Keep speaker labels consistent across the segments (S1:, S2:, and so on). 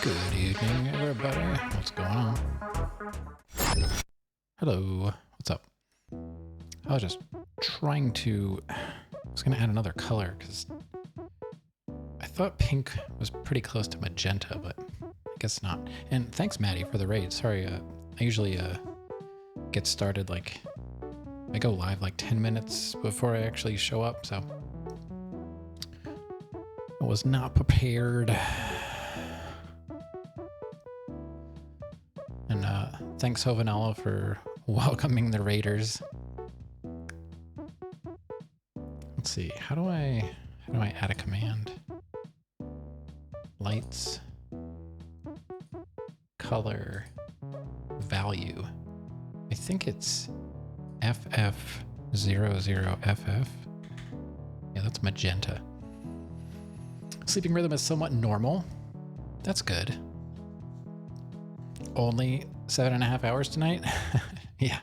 S1: Good evening, everybody. What's going on? Hello. What's up? I was just trying to... I was going to add another color because I thought pink was pretty close to magenta, but I guess not. And thanks, Maddie, for the raid. Sorry, I usually get started like... I go live like 10 minutes before I actually show up, so... I was not prepared. And thanks, Hovenella, for welcoming the raiders. Let's see, how do I How do I add a command? Lights, color, value. I think it's FF00FF. Yeah, that's magenta. Sleeping rhythm is somewhat normal. That's good. Only 7.5 hours tonight? Yeah.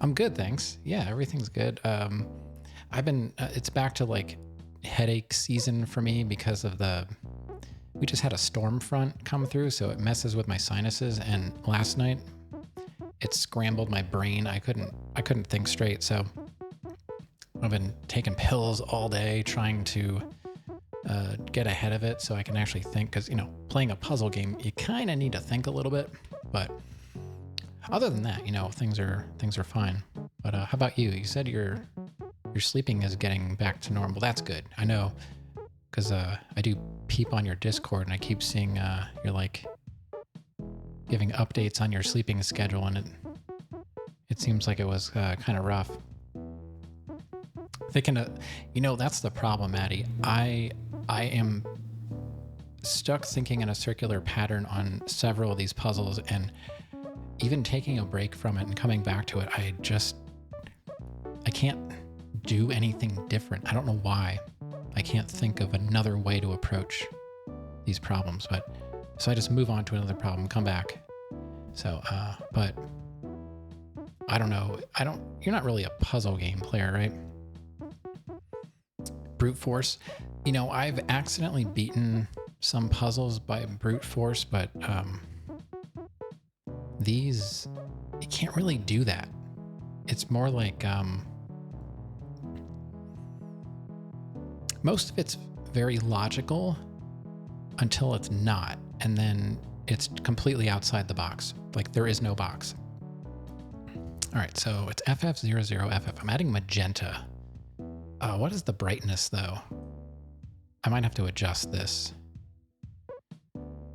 S1: I'm good, thanks. Yeah, everything's good. I've been, it's back to like headache season for me because of we just had a storm front come through, so it messes with my sinuses. And last night it scrambled my brain. I couldn't think straight. So I've been taking pills all day trying to get ahead of it so I can actually think, because, you know, playing a puzzle game, you kind of need to think a little bit, but other than that, you know, things are fine. But how about you? You said your sleeping is getting back to normal. That's good. I know, because I do peep on your Discord and I keep seeing you're like giving updates on your sleeping schedule, and it seems like it was kind of rough. Thinking, you know, that's the problem, Maddie. I am stuck thinking in a circular pattern on several of these puzzles, and even taking a break from it and coming back to it, I can't do anything different. I don't know why. I can't think of another way to approach these problems, so I just move on to another problem, come back. So, but I don't know. You're not really a puzzle game player, right? Brute force. You know, I've accidentally beaten some puzzles by brute force, but these, you can't really do that. It's more like most of it's very logical until it's not, and then it's completely outside the box. Like there is no box. All right, so it's FF00FF. I'm adding magenta. What is the brightness though? I might have to adjust this.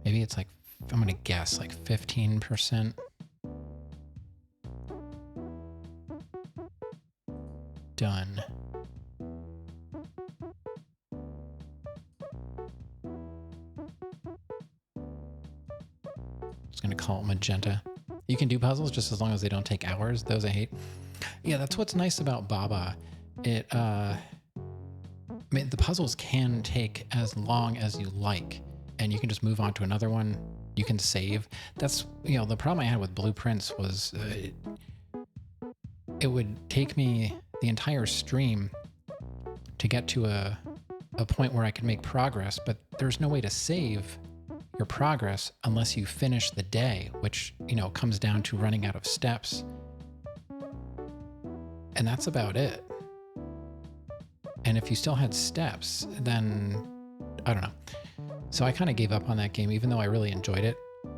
S1: Maybe it's like, I'm gonna guess like 15%. Done. Just gonna call it magenta. You can do puzzles just as long as they don't take hours. Those I hate. Yeah, that's what's nice about Baba. I mean, the puzzles can take as long as you like, and you can just move on to another one. You can save. That's, you know, the problem I had with Blueprints was it would take me the entire stream to get to a point where I could make progress, but there's no way to save your progress unless you finish the day, which, you know, comes down to running out of steps. And that's about it. And if you still had steps, then I don't know. So I kind of gave up on that game, even though I really enjoyed it.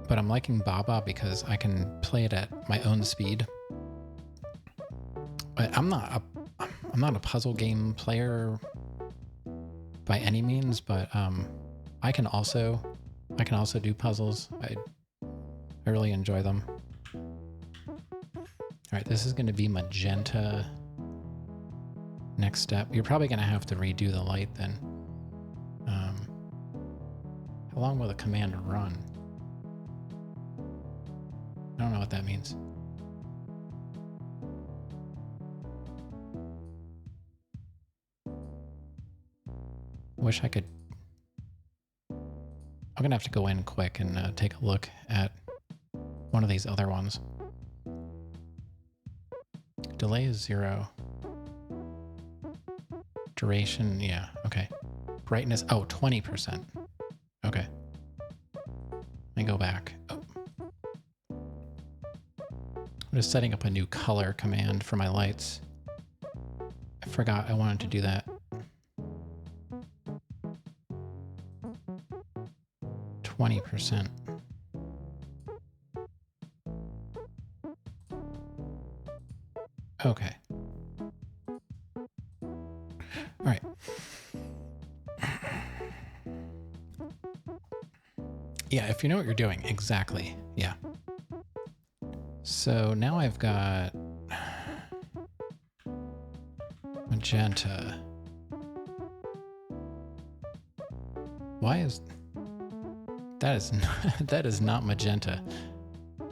S1: But I'm liking Baba because I can play it at my own speed. But I'm not a puzzle game player by any means, but I can also do puzzles. I really enjoy them. All right, this is going to be magenta. Next step. You're probably going to have to redo the light then. How long will the command run? I don't know what that means. Wish I could. I'm gonna have to go in quick and take a look at one of these other ones. Delay is 0. Duration, yeah, okay. Brightness, oh, 20%. Okay. Let me go back. Oh. I'm just setting up a new color command for my lights. I forgot I wanted to do that. 20%. Okay. All right. Yeah, if you know what you're doing, exactly. Yeah. So now I've got magenta. Why is that is not, that is not magenta.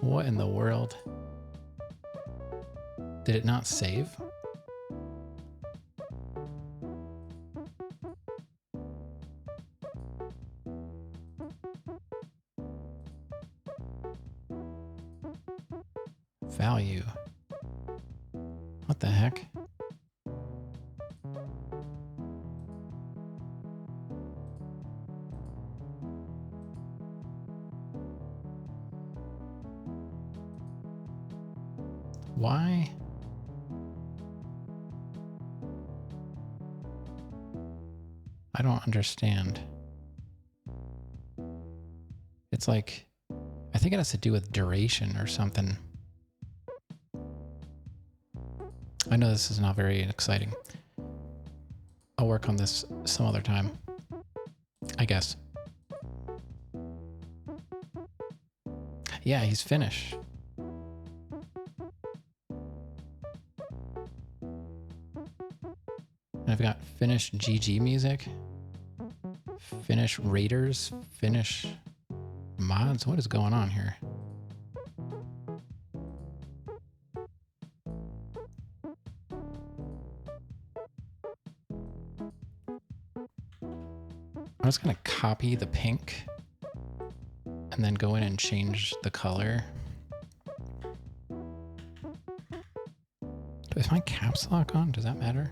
S1: What in the world? Did it not save? Value. What the heck? Why? I don't understand. It's like, I think it has to do with duration or something. I know this is not very exciting. I'll work on this some other time, I guess. Yeah, he's finished. And I've got Finnish GG music, Finnish Raiders, Finnish mods. What is going on here? I'm just gonna copy the pink and then go in and change the color. Is my caps lock on? Does that matter?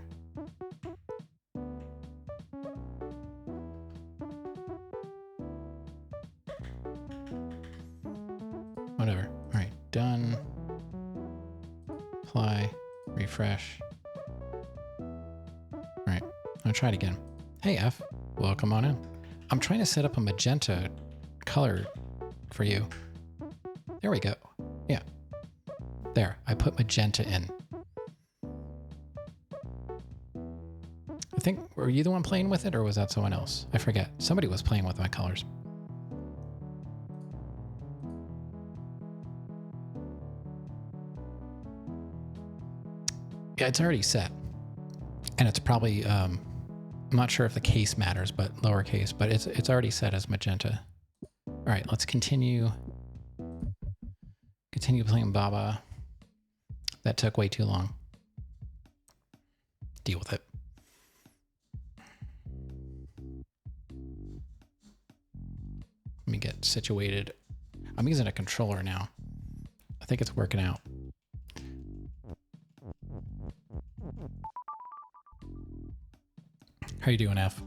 S1: Whatever. All right, done. Apply, refresh. All right, I'll try it again. Hey, F, welcome on in. I'm trying to set up a magenta color for you. There we go. Yeah. There, I put magenta in. I think, were you the one playing with it or was that someone else? I forget. Somebody was playing with my colors. Yeah, it's already set. And it's probably, I'm not sure if the case matters, but lowercase, but it's already set as magenta. All right, let's continue playing Baba. That took way too long. Deal with it. Let me get situated. I'm using a controller now. I think it's working out. How you doing, F?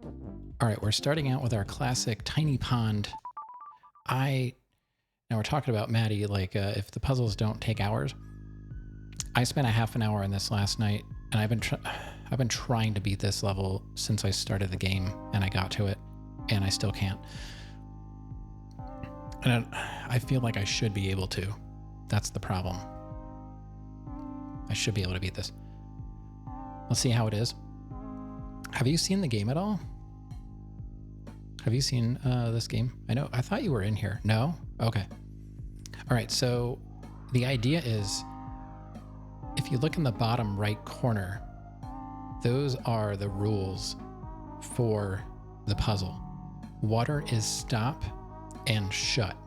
S1: All right, we're starting out with our classic tiny pond. Now we're talking about Maddie, like if the puzzles don't take hours. I spent a half an hour on this last night, and I've been trying to beat this level since I started the game, and I got to it, and I still can't. And I feel like I should be able to. That's the problem. I should be able to beat this. Let's see how it is. Have you seen the game at all? Have you seen this game? I thought you were in here. No? Okay. All right, so the idea is if you look in the bottom right corner, those are the rules for the puzzle. Water is stop and shut.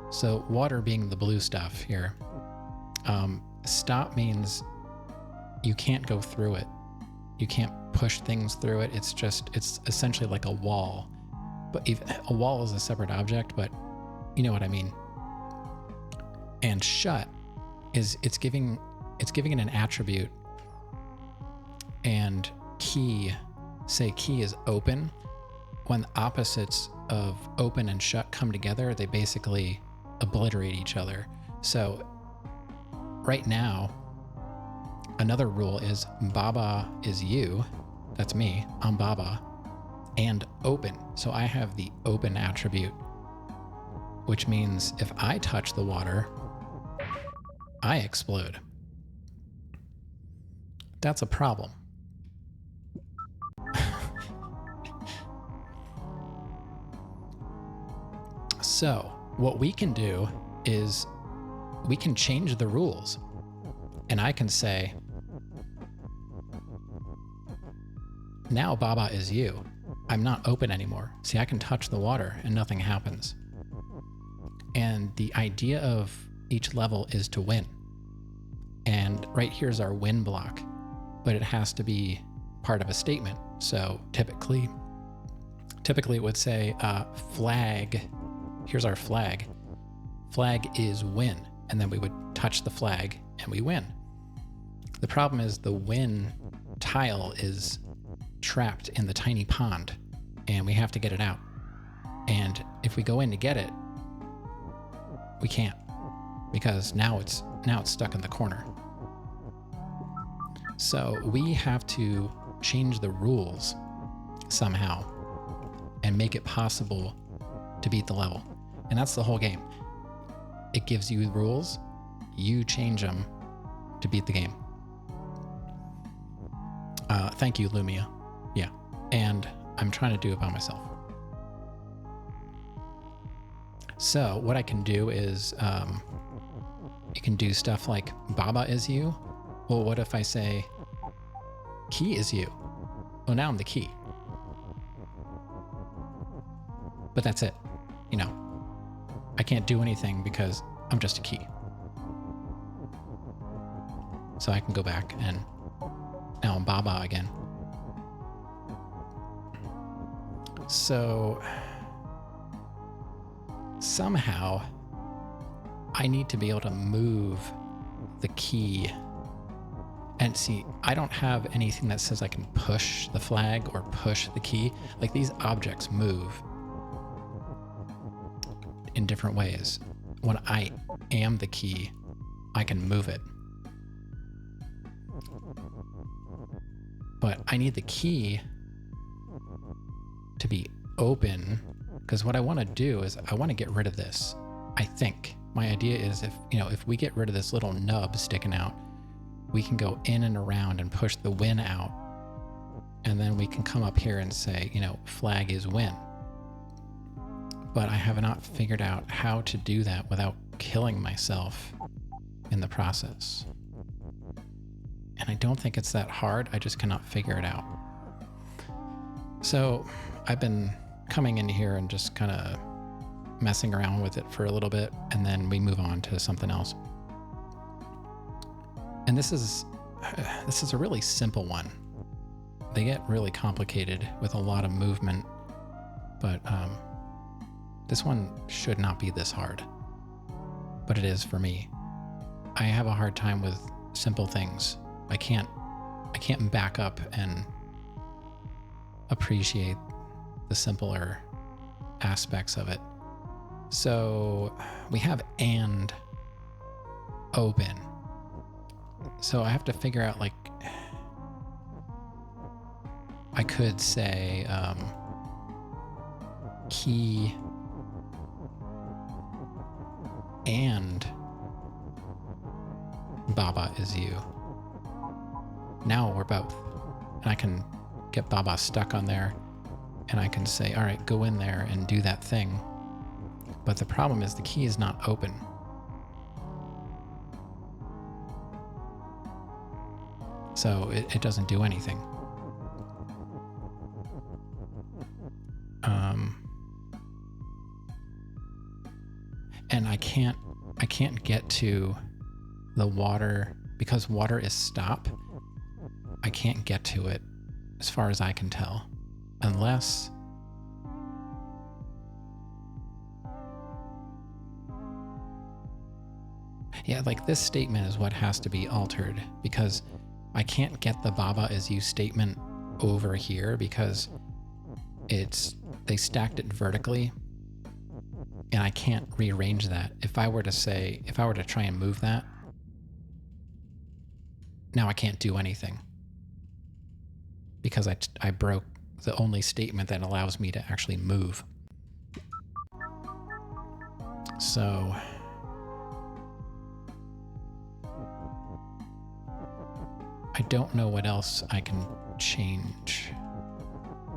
S1: So water being the blue stuff here. Stop means you can't go through it. You can't push things through it. It's essentially like a wall. But a wall is a separate object, but you know what I mean. And shut is it's giving it an attribute. And key is open. When opposites of open and shut come together, they basically obliterate each other. So right now, another rule is Baba is you. That's me. I'm Baba. And open. So I have the open attribute, which means if I touch the water, I explode. That's a problem. So what we can do is we can change the rules. And I can say, Now Baba is you. I'm not open anymore. See, I can touch the water and nothing happens. And the idea of each level is to win. And right here's our win block, but it has to be part of a statement. So typically it would say flag. Here's our flag. Flag is win. And then we would touch the flag and we win. The problem is the win tile is trapped in the tiny pond and we have to get it out. And if we go in to get it, we can't, because now it's stuck in the corner. So we have to change the rules somehow and make it possible to beat the level. And that's the whole game. It gives you rules, you change them to beat the game. Thank you, Lumia. Yeah, and I'm trying to do it by myself. So what I can do is, you can do stuff like Baba is you. Well, what if I say key is you? Well, now I'm the key. But that's it. You know, I can't do anything because I'm just a key. So I can go back and now I'm Baba again. So somehow I need to be able to move the key. And see, I don't have anything that says I can push the flag or push the key. Like, these objects move in different ways. When I am the key, I can move it. But I need the key to be open, because what I want to do is I want to get rid of this. I think my idea is if we get rid of this little nub sticking out, we can go in and around and push the win out. And then we can come up here and say, flag is win. But I have not figured out how to do that without killing myself in the process. And I don't think it's that hard. I just cannot figure it out. So I've been coming in here and just kind of messing around with it for a little bit, and then we move on to something else. And this is a really simple one. They get really complicated with a lot of movement, but this one should not be this hard, but it is for me. I have a hard time with simple things. I can't back up and appreciate the simpler aspects of it. So we have and open. So I have to figure out, like, I could say key and Baba is you. Now we're both. And I can get Baba stuck on there, and I can say, all right, go in there and do that thing. But the problem is the key is not open. So it doesn't do anything. And I can't get to the water because water is stop. I can't get to it as far as I can tell, unless like this statement is what has to be altered, because I can't get the Baba is you statement over here because they stacked it vertically, and I can't rearrange that. If I were to try and move that, now I can't do anything because I broke the only statement that allows me to actually move. So I don't know what else I can change.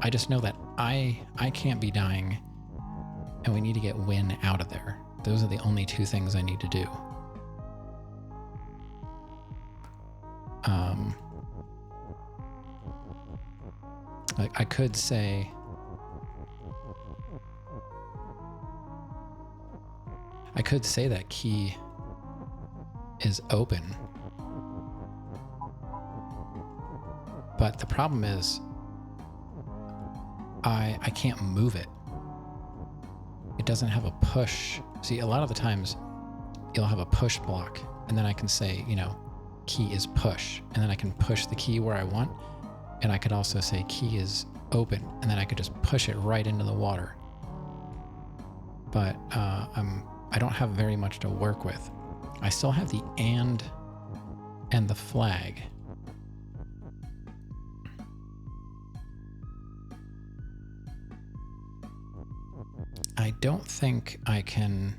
S1: I just know that I can't be dying, and we need to get Win out of there. Those are the only two things I need to do. Like I could say that key is open, but the problem is I can't move it. It doesn't have a push. See, a lot of the times you'll have a push block, and then I can say, you know, key is push, and then I can push the key where I want, and I could also say key is open, and then I could just push it right into the water. But I don't have very much to work with. I still have the and the flag. I don't think I can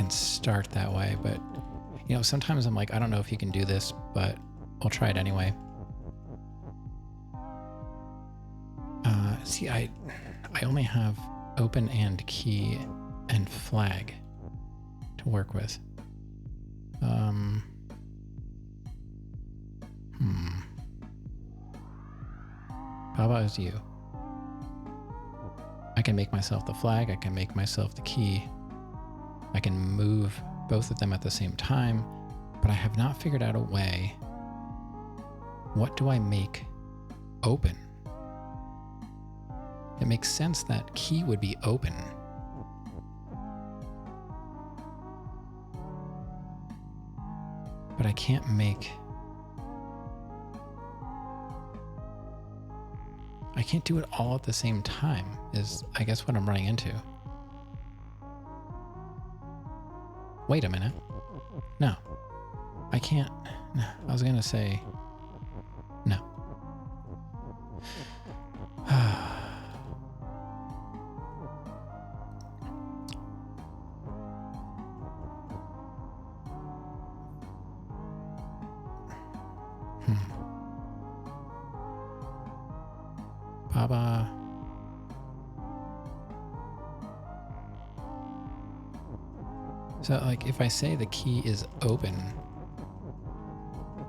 S1: start that way, but you know, sometimes I'm like, I don't know if you can do this, but I'll try it anyway. See, I only have open and key and flag to work with. Baba is you. I can make myself the flag, I can make myself the key. I can move both of them at the same time, but I have not figured out a way. What do I make open? It makes sense that key would be open. But I can't do it all at the same time, is I guess what I'm running into. Wait a minute. No. I can't. I was going to say no. Baba. So, like, if I say the key is open,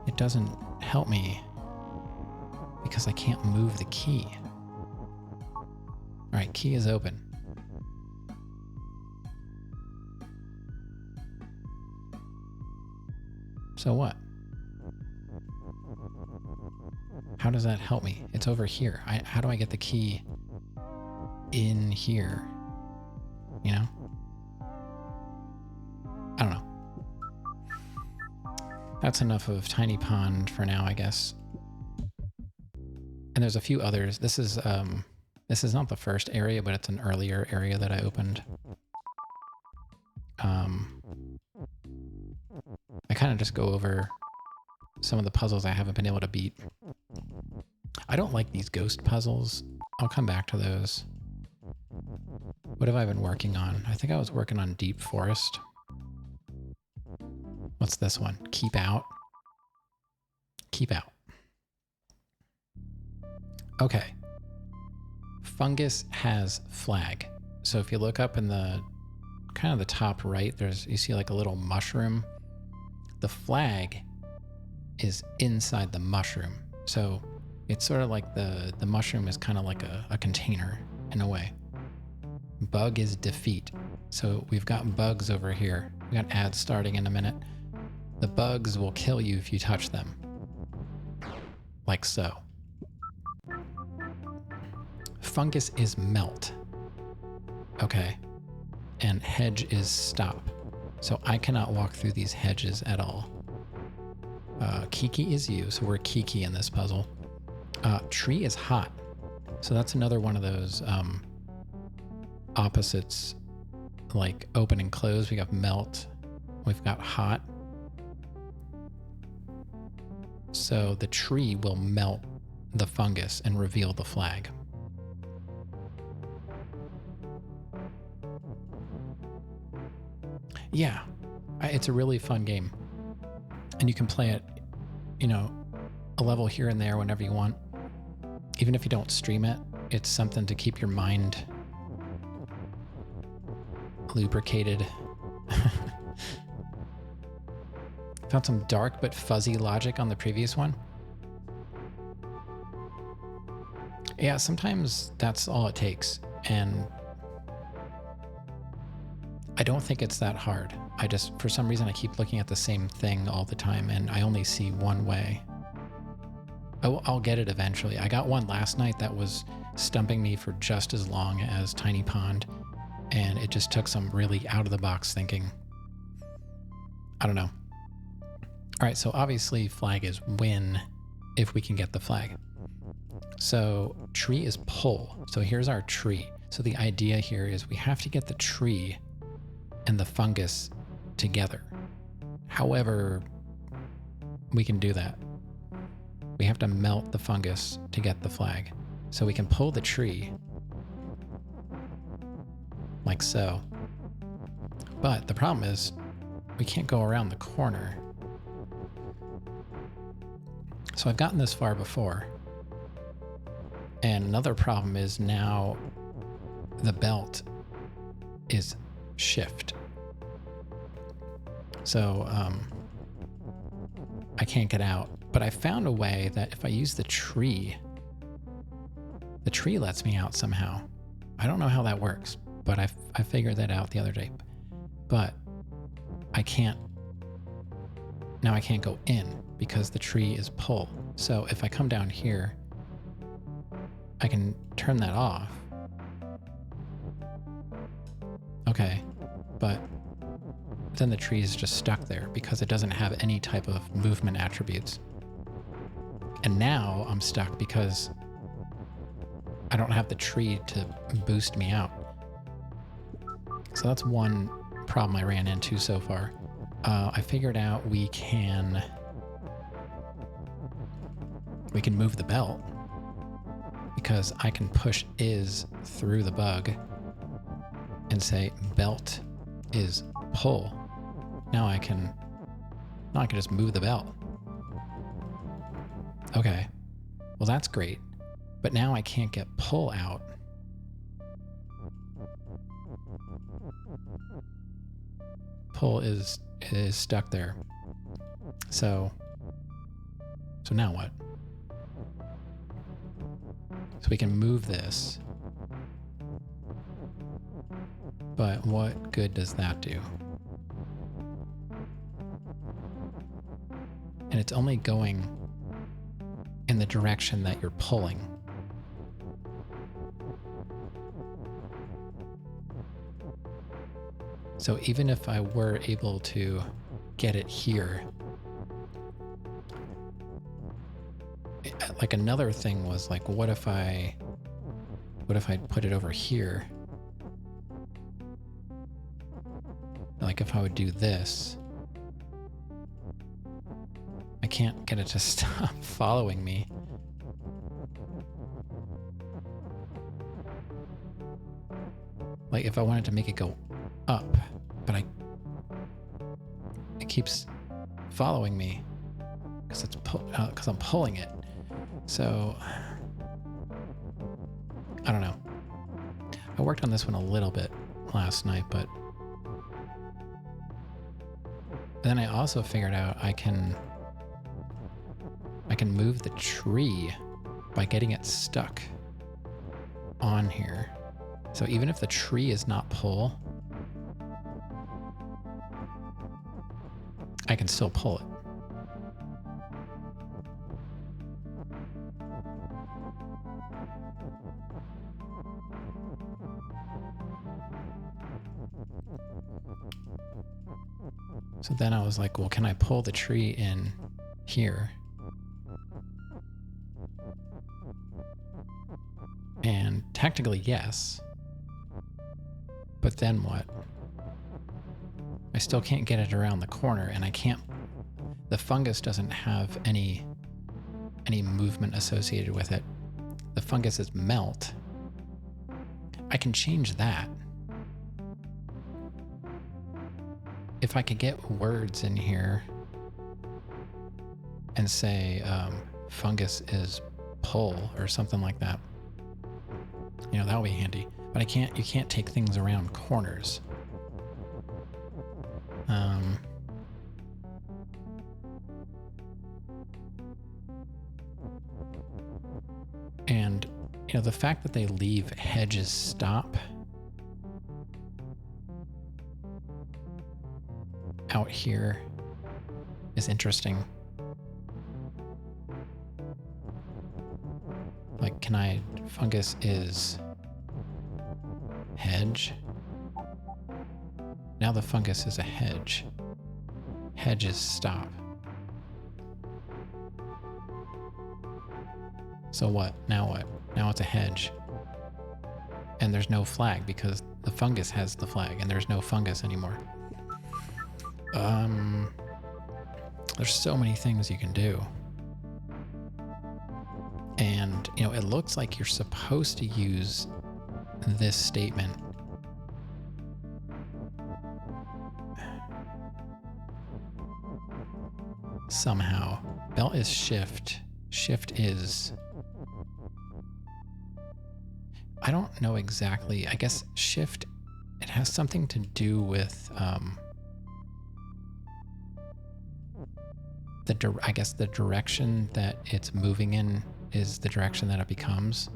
S1: it doesn't help me because I can't move the key. All right, key is open. So what? How does that help me? It's over here. How do I get the key in here? You know? I don't know. That's enough of Tiny Pond for now, I guess. And there's a few others. This is not the first area, but it's an earlier area that I opened. I kind of just go over some of the puzzles I haven't been able to beat. I don't like these ghost puzzles. I'll come back to those. What have I been working on? I think I was working on Deep Forest. What's this one? Keep out. Keep out. Okay. Fungus has flag. So if you look up in the kind of the top right, you see like a little mushroom. The flag is inside the mushroom. So it's sort of like the mushroom is kind of like a container in a way. Bug is defeat. So we've got bugs over here. We got ads starting in a minute. The bugs will kill you if you touch them. Like so. Fungus is melt. Okay. And hedge is stop. So I cannot walk through these hedges at all. Kiki is you, so we're Kiki in this puzzle. Tree is hot. So that's another one of those opposites, like open and close. We got melt. We've got hot. So the tree will melt the fungus and reveal the flag. Yeah, it's a really fun game. And you can play it, you know, a level here and there whenever you want. Even if you don't stream it, it's something to keep your mind lubricated. Found some dark but fuzzy logic on the previous one. Yeah, sometimes that's all it takes. And I don't think it's that hard. I just, for some reason, I keep looking at the same thing all the time and I only see one way. I'll get it eventually. I got one last night that was stumping me for just as long as Tiny Pond, and it just took some really out of the box thinking. I don't know. All right, so obviously flag is win if we can get the flag. So tree is pull. So here's our tree. So the idea here is we have to get the tree and the fungus together. However, we can do that. We have to melt the fungus to get the flag. So we can pull the tree like so. But the problem is we can't go around the corner. So I've gotten this far before. And another problem is now the belt is shift. So I can't get out. But I found a way that if I use the tree lets me out somehow. I don't know how that works, but I figured that out the other day. But I can't go in because the tree is pull. So if I come down here, I can turn that off. Okay, but then the tree is just stuck there because it doesn't have any type of movement attributes. And now I'm stuck because I don't have the tree to boost me out. So that's one problem I ran into so far. I figured out we can move the belt because I can push is through the bug and say belt is pull. Now I can just move the belt. Okay, well that's great, but now I can't get pull out. Pull is stuck there. So now what? So we can move this, but what good does that do? And it's only going in the direction that you're pulling. So even if I were able to get it here, like another thing was like, what if I put it over here? Like if I would do this, I can't get it to stop following me. Like if I wanted to make it go up, but it keeps following me because I'm pulling it. So I don't know. I worked on this one a little bit last night, but then I also figured out I can move the tree by getting it stuck on here. So even if the tree is not pull, I can still pull it. So then I was like, well, can I pull the tree in here? And technically, yes. But then what? I still can't get it around the corner, and the fungus doesn't have any movement associated with it. The fungus is melt. I can change that. If I could get words in here and say fungus is pull or something like that, that would be handy. But you can't take things around corners. And, you know, the fact that they leave hedges stop out here is interesting. Like, can I, fungus is hedge. Now the fungus is a hedge. Hedges stop. So what? Now what? Now it's a hedge. And there's no flag because the fungus has the flag and there's no fungus anymore. There's so many things you can do. And, you know, it looks like you're supposed to use this statement somehow. Belt is shift. Shift is... I don't know exactly. I guess shift, it has something to do with I guess the direction that it's moving in is the direction that it becomes.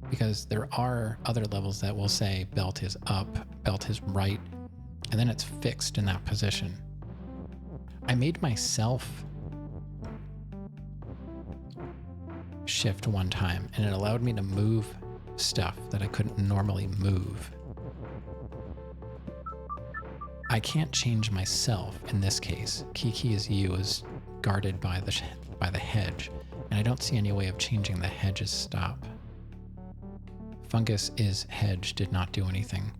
S1: Because there are other levels that will say belt is up, belt is right, and then it's fixed in that position. I made myself shift one time, and it allowed me to move stuff that I couldn't normally move. I can't change myself in this case. Kiki is you is guarded by the hedge, and I don't see any way of changing the hedge's stop. Fungus is hedge, did not do anything.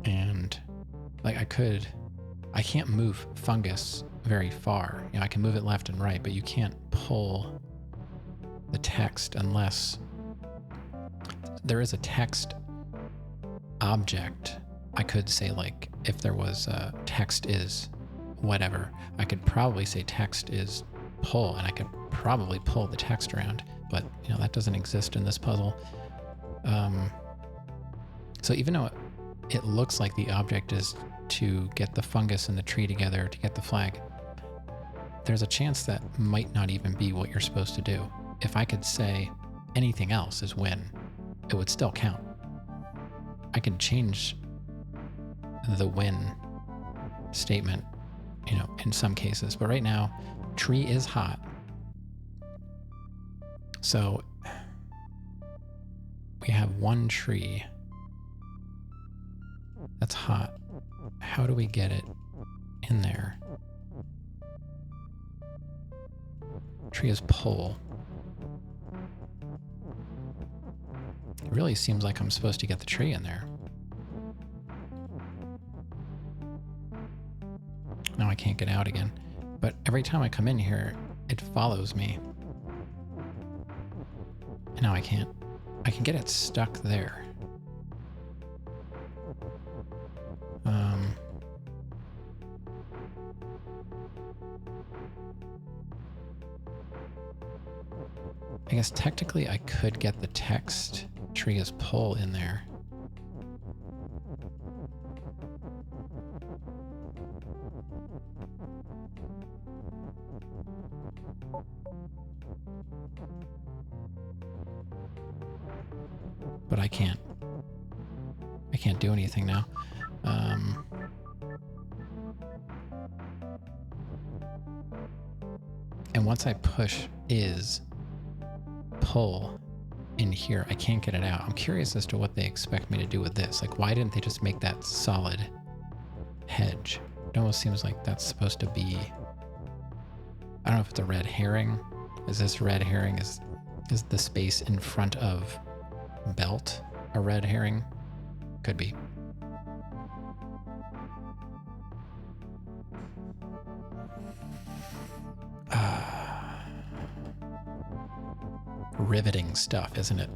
S1: And like I can't move fungus very far. You know, I can move it left and right, but you can't pull the text unless there is a text object. I could say, like, if there was a text is whatever, I could probably say text is pull, and I could probably pull the text around, but you know, that doesn't exist in this puzzle. So even though it looks like the object is to get the fungus and the tree together to get the flag, there's a chance that might not even be what you're supposed to do. If I could say anything else is win, it would still count. I could change the win statement, you know, in some cases, but right now, tree is hot. So we have one tree that's hot. How do we get it in there? Tree is pull. It really seems like I'm supposed to get the tree in there. Now I can't get out again. But every time I come in here, it follows me. And now I can't. I can get it stuck there. I guess technically I could get the text tree as pull in there. But I can't. I can't do anything now. And once I push is pull in here, I can't get it out. I'm curious as to what they expect me to do with this. Like, why didn't they just make that solid hedge? It almost seems like that's supposed to be, I don't know if it's a red herring. Is this red herring? Is the space in front of belt a red herring? Could be. Riveting stuff, isn't it?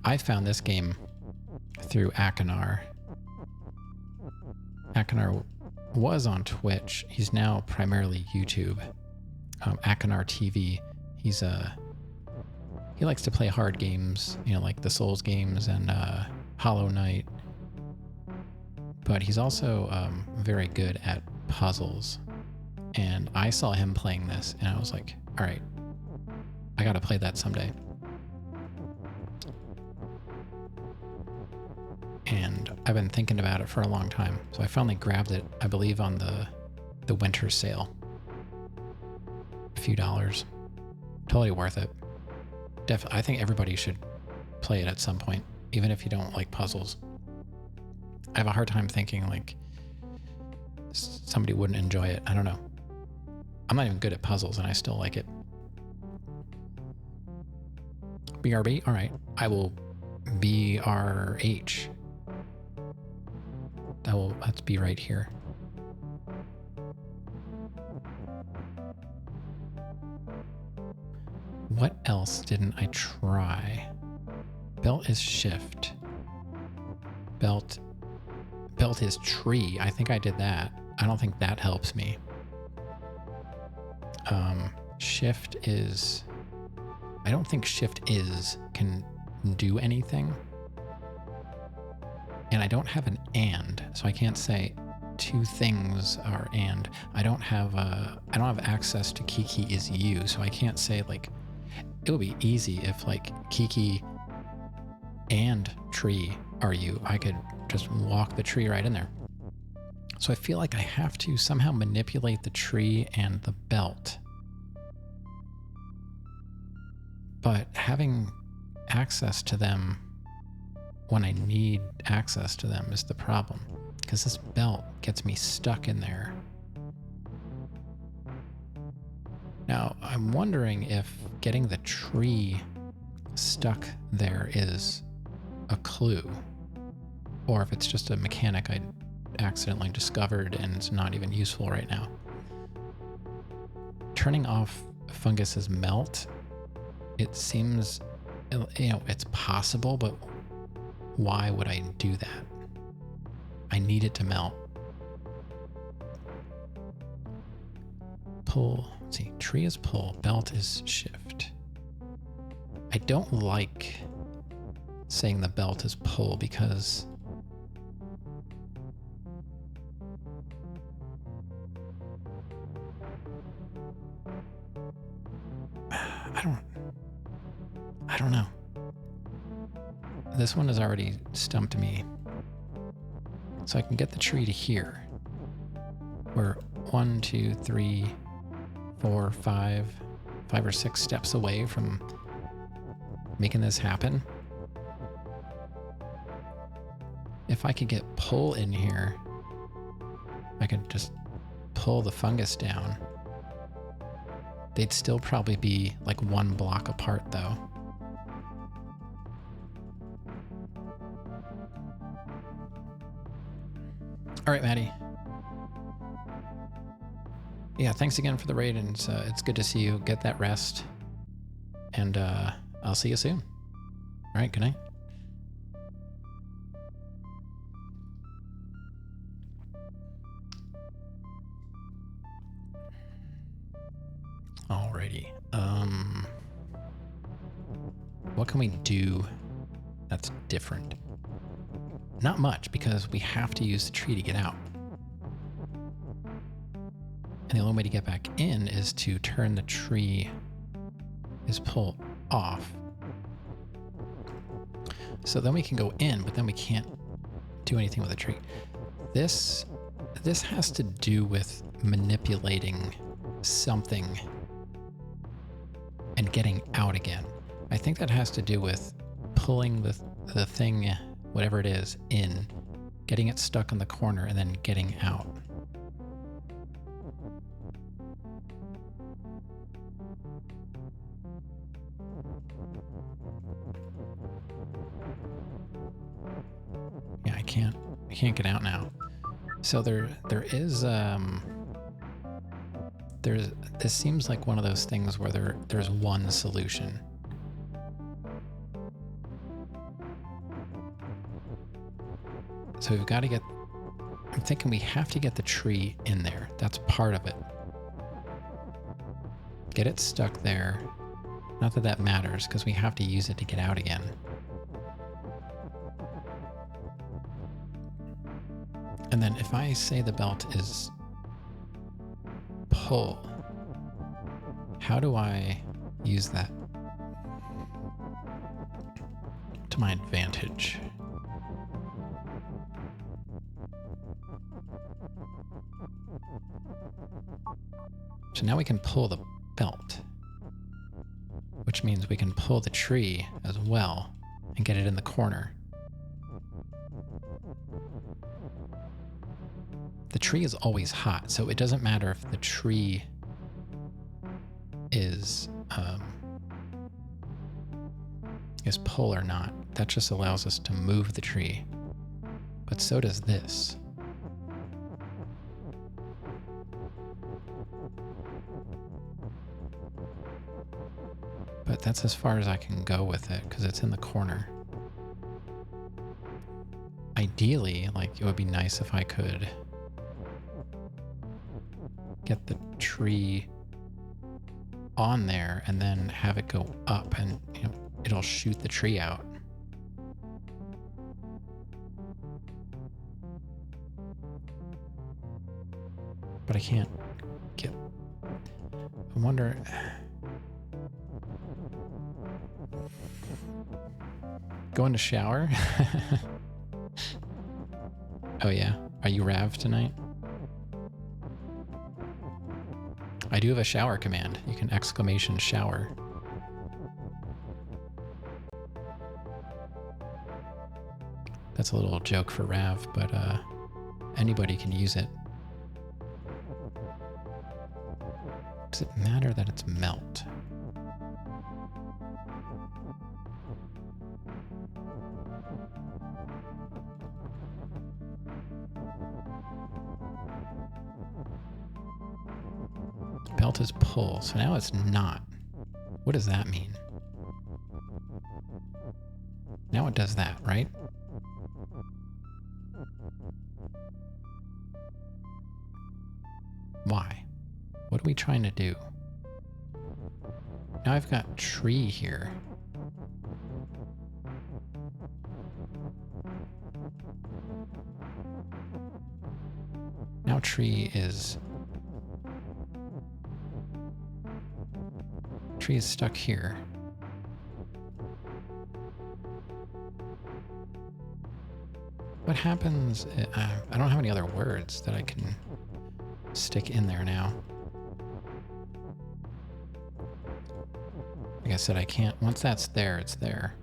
S1: I found this game through Akinar. Akinar was on Twitch. He's now primarily YouTube. Akanar TV. He likes to play hard games, you know, like the Souls games and Hollow Knight. But he's also very good at puzzles. And I saw him playing this, and I was like, all right, I gotta play that someday. And I've been thinking about it for a long time. So I finally grabbed it, I believe, on the winter sale. A few dollars. Totally worth it. I think everybody should play it at some point, even if you don't like puzzles. I have a hard time thinking like somebody wouldn't enjoy it. I don't know. I'm not even good at puzzles and I still like it. BRB? All right. I will BRH. Let's be right here. What else didn't I try? Belt is shift. Belt is tree. I think I did that. I don't think that helps me. Shift is... I don't think shift is can do anything. And I don't have an and, so I can't say two things are and. I don't have access to Kiki is you, so I can't say like... It would be easy if like Kiki and tree are you. I could just walk the tree right in there. So I feel like I have to somehow manipulate the tree and the belt. But having access to them when I need access to them is the problem. Because this belt gets me stuck in there. Now, I'm wondering if getting the tree stuck there is a clue. Or if it's just a mechanic I accidentally discovered and it's not even useful right now. Turning off Fungus's melt, it seems, you know, it's possible, but why would I do that? I need it to melt. Pull, let's see, tree is pull, belt is shift. I don't like saying the belt is pull because I don't know. This one has already stumped me. So I can get the tree to here. We're 1, 2, 3, 4, 5 or 6 steps away from making this happen. If I could get pull in here, I could just pull the fungus down. They'd still probably be like 1 block apart though. All right, Maddie. Yeah, thanks again for the raid, and it's good to see you. Get that rest, and I'll see you soon. All right, good night. Alrighty. What can we do that's different? Not much, because we have to use the tree to get out. And the only way to get back in is to turn the tree, is pull off. So then we can go in, but then we can't do anything with the tree. This has to do with manipulating something and getting out again. I think that has to do with pulling the thing, whatever it is, in, getting it stuck in the corner, and then getting out. Yeah, I can't get out now. So there is this seems like one of those things where there's one solution. So we've got to get, I'm thinking we have to get the tree in there. That's part of it. get it stuck there. Not that that matters, because we have to use it to get out again. And then if I say the belt is pull, how do I use that to my advantage? So now we can pull the belt, which means we can pull the tree as well and get it in the corner. The tree is always hot, so it doesn't matter if the tree is pull or not. That just allows us to move the tree. But so does this. But that's as far as I can go with it, because it's in the corner. Ideally, like, it would be nice if I could get the tree on there and then have it go up and, you know, it'll shoot the tree out. But I can't get... I wonder... Going to shower? Oh yeah. Are you Rav tonight? I do have a shower command. You can exclamation shower. That's a little joke for Rav, but anybody can use it. Does it matter that it's melt? Belt is pull, so now it's not. What does that mean? Now it does that, right? Why? What are we trying to do? Now I've got tree here. Now tree is stuck here. What happens? I don't have any other words that I can stick in there now. Like I said, I can't. Once that's there, it's there.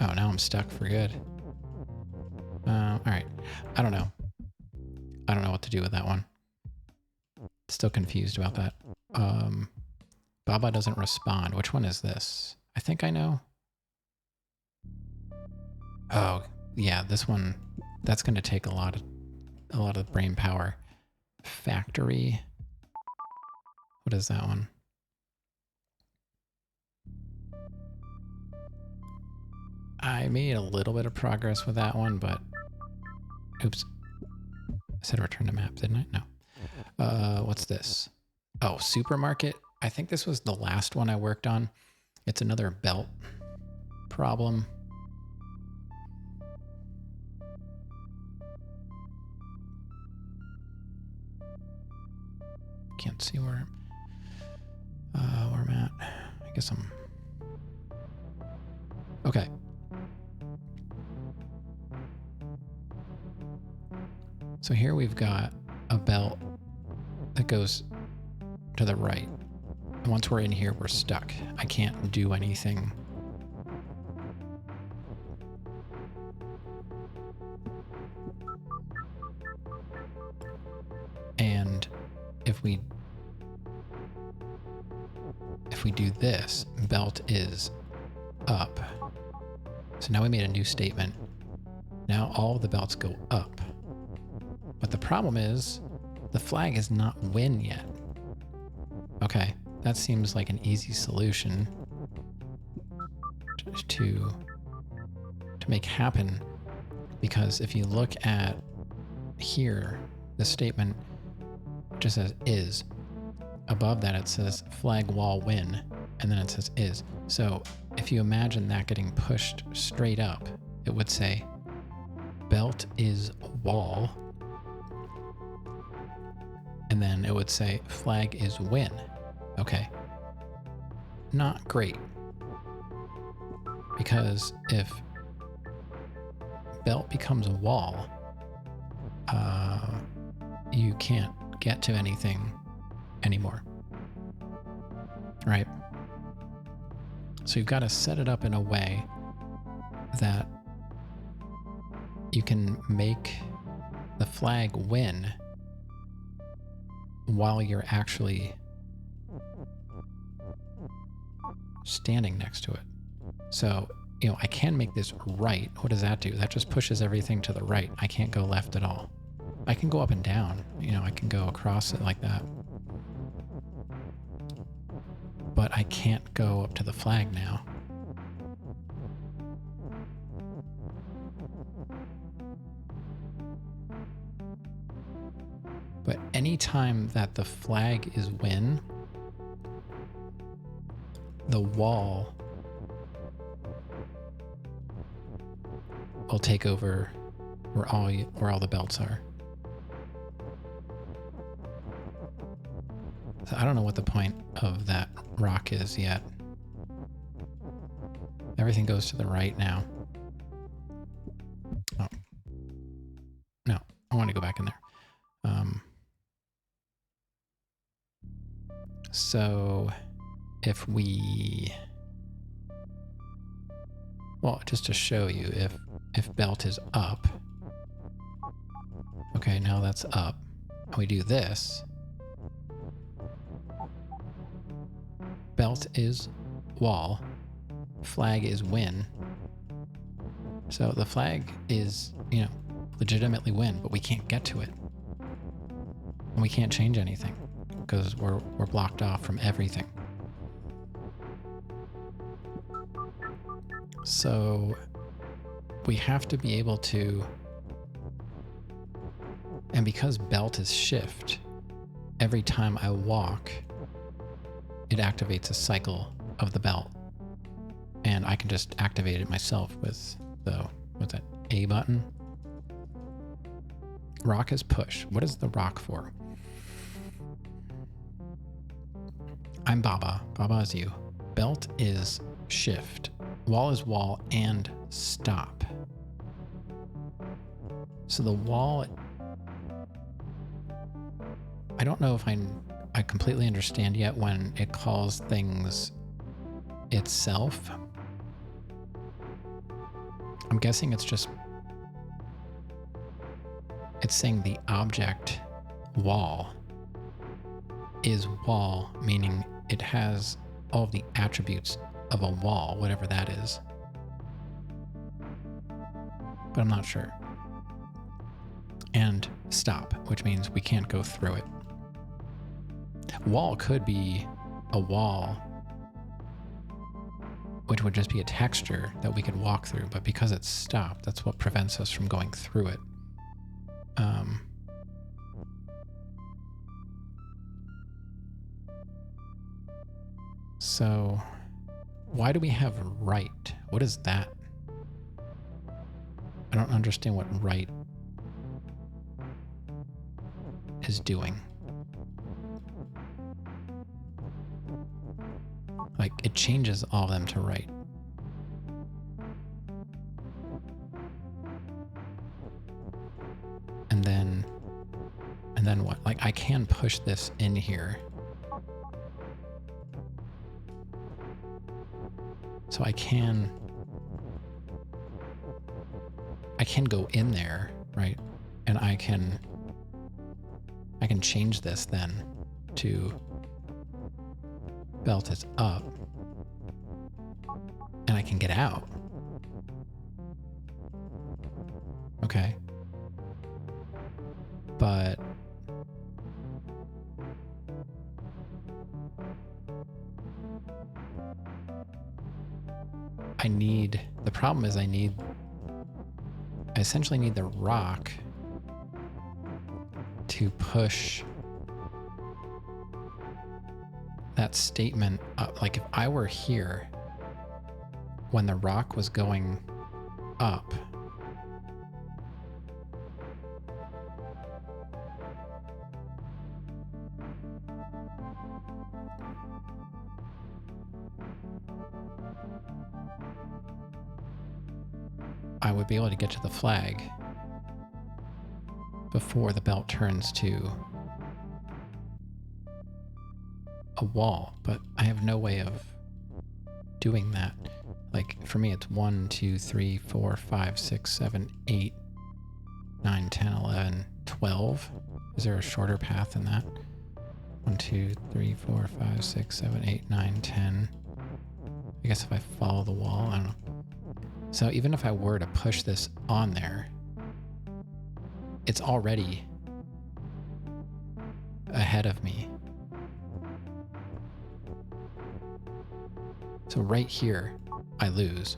S1: Oh, now I'm stuck for good. All right. I don't know. I don't know what to do with that one. Still confused about that. Baba doesn't respond. Which one is this? I think I know. Oh, yeah, this one. That's going to take a lot of brain power. Factory. What is that one? I made a little bit of progress with that one, but oops. I said return to map, didn't I? No. What's this? Oh, supermarket. I think this was the last one I worked on. It's another belt problem. Can't see where I'm at. I guess I'm... Okay. So here we've got a belt that goes to the right. And once we're in here, we're stuck. I can't do anything. And if we do this, belt is up. So now we made a new statement. Now all the belts go up. But the problem is, the flag is not win yet. Okay, that seems like an easy solution. to make happen, because if you look at here, the statement just says is. Above that it says flag wall win, and then it says is. So if you imagine that getting pushed straight up, it would say belt is wall, and then it would say flag is win. Okay. Not great. Because if belt becomes a wall, you can't get to anything anymore. Right? So you've got to set it up in a way that you can make the flag win while you're actually standing next to it. So, I can make this right. What does that do? That just pushes everything to the right. I can't go left at all. I can go up and down. I can go across it like that. But I can't go up to the flag now. But anytime that the flag is win, the wall will take over where all the belts are. So I don't know what the point of that rock is yet. Everything goes to the right now. Oh. No, I want to go back in there. So if we... Well, just to show you, if belt is up... Okay, now that's up. We do this. Belt is wall. Flag is win. So the flag is, legitimately win, but we can't get to it. And we can't change anything because we're blocked off from everything. So we have to be able to, and because belt is shift, every time I walk, it activates a cycle of the belt. And I can just activate it myself with the, what's that, A button? Rock is push. What is the rock for? I'm Baba. Baba is you. Belt is shift. Wall is wall and stop. So the wall, I don't know if I completely understand yet when it calls things itself. I'm guessing it's saying the object wall is wall, meaning it has all of the attributes of a wall, whatever that is. But I'm not sure. And stop, which means we can't go through it. Wall could be a wall, which would just be a texture that we could walk through, but because it's stopped, that's what prevents us from going through it. So why do we have right? What is that? I don't understand what right is doing. Like, it changes all of them to right. And then what? Like, I can push this in here. So I can go in there, right? And I can change this then to belt is up, and I can get out. Okay. But the problem is I essentially need the rock to push that statement up. Like if I were here when the rock was going up, I would be able to get to the flag before the belt turns to a wall, but I have no way of doing that. Like for me, it's 1, 2, 3, 4, 5, 6, 7, 8, 9, 10, 11, 12. Is there a shorter path than that? 1, 2, 3, 4, 5, 6, 7, 8, 9, 10. I guess if I follow the wall, I don't know. So even if I were to push this on there, it's already ahead of me. So right here, I lose.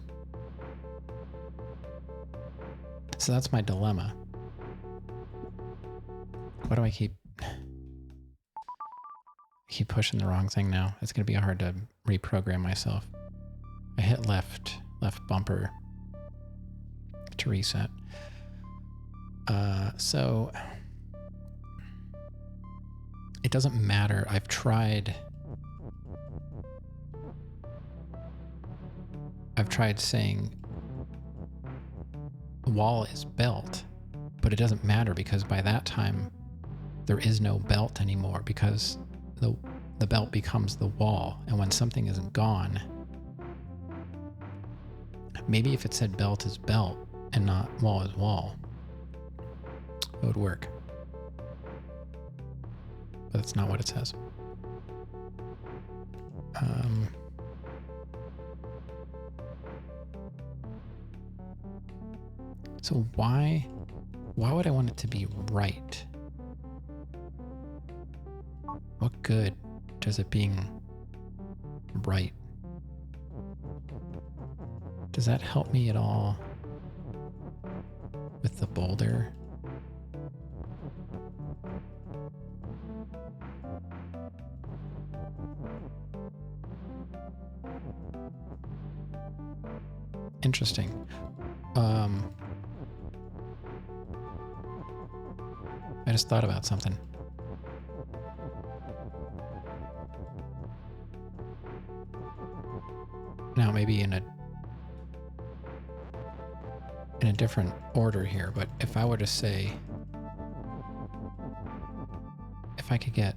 S1: So that's my dilemma. Why do I keep pushing the wrong thing now? It's going to be hard to reprogram myself. I hit left bumper to reset. So it doesn't matter. I've tried saying wall is belt, but it doesn't matter because by that time there is no belt anymore because the belt becomes the wall. And when something isn't gone, maybe if it said belt is belt and not wall is wall, it would work. But that's not what it says. So why would I want it to be right? What good does it being right? Does that help me at all with the boulder? Interesting. I just thought about something. Now maybe in a different order here, but if I were to say, if I could get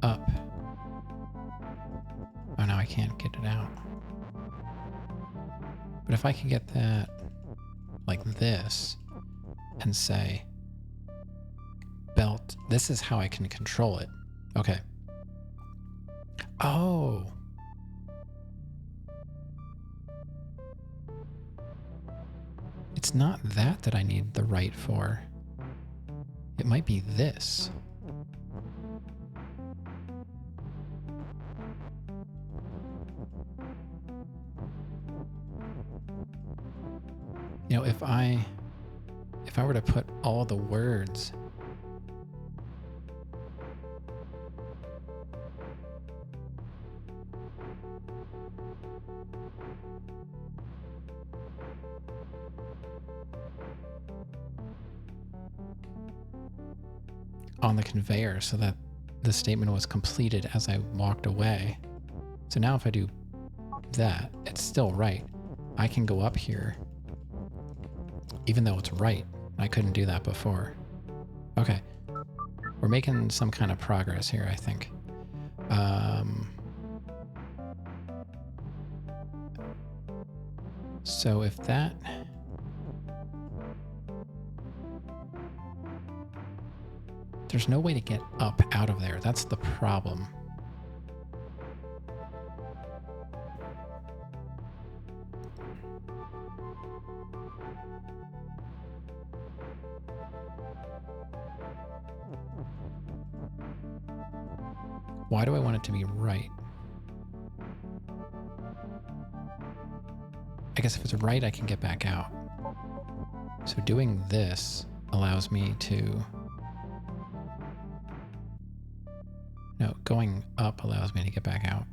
S1: up. Oh, now I can't get it out. But if I could get that like this and say belt, this is how I can control it. Okay. Oh. It's not that I need the right for. It might be this. You know, if I were to put all the words on the conveyor so that the statement was completed as I walked away. So now if I do that, it's still right. I can go up here even though it's right. I couldn't do that before. Okay. We're making some kind of progress here, I think. So if that... There's no way to get up out of there. That's the problem. Why do I want it to be right? I guess if it's right, I can get back out. So doing this allows me to... No, going up allows me to get back out.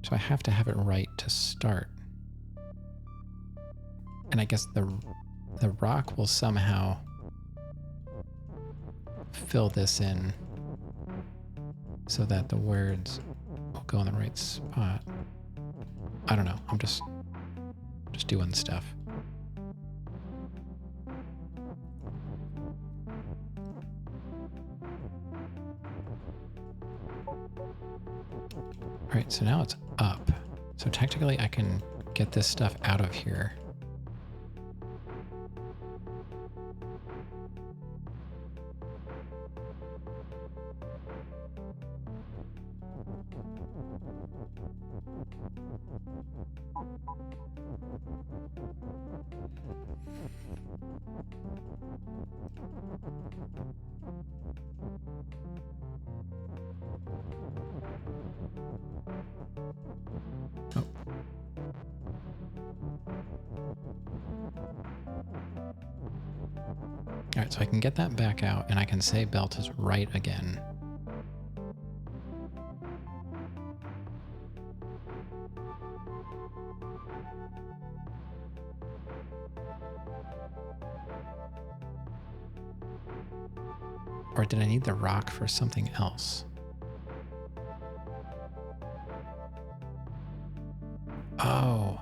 S1: So I have to have it right to start. And I guess the rock will somehow fill this in so that the words will go in the right spot. I don't know. I'm just doing stuff. All right, so now it's up. So technically I can get this stuff out of here. Oh. All right, so I can get that back out and I can say belt is right again. Or did I need the rock for something else? Oh.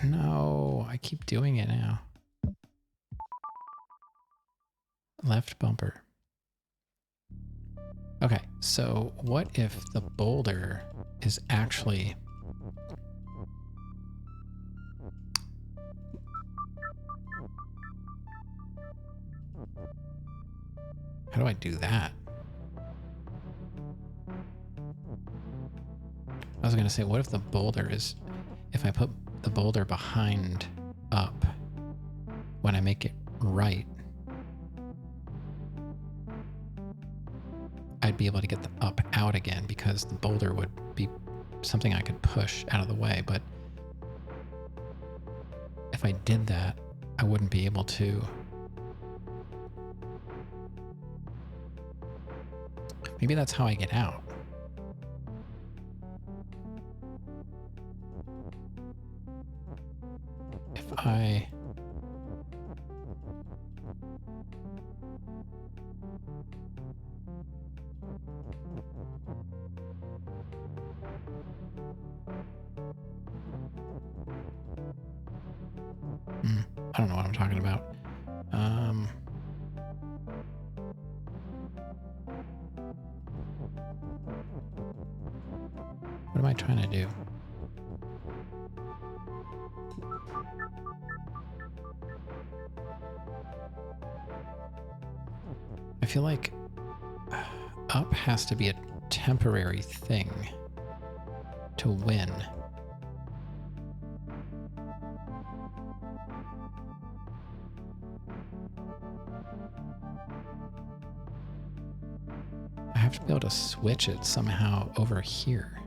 S1: No, I keep doing it now. Left bumper. Okay, so what if the boulder is actually... How do I do that? I was going to say, what if the boulder is... If I put the boulder behind up, when I make it right, I'd be able to get the up out again because the boulder would be something I could push out of the way. But if I did that, I wouldn't be able to... Maybe that's how I get out. If I... I don't know what I'm talking about. What am I trying to do? I feel like up has to be a temporary thing to win. I have to be able to switch it somehow over here.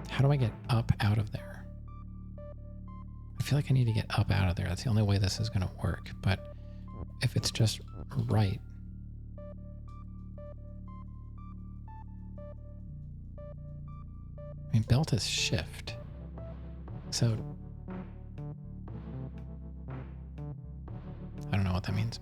S1: How do I get up out of there? I feel like I need to get up out of there. That's the only way this is going to work. But if it's just right... I mean, belt is shift. So... I don't know what that means.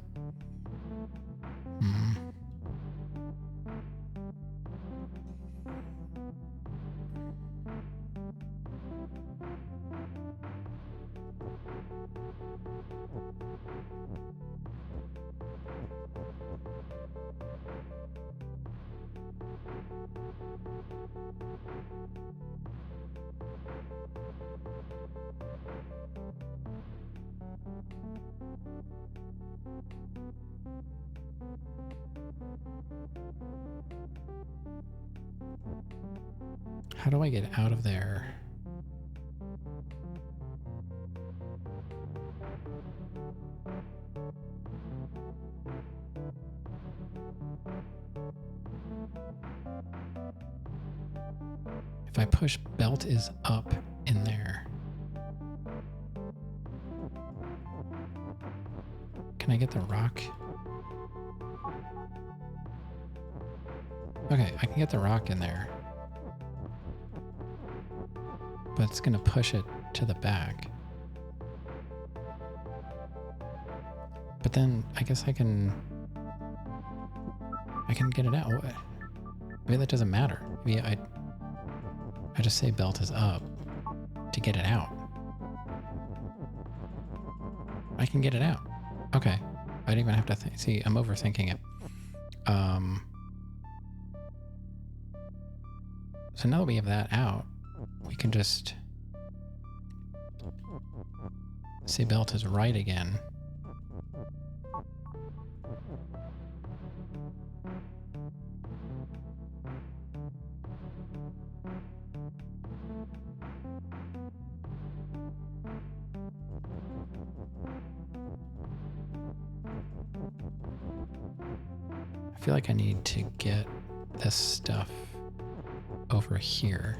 S1: How do I get out of there? If I push belt is up in there, can I get the rock? Okay, I can get the rock in there. But it's going to push it to the back. But then I guess I can get it out. Maybe that doesn't matter. Maybe I just say belt is up to get it out. I can get it out. Okay. I didn't even have to see, I'm overthinking it. So now that we have that out, we can just say belt is right again. I feel like I need to get this stuff over here.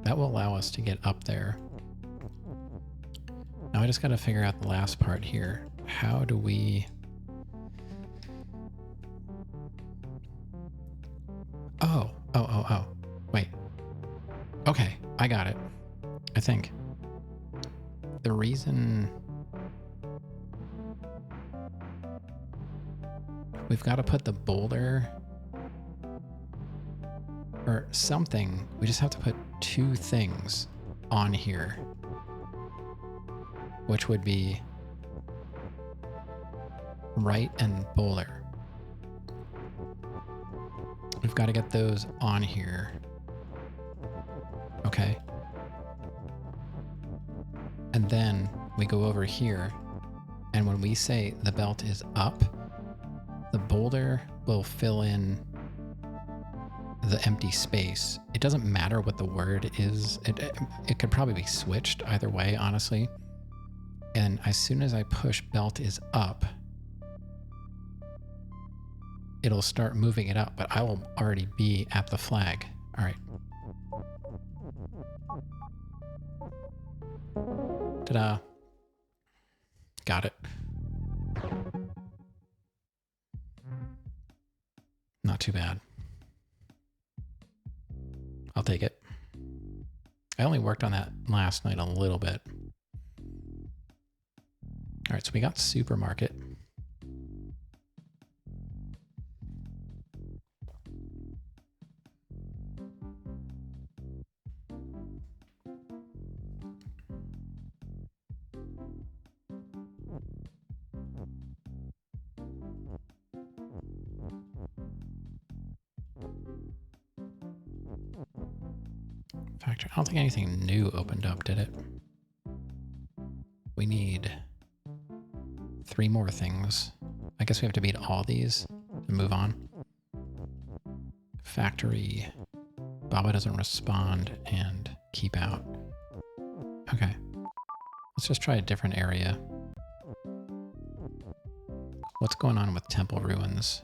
S1: That will allow us to get up there. Now I just got to figure out the last part here. How do we... Oh. Wait. Okay, I got it. I think. The reason... We've got to put the boulder... or something. We just have to put two things on here. Which would be... right and boulder. We've got to get those on here. Okay. And then we go over here, and when we say the belt is up, the boulder will fill in the empty space. It doesn't matter what the word is. It could probably be switched either way, honestly. And as soon as I push belt is up, it'll start moving it up, but I will already be at the flag. All right. Ta-da. Got it. Not too bad. I'll take it. I only worked on that last night a little bit. All right, so we got supermarket. Factory. I don't think anything new opened up, did it? We need 3 more things. I guess we have to beat all these to move on. Factory. Baba doesn't respond and keep out. Okay. Let's just try a different area. What's going on with Temple Ruins?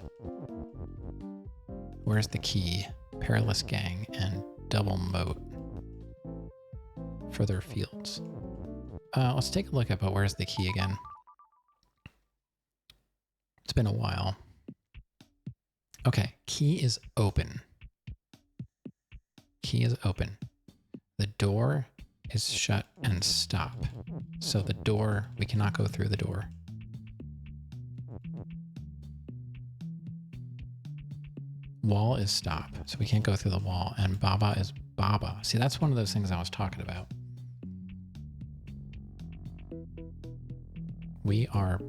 S1: Where's the key? Perilous Gang and Double Moat. Further fields. Let's take a look at, but where's the key again? It's been a while. Okay, key is open. Key is open. The door is shut and stop. So the door, we cannot go through the door. Wall is stop, so we can't go through the wall. And Baba is Baba. See, that's one of those things I was talking about. We are...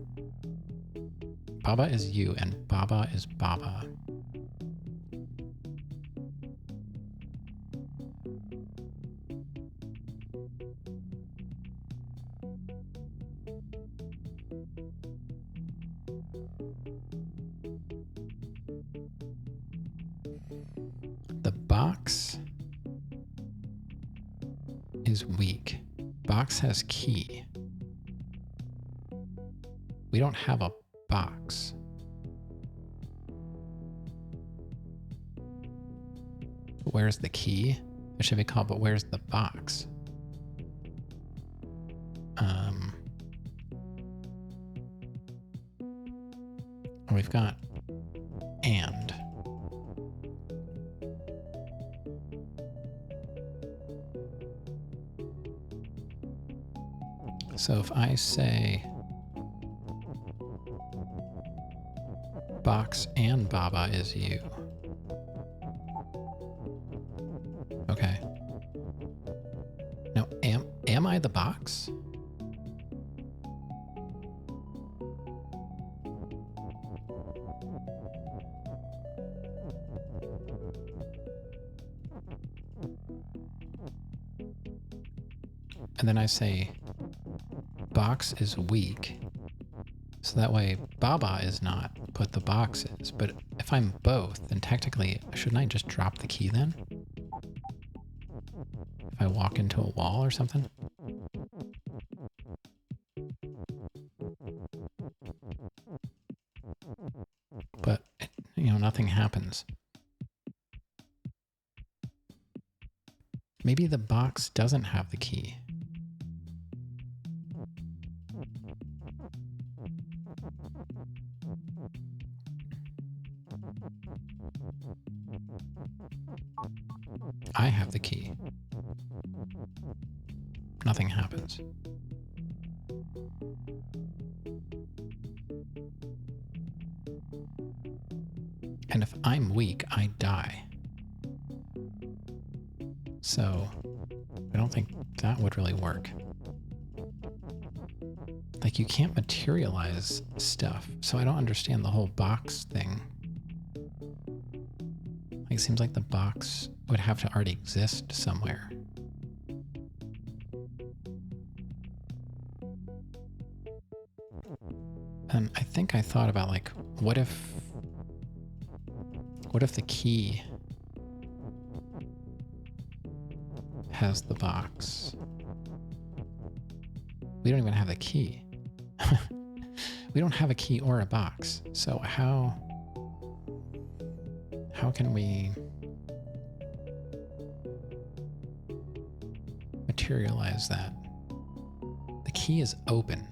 S1: Baba is you, and Baba is Baba. The box is weak. Box has key. We don't have a box. Where's the key? It should be called, but where's the box? We've got and. So if I say box and Baba is you. Okay. Now, am I the box? And then I say box is weak. So that way Baba is not, but the box is. But if I'm both, then technically, shouldn't I just drop the key then? If I walk into a wall or something? But, nothing happens. Maybe the box doesn't have the key. I have the key. Nothing happens. And if I'm weak, I die. So, I don't think that would really work. Like, you can't materialize stuff, so I don't understand the whole box thing. Like, it seems like the box would have to already exist somewhere. And I think I thought about, like, what if the key has the box? We don't even have the key. We don't have a key or a box. So how can we materialize that? The key is open.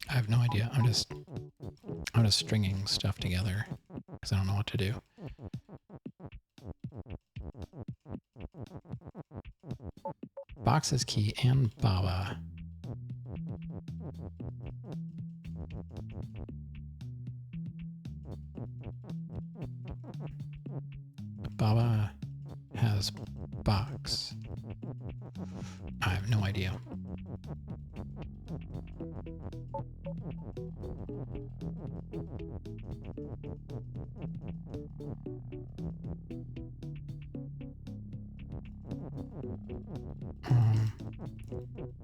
S1: I have no idea. I'm just stringing stuff together because I don't know what to do. Box is key and Baba. Baba has box. I have no idea.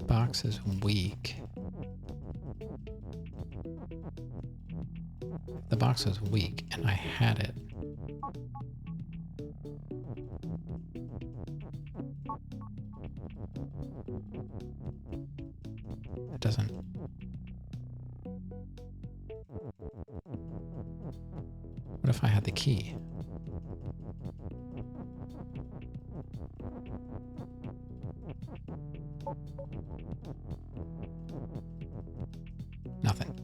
S1: Box is weak. The box was weak and I had it. It doesn't. What if I had the key? Nothing.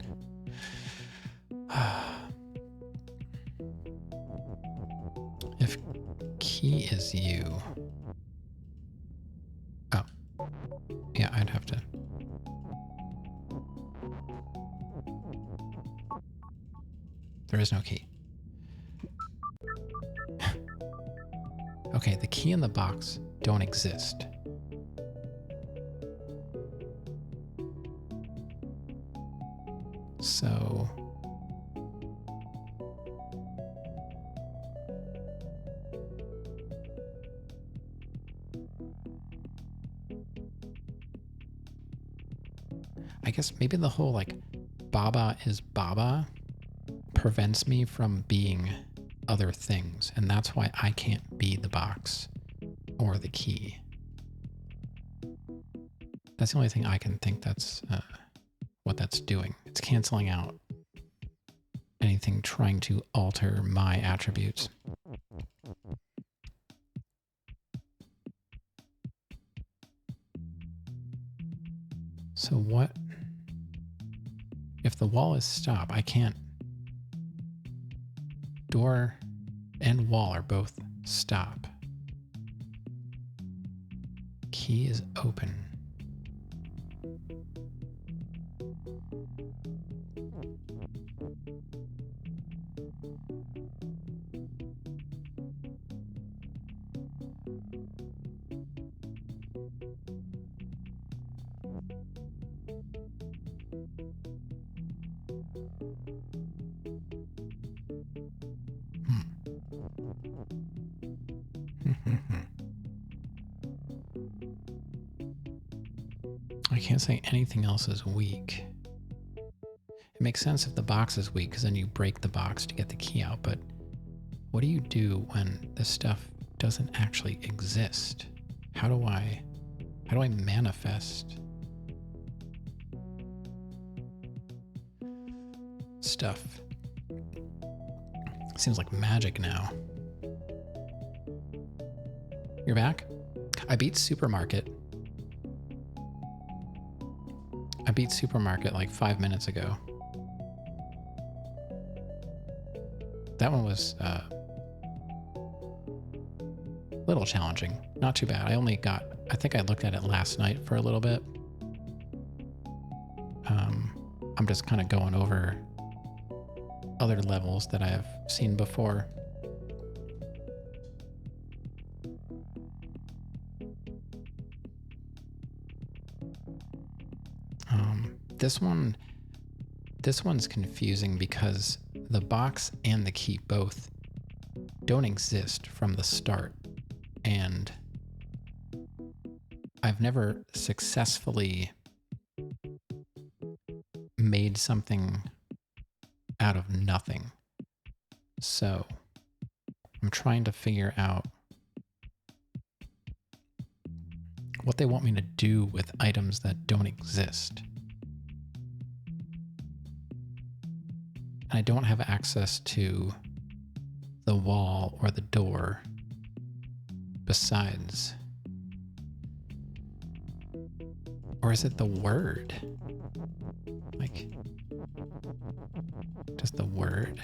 S1: If key is you. Oh. Yeah, I'd have to. There is no key. Okay, the key and the box don't exist. So... I guess maybe the whole like Baba is Baba prevents me from being other things, and that's why I can't be the box or the key. That's the only thing I can think that's what that's doing. It's canceling out anything trying to alter my attributes. So what if the wall is stop? I can't. Door and wall are both stop. Key is open. I can't say anything else is weak. It makes sense if the box is weak because then you break the box to get the key out, but what do you do when this stuff doesn't actually exist? How do I manifest stuff? Seems like magic now. You're back? I beat Supermarket like 5 minutes ago. That one was a little challenging. Not too bad. I think I looked at it last night for a little bit. I'm just kind of going over other levels that I have seen before. This one's confusing because the box and the key both don't exist from the start, and I've never successfully made something out of nothing. So I'm trying to figure out what they want me to do with items that don't exist. I don't have access to the wall or the door besides. Or is it the word? Like, just the word?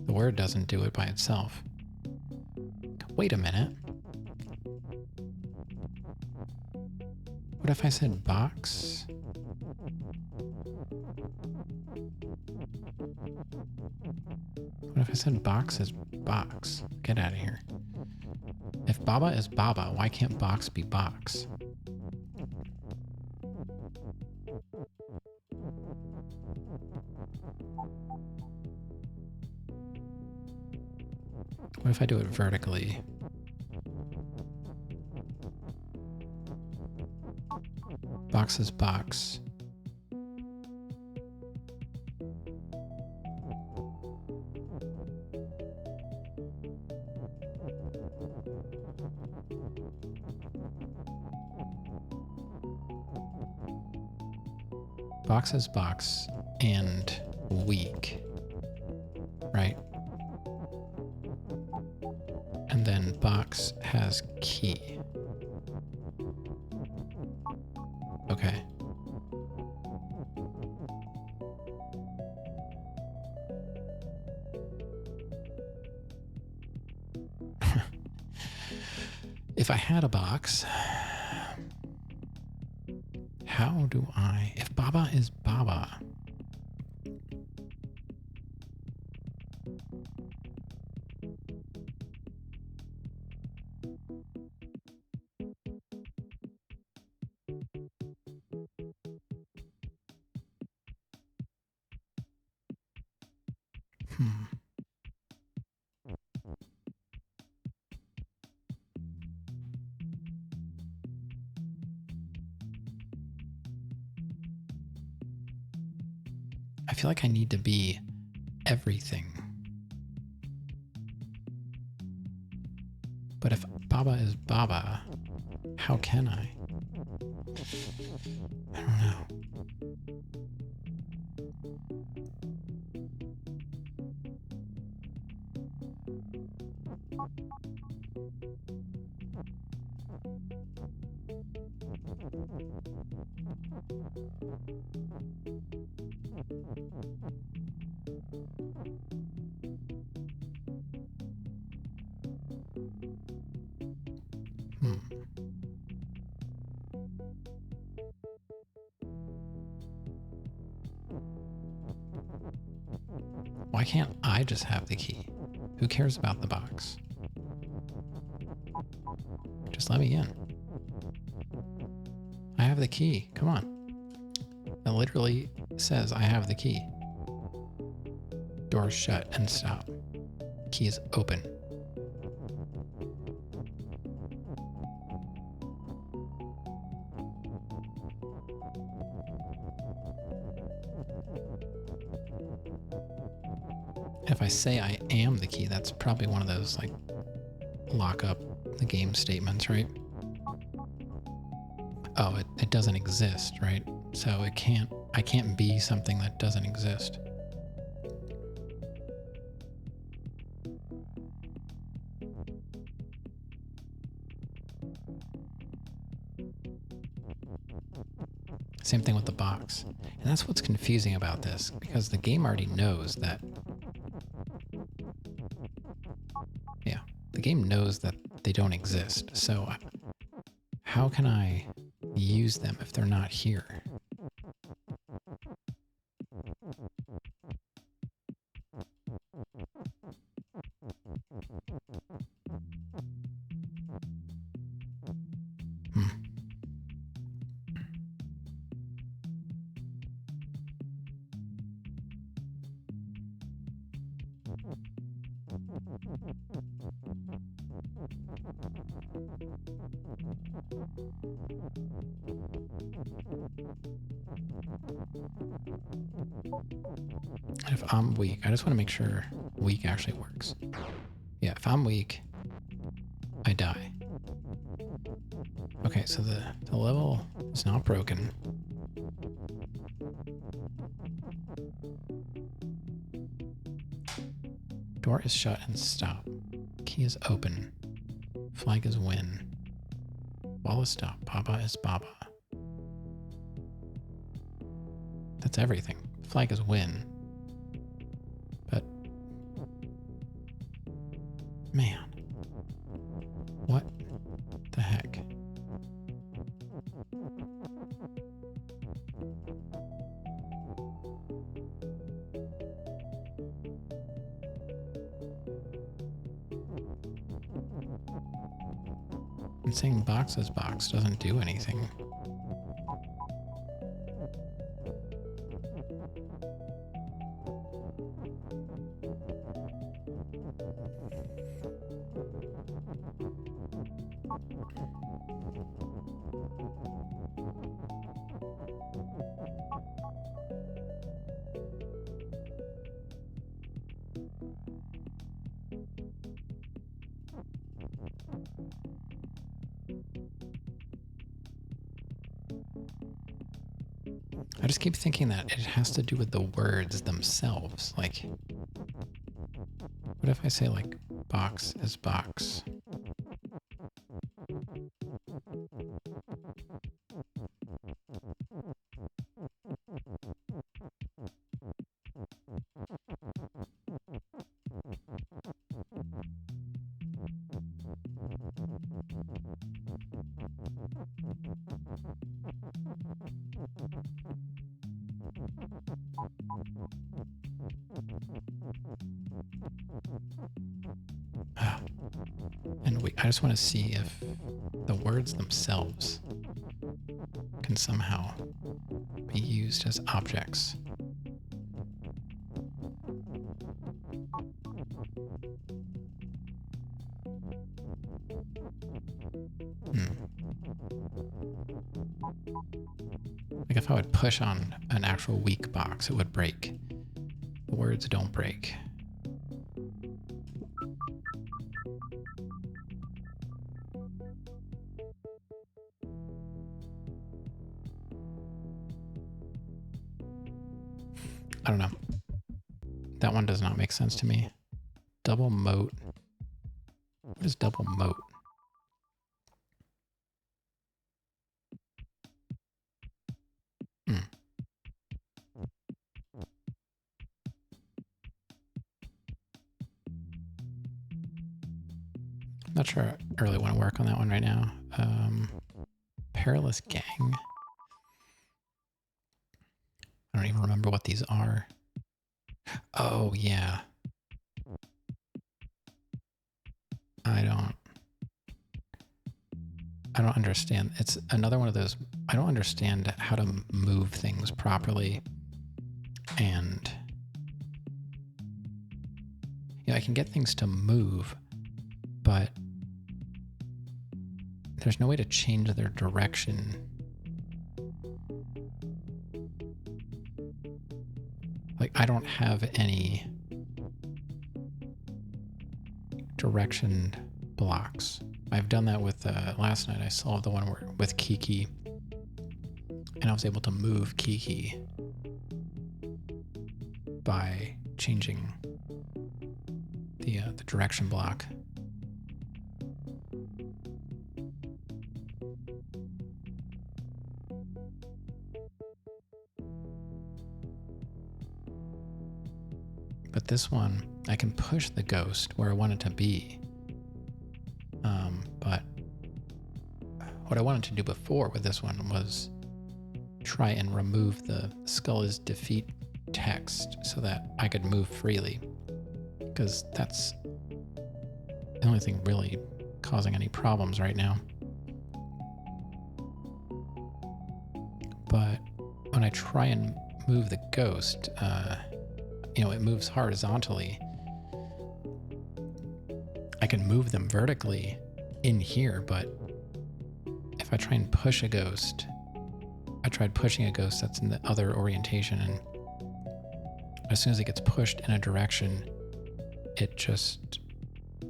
S1: The word doesn't do it by itself. Wait a minute. What if I said box? What if I said box is box? Get out of here. If Baba is Baba, why can't box be box? What if I do it vertically? Box is box. Box is box and weak, right? And then box has key. Okay. If I had a box, how do I, if Baba is Baba, I feel like I need to be everything. But if Baba is Baba, how can I? I don't know. Why can't I just have the key? Who cares about the box? Just let me in. I have the key. Come on. It literally says I have the key. Doors shut and stop. Key is open. If I say I am the key, that's probably one of those like lock up the game statements, right? Oh, it doesn't exist, right? So I can't be something that doesn't exist. Same thing with the box. And that's what's confusing about this, because the game already knows that. Yeah, the game knows that they don't exist. So how can I use them if they're not here? And if I'm weak, I just want to make sure weak actually works. Yeah, if I'm weak, I die. Okay, so the level is not broken. Door is shut and stop. Key is open. Flag is win. Wall is stop. Baba is Baba. That's everything. Flag is win. But man, what the heck? And saying box is box doesn't do anything. I just keep thinking that it has to do with the words themselves. Like, what if I say like box is box? And I just want to see if the words themselves can somehow be used as objects. Like if I would push on an actual weak box, it would break. The words don't break. I don't know. That one does not make sense to me. Double moat. What is double moat? Not sure I really want to work on that one right now. Perilous Gang. I don't even remember what these are. Oh, yeah. I don't understand. It's another one of those, I don't understand how to move things properly. And yeah, I can get things to move, but there's no way to change their direction. Like, I don't have any direction blocks. I've done that with, last night I solved the one with Kiki, and I was able to move Kiki by changing the direction block. But this one, I can push the ghost where I want it to be. But what I wanted to do before with this one was try and remove the skull is defeat text so that I could move freely. Because that's the only thing really causing any problems right now. But when I try and move the ghost, it moves horizontally. I can move them vertically in here, but if I try and push a ghost, I tried pushing a ghost that's in the other orientation, and as soon as it gets pushed in a direction, it just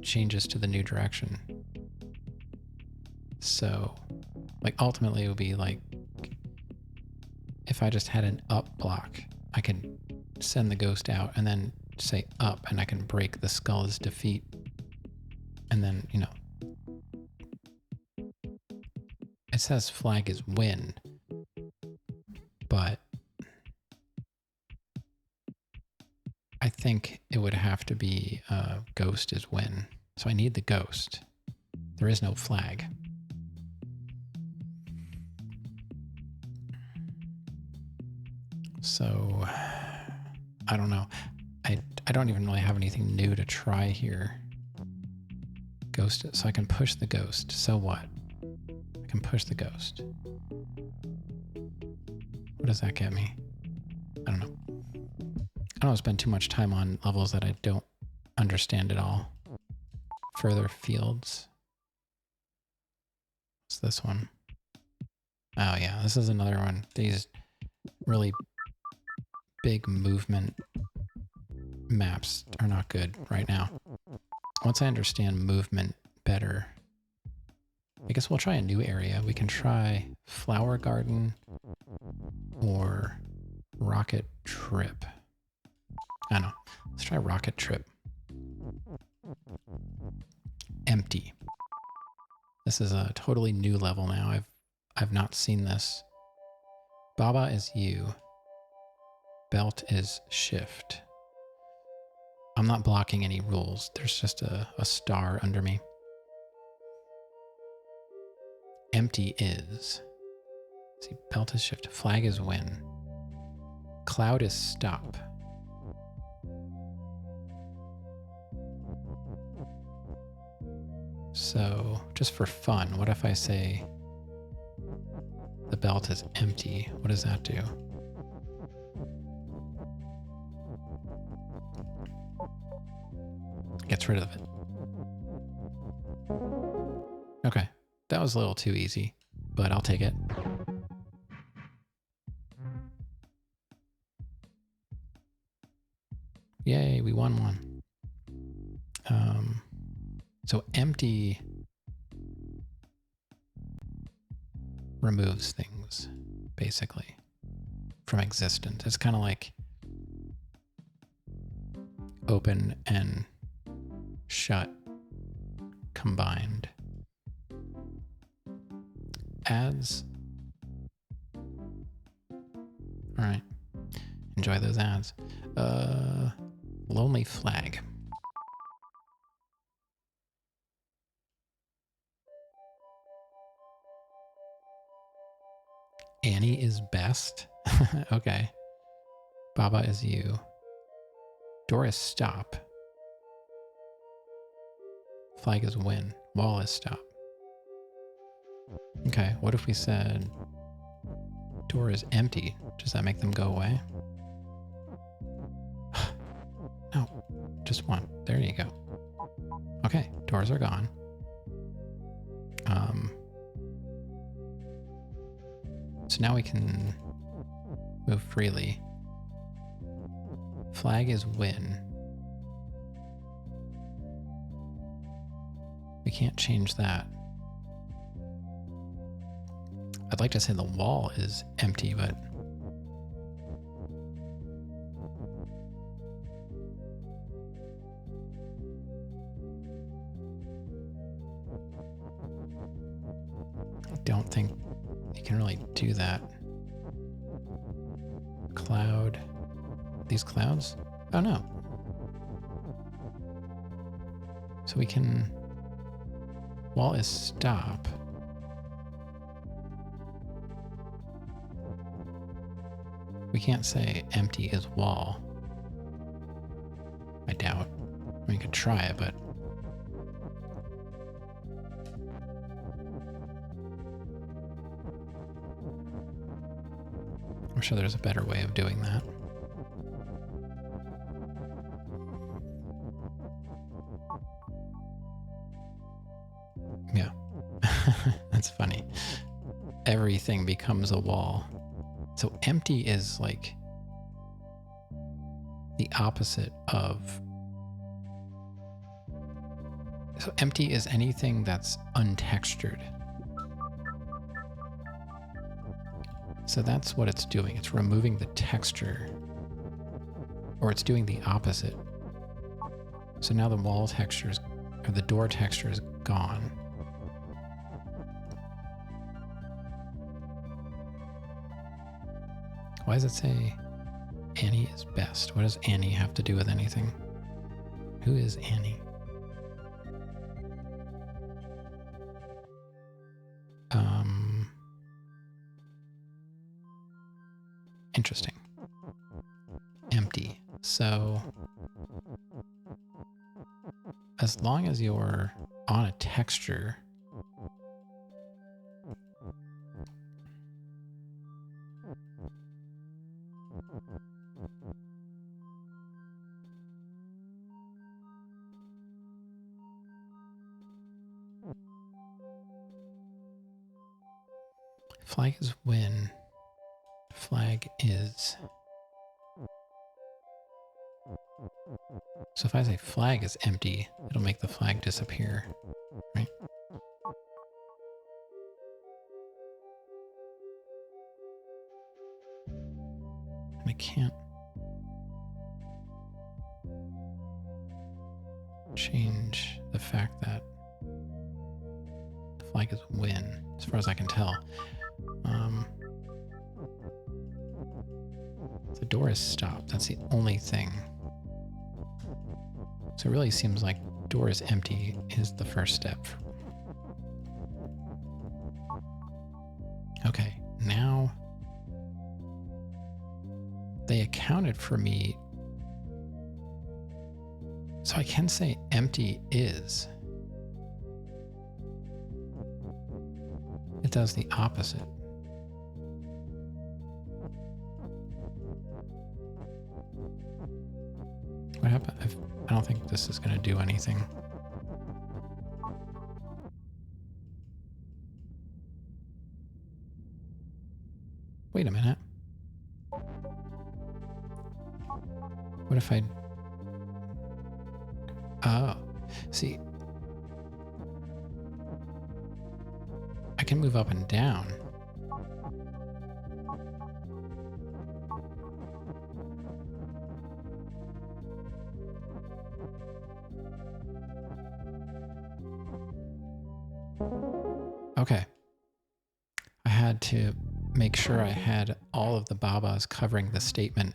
S1: changes to the new direction. So, like, ultimately it would be like, if I just had an up block, I could send the ghost out and then say up, and I can break the skull is defeat. And then, it says flag is win, but I think it would have to be ghost is win. So I need the ghost. There is no flag. So I don't know. I don't even really have anything new to try here. Ghost, so I can push the ghost. So what? I can push the ghost. What does that get me? I don't know. I don't want to spend too much time on levels that I don't understand at all. Further fields. What's this one? Oh yeah, this is another one. These really big movement maps are not good right now. Once I understand movement better, I guess we'll try a new area. We can try Flower Garden or Rocket Trip. I don't know. Let's try Rocket Trip. Empty. This is a totally new level now. I've not seen this. Baba is U. Belt is shift. I'm not blocking any rules. There's just a star under me. Empty is. See, belt is shift. Flag is win. Cloud is stop. So, just for fun, what if I say the belt is empty? What does that do? Gets rid of it. Okay, that was a little too easy, but I'll take it. Yay, we won one. So empty removes things, basically, from existence. It's kind of like open and shut combined. Ads. All right. Enjoy those ads. Lonely Flag. Annie is best. Okay. Baba is you. Doris stop. Flag is win. Wall is stop. Okay, what if we said door is empty? Does that make them go away? No, just one. There you go. Okay, doors are gone. So now we can move freely. Flag is win. We can't change that. I'd like to say the wall is empty, but I don't think you can really do that. Cloud. These clouds? Oh no. So we can... Wall is stop. We can't say empty is wall. I doubt. We could try it, but... I'm sure there's a better way of doing that. Yeah. That's funny. Everything becomes a wall. So empty is like the opposite of... So empty is anything that's untextured. So that's what it's doing. It's removing the texture, or it's doing the opposite. So now the wall texture is, or the door texture is gone. Why does it say Annie is best? What does Annie have to do with anything? Who is Annie? Interesting. Empty. So as long as you're on a texture, flag is win. Flag is... So if I say flag is empty, it'll make the flag disappear, right? And I can't change the fact that the flag is win, as far as I can tell. The door is stopped. That's the only thing. So it really seems like door is empty is the first step. Okay, now they accounted for me. So I can say empty is. It does the opposite. What happened? I don't think this is going to do anything. Wait a minute. What if I Oh, see, I can move up and down. Okay. I had to make sure I had all of the babas covering the statement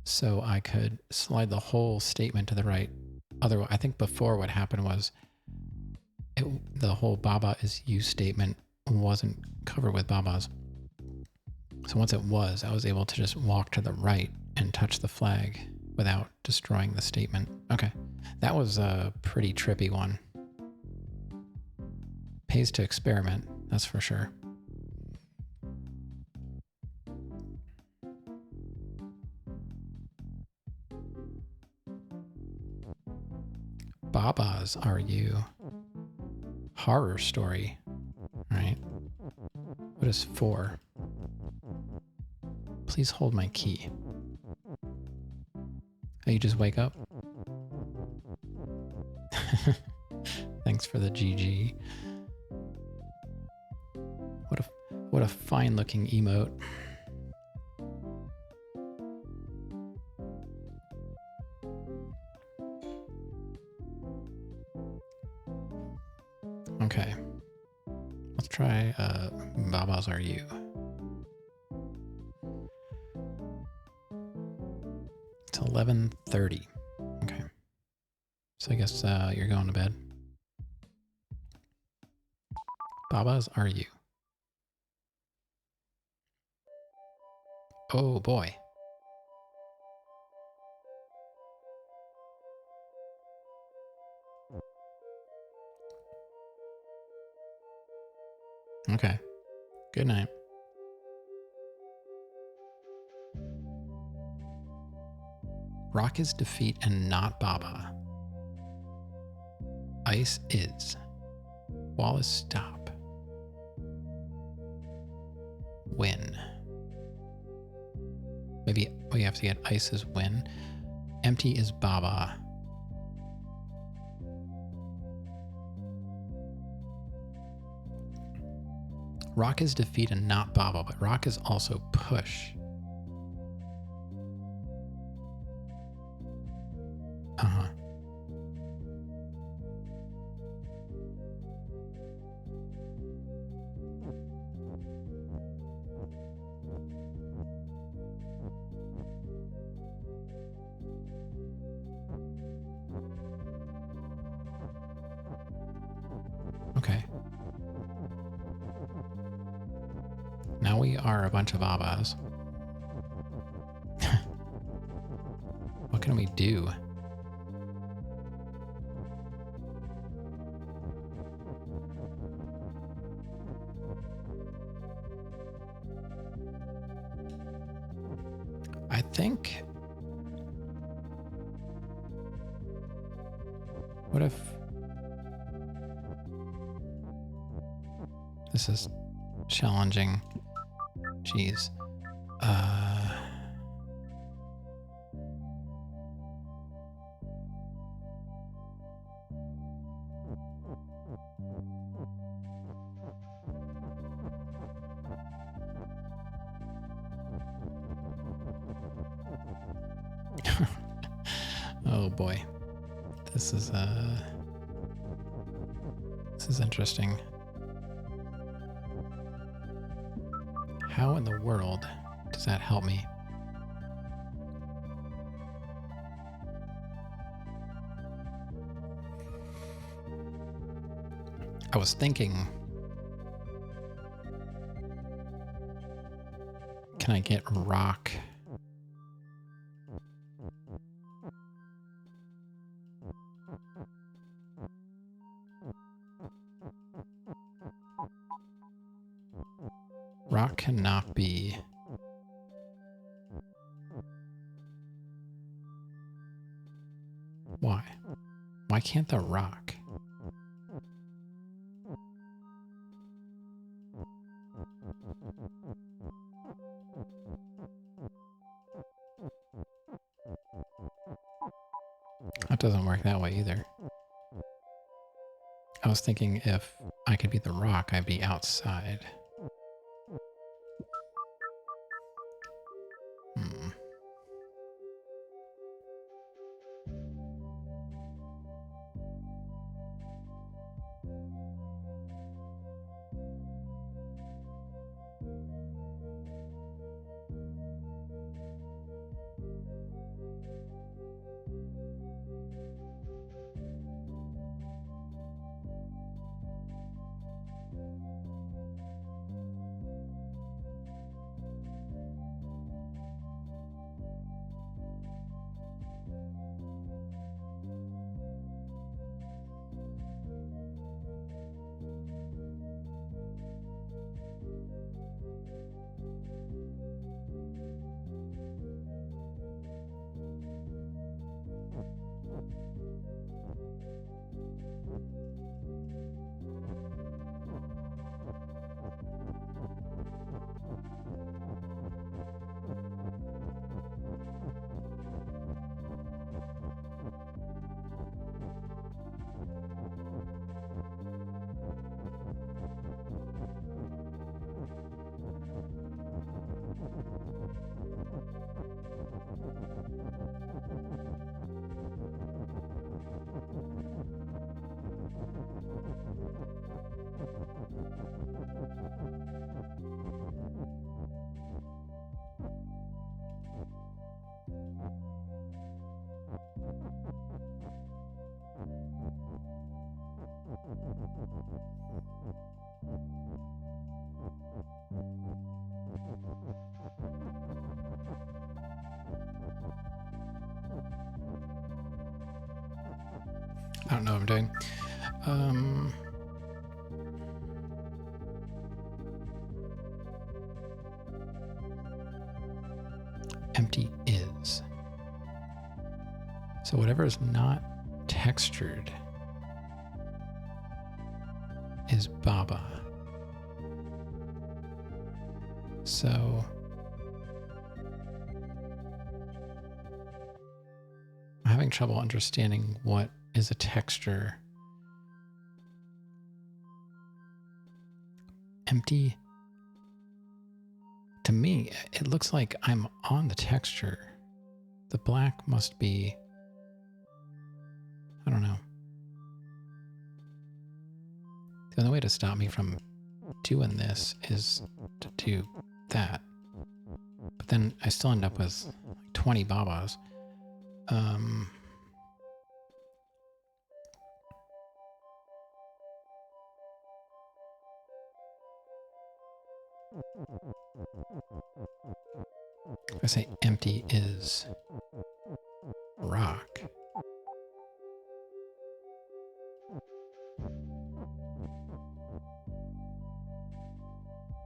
S1: so I could slide the whole statement to the right. Otherwise, I think before what happened was the whole baba is you statement wasn't covered with babas. So once it was, I was able to just walk to the right and touch the flag without destroying the statement. Okay, that was a pretty trippy one. Pays to experiment, that's for sure. Babas are you? Horror story, right? What is 4? Please hold my key. Oh, you just wake up? Thanks for the GG. What a fine looking emote. Okay. Let's try Babas Are You. It's 11:30. Okay. So I guess you're going to bed. Babas Are You. Oh boy. Okay. Good night. Rock is defeat and not Baba. Ice is. Wall is stop. Win. Maybe we have to get ice is win. Empty is Baba. Rock is defeat and not Baba, but rock is also push. Uh-huh. Okay. Now we are a bunch of Babas. What can we do? I think... What if... This is challenging. Jeez. Oh boy. This is interesting. How in the world does that help me? I was thinking, can I get rock? Rock cannot be. Why? Why can't the rock? doesn't work that way either. I was thinking if I could be the rock, I'd be outside. Hmm. I don't know what I'm doing. Empty is. So whatever is not textured is Baba. So I'm having trouble understanding what is a texture. Empty. To me, it looks like I'm on the texture. The black must be, I don't know. The only way to stop me from doing this is to do that. But then I still end up with like 20 Babas. I say empty is rock.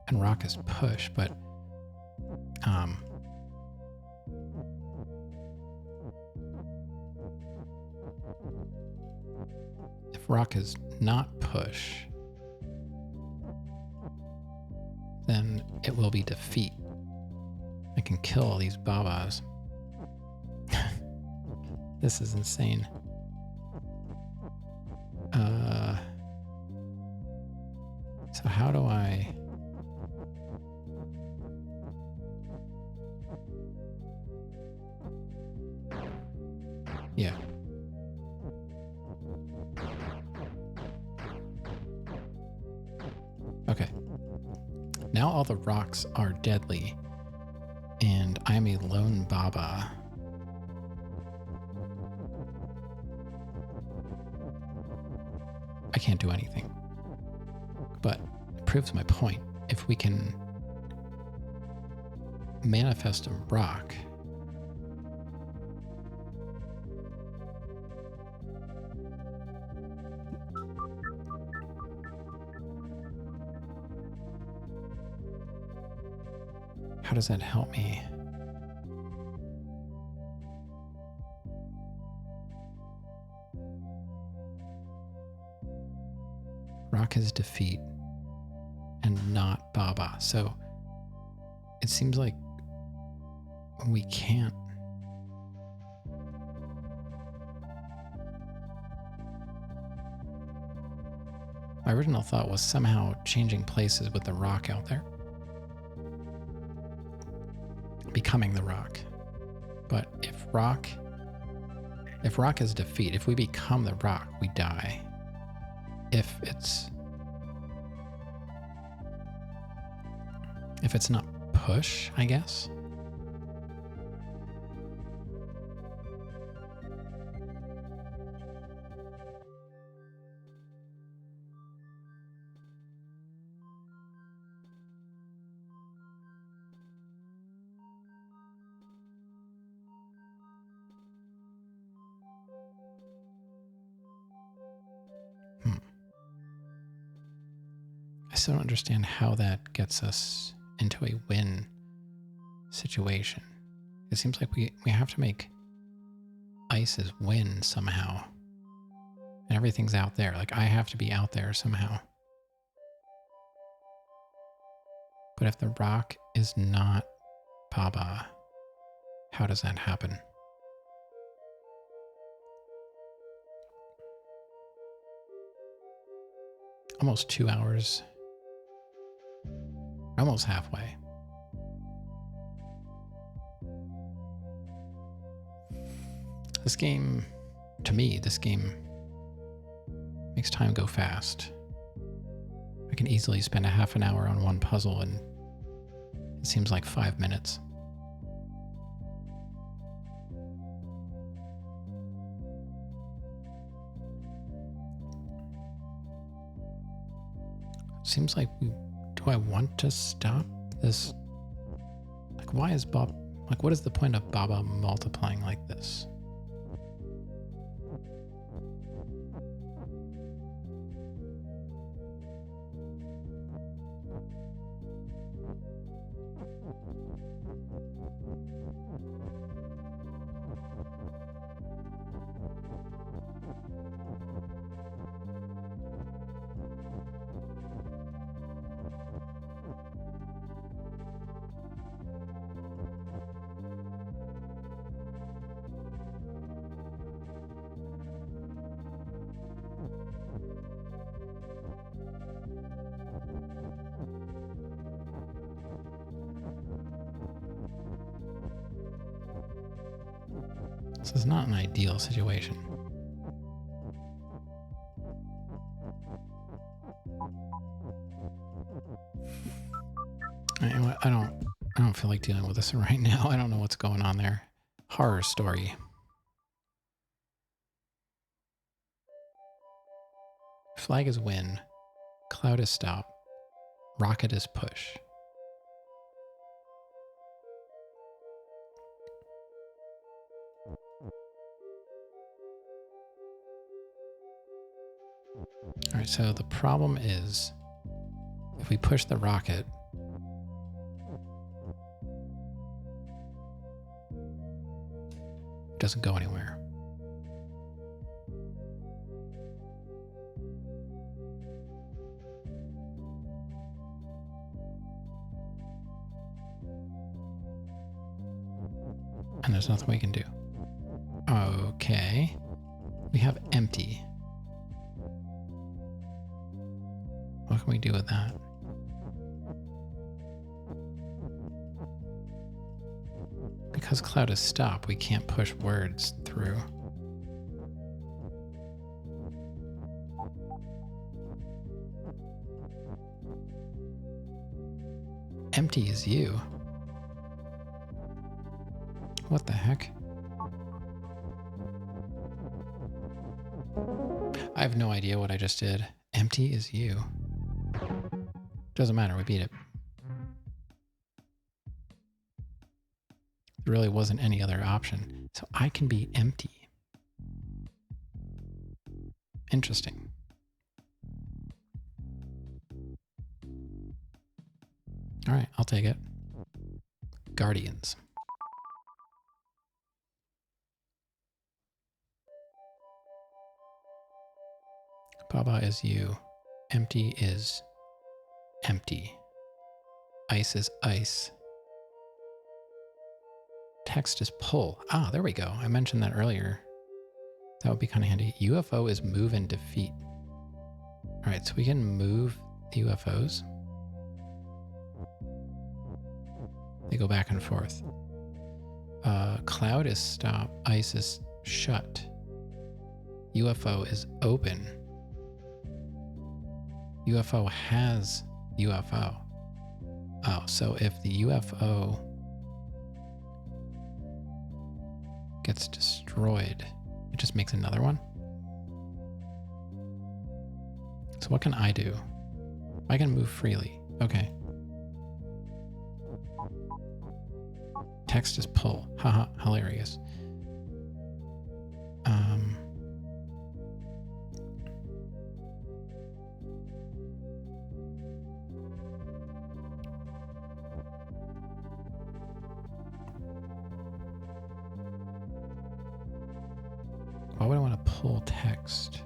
S1: And rock is push, but if rock is not push, then it will be defeat. I can kill all these Babas. This is insane. So how do I... Yeah. Okay. Now all the rocks are deadly, and I'm a lone Baba. I can't do anything. But it proves my point. If we can manifest a rock, how does that help me? Rock is defeat and not Baba. So it seems like we can't My original thought was somehow changing places with the rock out there. Becoming the rock. But if rock is defeat, if we become the rock, we die. If it's not push, I guess. I still don't understand how that gets us into a win situation. It seems like we have to make Ice's win somehow. And everything's out there. Like, I have to be out there somehow. But if the rock is not Baba, how does that happen? Almost 2 hours. Almost halfway. This game, to me, this game makes time go fast. I can easily spend a half an hour on one puzzle and it seems like 5 minutes. Seems like do I want to stop this? Like, why is what is the point of Baba multiplying like this? This is not an ideal situation. I don't feel like dealing with this right now. I don't know what's going on there. Horror story. Flag is win. Cloud is stop. Rocket is push. All right, so the problem is if we push the rocket, it doesn't go anywhere. And there's nothing we can do. Okay. We have empty. What can we do with that? Because cloud is stop, we can't push words through. Empty is you. What the heck? I have no idea what I just did. Empty is you. Doesn't matter, we beat it. There really wasn't any other option. So I can be empty. Interesting. All right, I'll take it. Guardians. Baba is you. Empty is empty. Ice is ice. Text is pull. Ah, there we go. I mentioned that earlier. That would be kind of handy. UFO is move and defeat. All All right, so we can move the UFOs. They go back and forth. Cloud is stopped. Ice is shut. UFO is open. UFO has UFO. Oh, so if the UFO gets destroyed, it just makes another one? So what can I do? I can move freely. Okay. Text is pull. Haha, hilarious. Why would I want to pull text?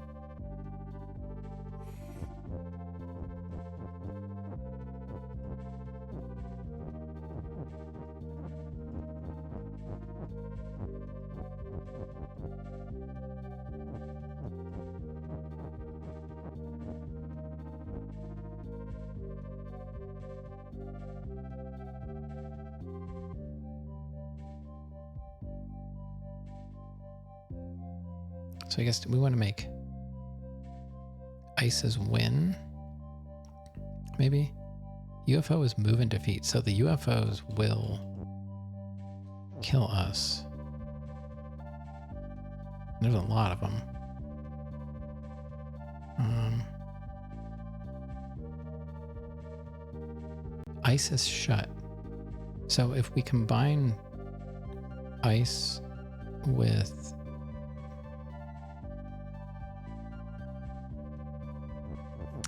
S1: So I guess we want to make Ice's win, maybe? UFO is move and defeat, so the UFOs will kill us. There's a lot of them. Ice is shut. So if we combine ice with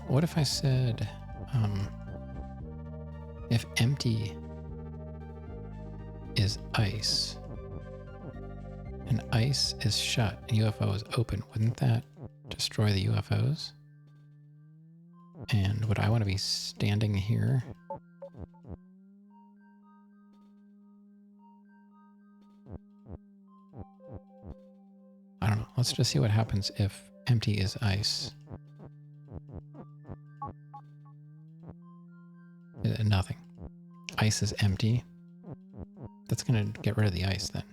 S1: what if I said, if empty is ice and ice is shut and UFO is open, wouldn't that destroy the UFOs? And would I want to be standing here? I don't know. Let's just see what happens if empty is ice. Nothing. Ice is empty. That's going to get rid of the ice then.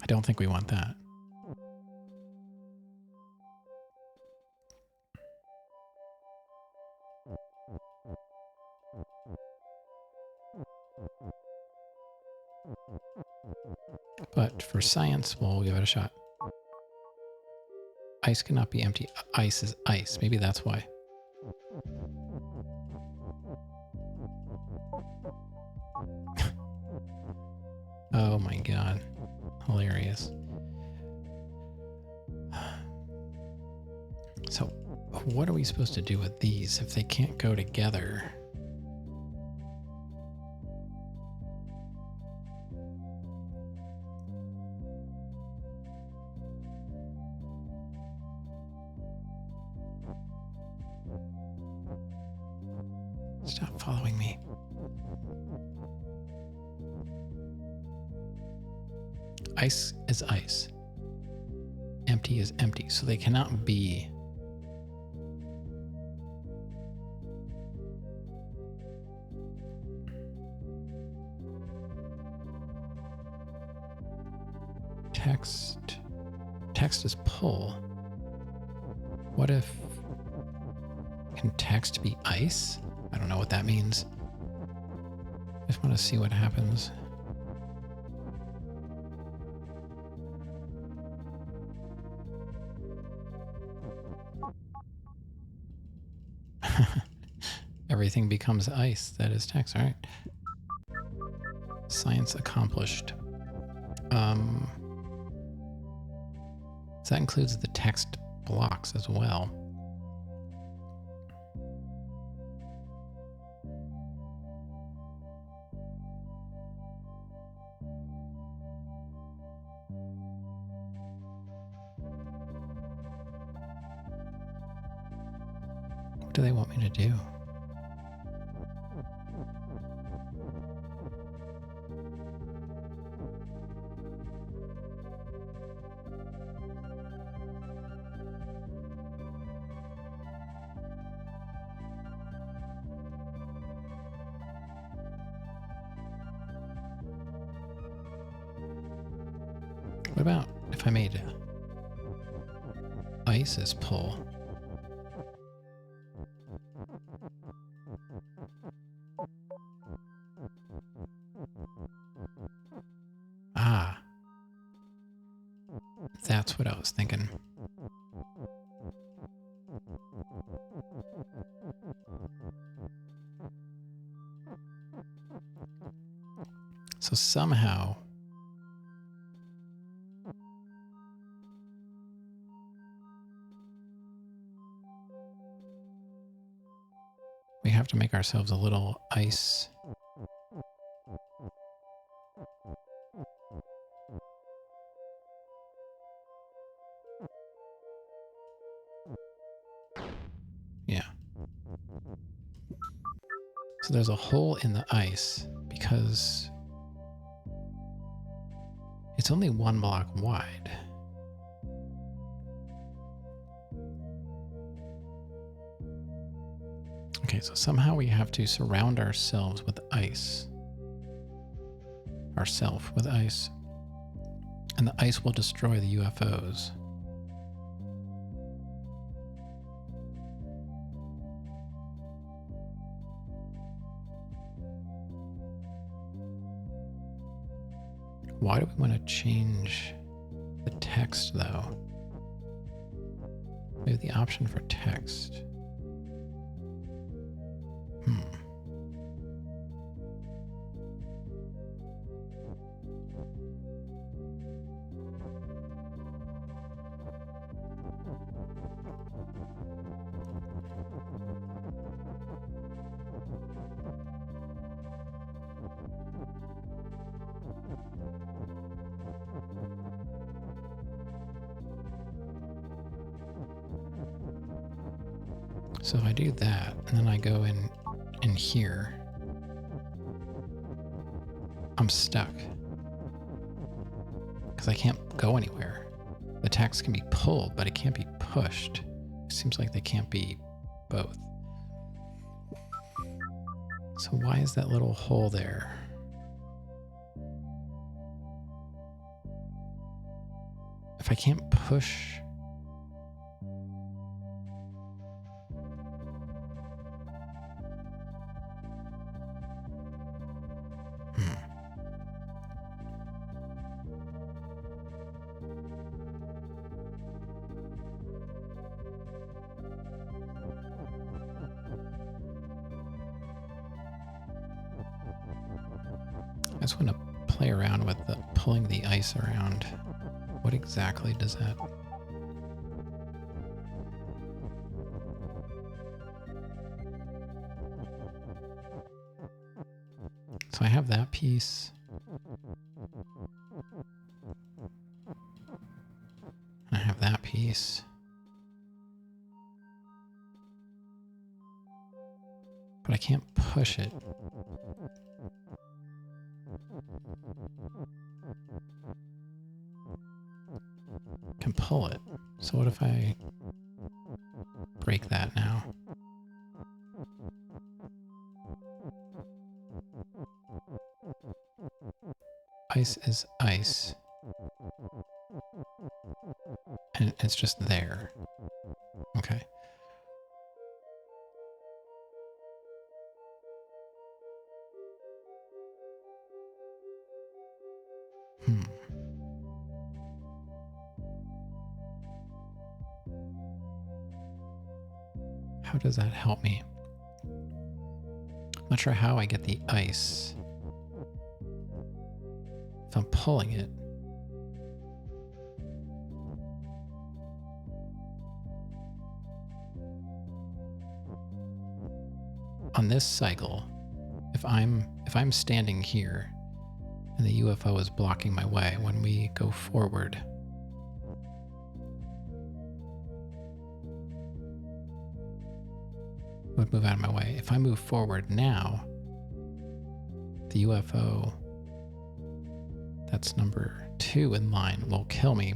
S1: I don't think we want that. But for science, we'll give it a shot. Ice cannot be empty. Ice is ice. Maybe that's why. Oh my god. Hilarious. So, what are we supposed to do with these if they can't go together? Stop following me. Ice is ice. Empty is empty. So they cannot be. Text is pull. What if, can text be ice? I don't know what that means. I just want to see what happens. Everything becomes ice. That is text. All right. Science accomplished. So that includes the text blocks as well. What do they want me to do? What about if I made ice as pull? Ah, that's what I was thinking. So somehow we have to make ourselves a little ice. Yeah. So there's a hole in the ice because it's only 1 block wide. Okay, so somehow we have to surround ourselves with ice. Ourself with ice. And the ice will destroy the UFOs. Why do we want to change the text though? We have the option for text. So if I do that, and then I go in here, I'm stuck. Because I can't go anywhere. The text can be pulled, but it can't be pushed. It seems like they can't be both. So why is that little hole there? If I can't push... I just want to play around with pulling the ice around. What exactly does that... So I have that piece. I have that piece. But I can't push it. Can pull it. So what if I break that now? Ice is ice. And it's just there. Okay. How does that help me? I'm not sure how I get the ice. If I'm pulling it. On this cycle, if I'm standing here and the UFO is blocking my way, when we go forward, it would move out of my way. If I move forward now, the UFO that's number 2 in line will kill me,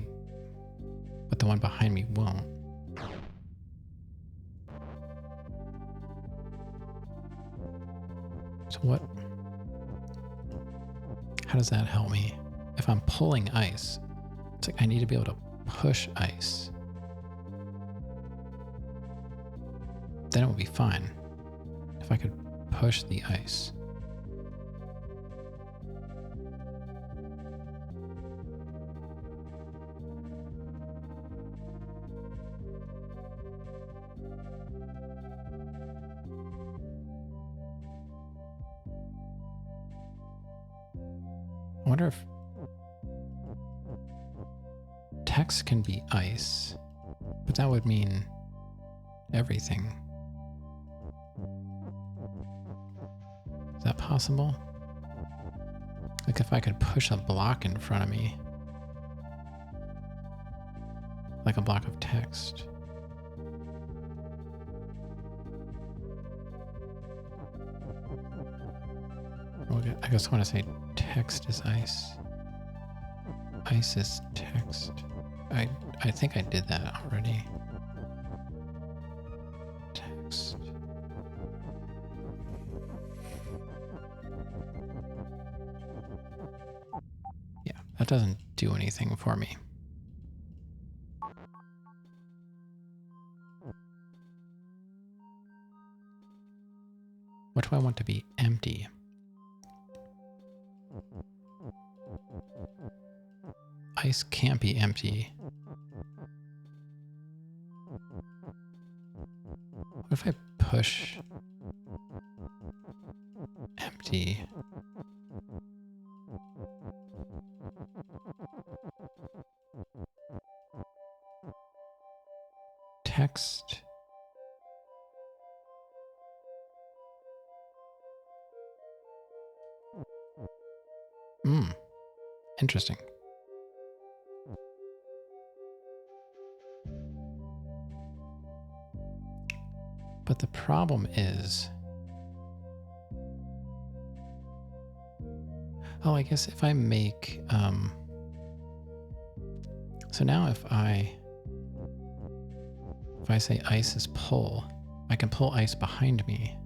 S1: but the one behind me won't. So how does that help me? If I'm pulling ice, It's like I need to be able to push ice. Then it would be fine if I could push the ice. I wonder if text can be ice, but that would mean everything. Is that possible? Like if I could push a block in front of me, like a block of text. I just want to say text is ice. Ice is text. I think I did that already. Text. Yeah, that doesn't do anything for me. What do I want to be empty? Ice can't be empty. What if I push empty? Text. Interesting. But the problem is, I guess if I make, so now if I say ice is pull, I can pull ice behind me.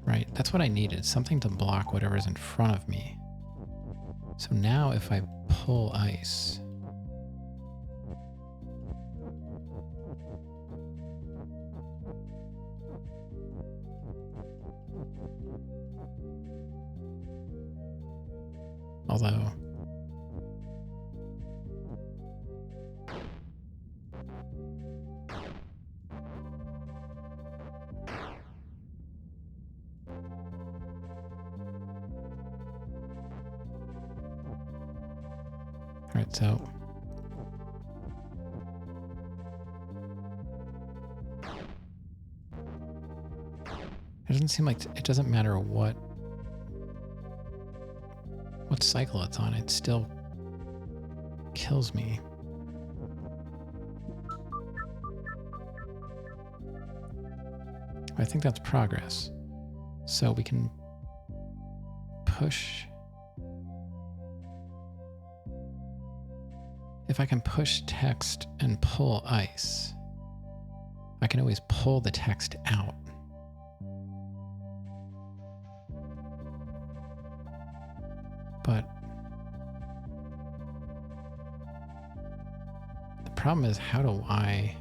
S1: Right, that's what I needed, something to block whatever's in front of me. So now if I pull ice, although alright, so it doesn't seem like it doesn't matter what cycle it's on, it still kills me. I think that's progress. So we can push. If I can push text and pull ice, I can always pull the text out. But the problem is, how do I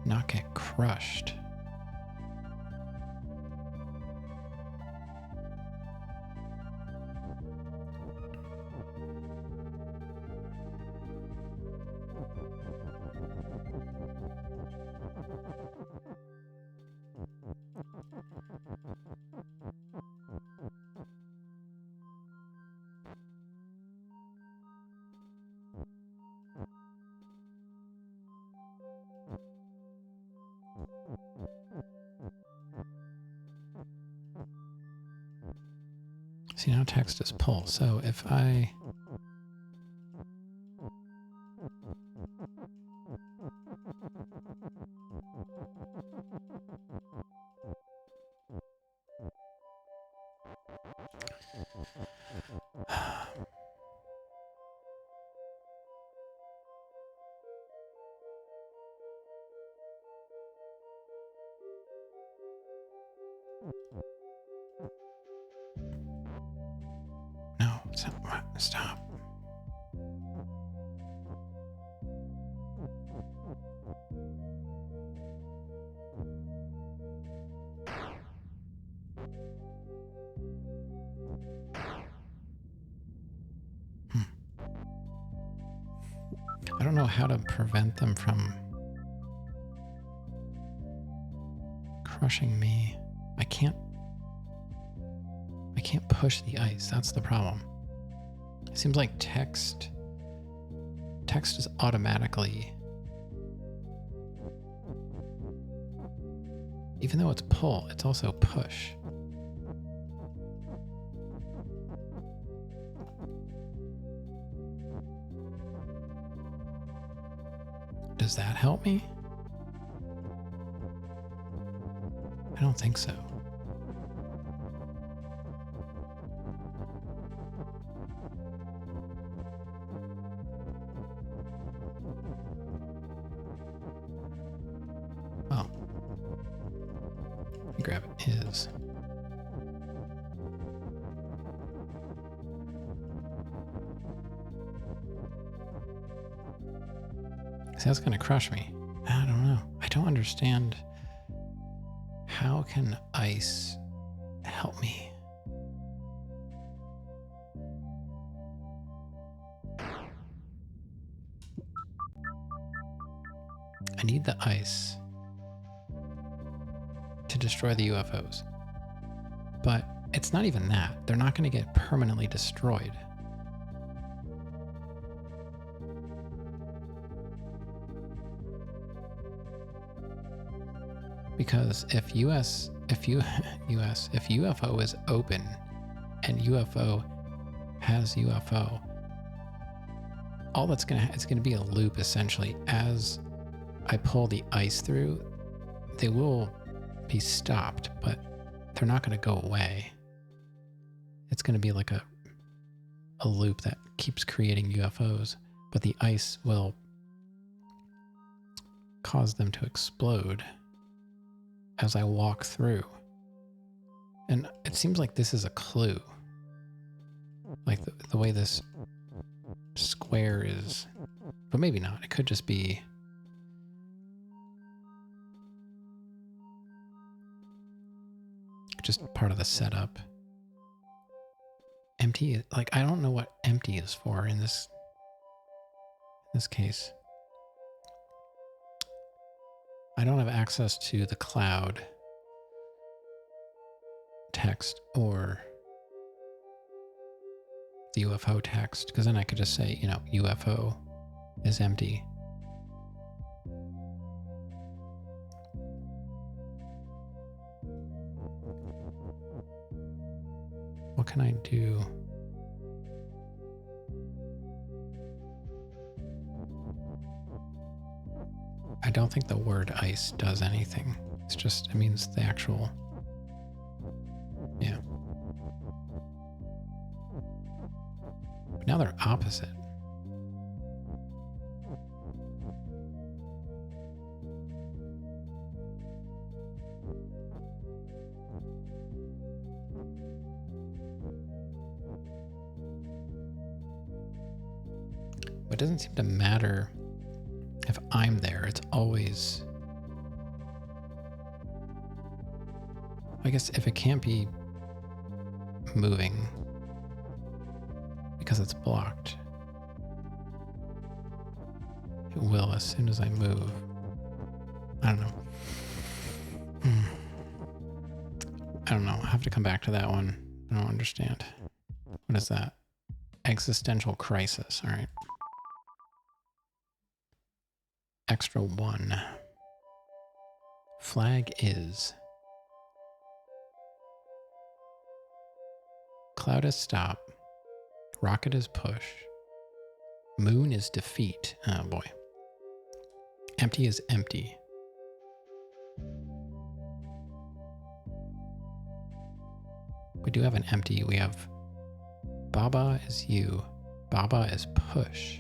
S1: not get crushed? See, now text is pull. So if I No, stop. I don't know how to prevent them from crushing me. I can't push the ice. That's the problem. It seems like text is automatically, even though it's pull, it's also push. Does that help me? I don't think so. Well, let me grab his. See, that's gonna crush me. I don't know. I don't understand. How can ice help me? I need the ice to destroy the UFOs. But it's not even that. They're not going to get permanently destroyed. Because if UFO is open and UFO has UFO, all that's it's gonna be a loop essentially. As I pull the ice through, they will be stopped, but they're not gonna go away. It's gonna be like a loop that keeps creating UFOs, but the ice will cause them to explode as I walk through. And it seems like this is a clue. Like the way this square is, but maybe not. It could just be just part of the setup. Empty, like I don't know what empty is for in this case. I don't have access to the cloud text or the UFO text, because then I could just say, you know, UFO is empty. What can I do? I don't think the word ice does anything. It's just, it means the actual, yeah. But now they're opposite. But it doesn't seem to matter if I'm there. It's always, I guess if it can't be moving because it's blocked, it will as soon as I move. I don't know. I don't know. I have to come back to that one. I don't understand. What is that? Existential crisis. All right. Extra 1. Flag is. Cloud is stop. Rocket is push. Moon is defeat. Oh boy. Empty is empty. We do have an empty. We have Baba is you. Baba is push.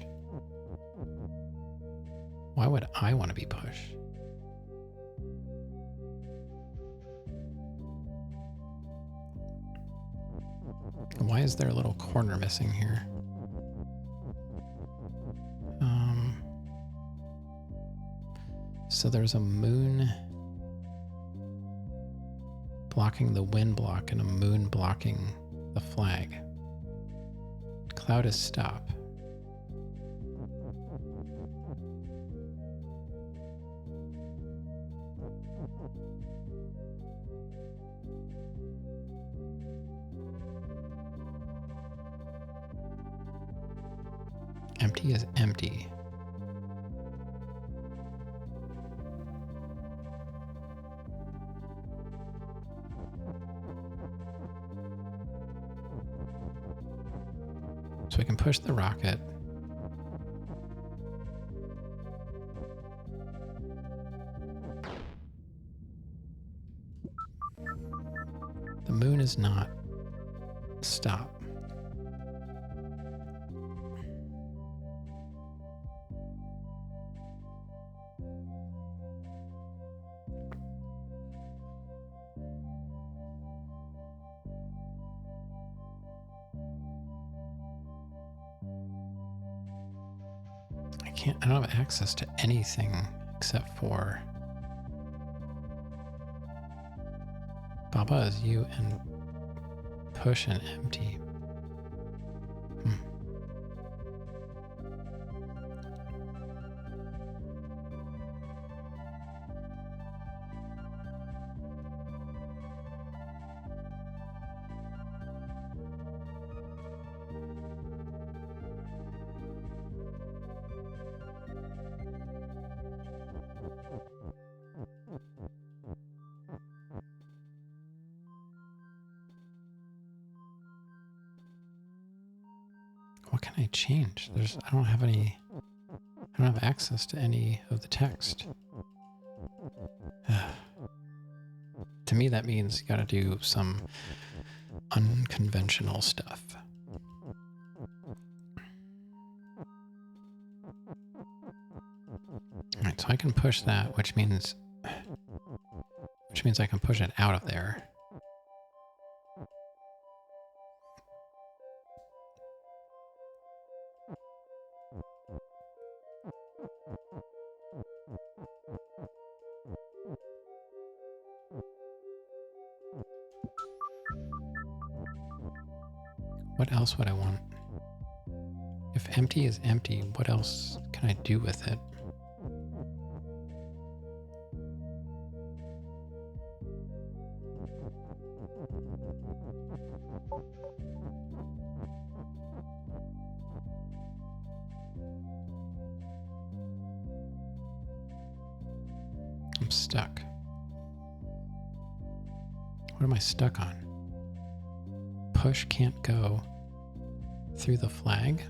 S1: Why would I want to be push? Why is there a little corner missing here? So there's a moon blocking the wind block and a moon blocking the flag. Cloud is stop. Empty is empty. So we can push the rocket. The moon is not stop. I don't have access to anything except for Baba is you and push and empty. What can I change? I don't have access to any of the text. To me, that means you gotta do some unconventional stuff. Alright, so I can push that, which means I can push it out of there. What else would I want? If empty is empty, what else can I do with it? I'm stuck. What am I stuck on? Push can't go through the flag?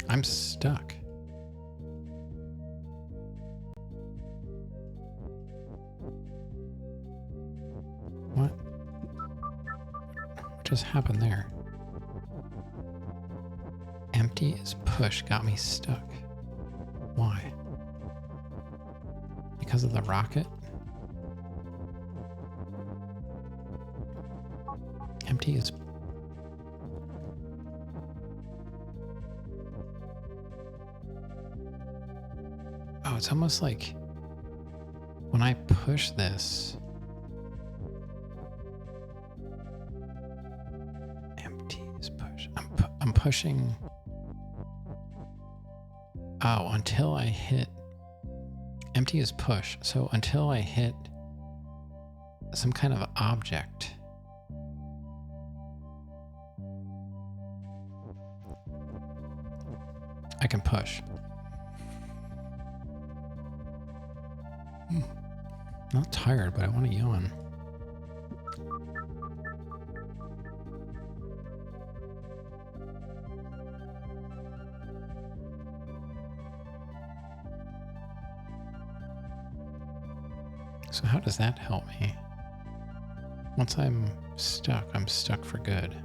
S1: I'm stuck. What? What just happened there? Empty is push got me stuck. Why? Because of the rocket? Empty is... Oh, it's almost like when I push this... Empty is push. I'm pushing... Oh, until I hit... Empty is push. So until I hit some kind of object... I can push. Not tired, but I want to yawn. So how does that help me? Once I'm stuck for good.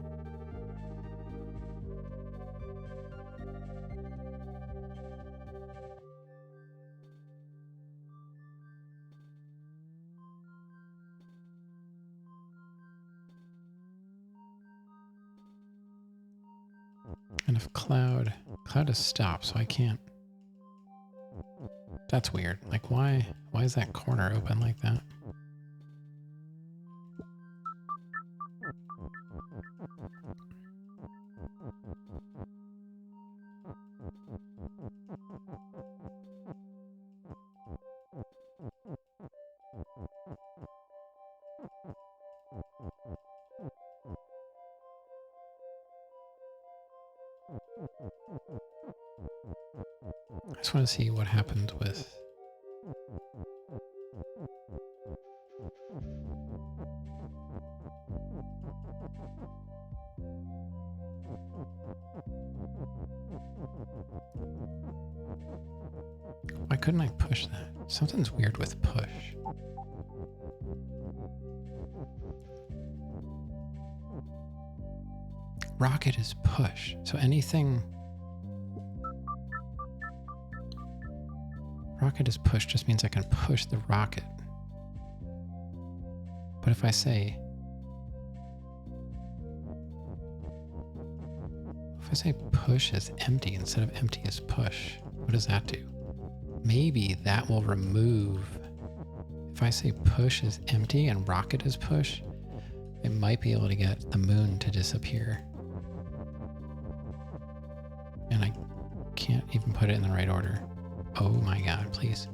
S1: And if cloud is stopped, so I can't. That's weird. Like why is that corner open like that? I just want to see what happens with. Why couldn't I push that? Something's weird with push. Rocket is push, so anything. Rocket is push just means I can push the rocket. But if I say push is empty instead of empty is push, what does that do? Maybe that will remove. If I say push is empty and rocket is push, I might be able to get the moon to disappear. And I can't even put it in the right order. Oh my god, please.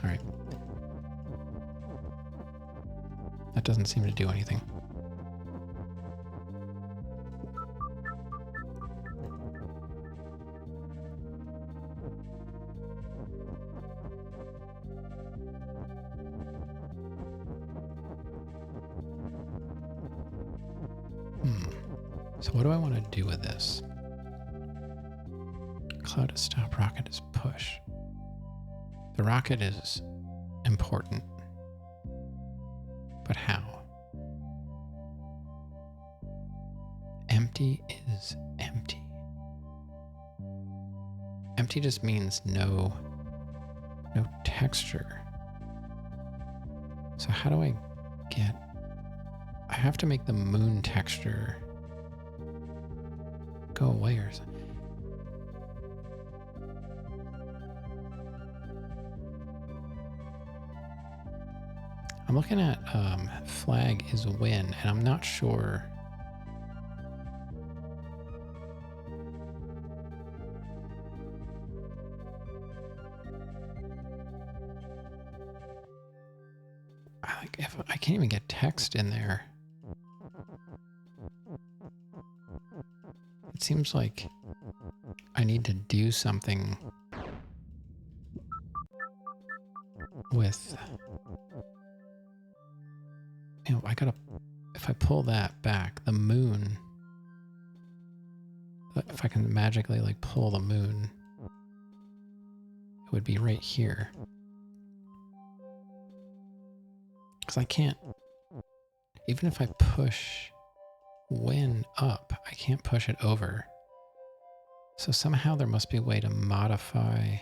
S1: All right. That doesn't seem to do anything. So what do I want to do with this? Cloud is stop, rocket is push. The rocket is important. But how? Empty is empty. Empty just means no texture. So how do I get... I have to make the moon texture go away or something. I'm looking at flag is win, and I'm not sure. If I can't even get text in there. It seems like I need to do something with, you know, if I pull that back, the moon, if I can magically like pull the moon, it would be right here. Because I can't, even if I push win up, I can't push it over. So somehow there must be a way to modify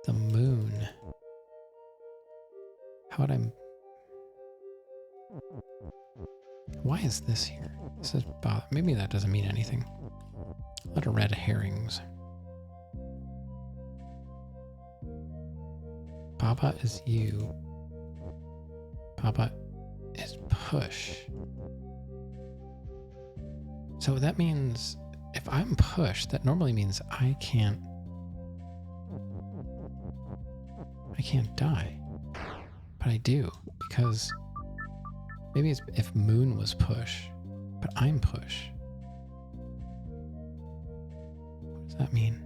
S1: the moon. How would I... Why is this here? This is maybe that doesn't mean anything. A lot of red herrings. Baba is you. Baba is push. So that means if I'm pushed, that normally means I can't die. But I do, because maybe it's if moon was push, but I'm push. What does that mean?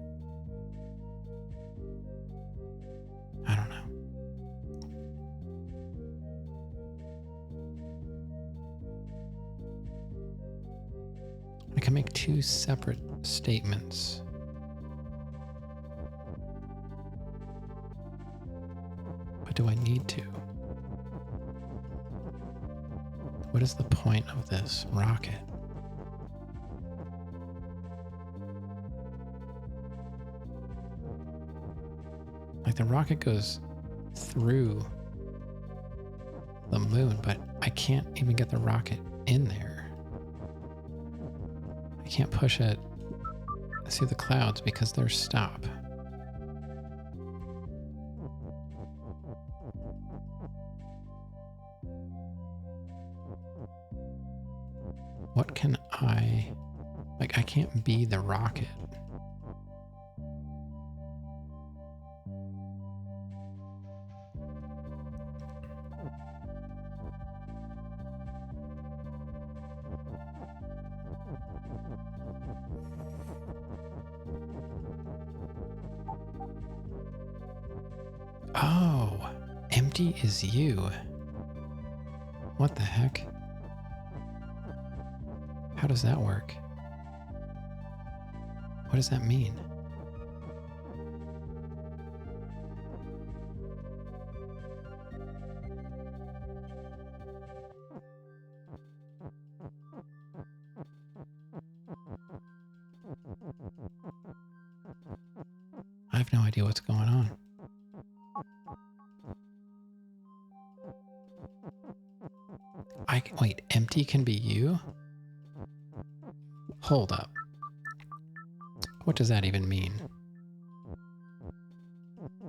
S1: I don't know. I can make two separate statements. But do I need to? What is the point of this rocket? Like the rocket goes through the moon, but I can't even get the rocket in there. can't push it through the clouds because there's stop. What can I... Like, I can't be the rocket. Oh, empty is you. What the heck? How does that work? What does that mean? I have no idea what's going on. Wait, empty can be you? Hold up. What does that even mean?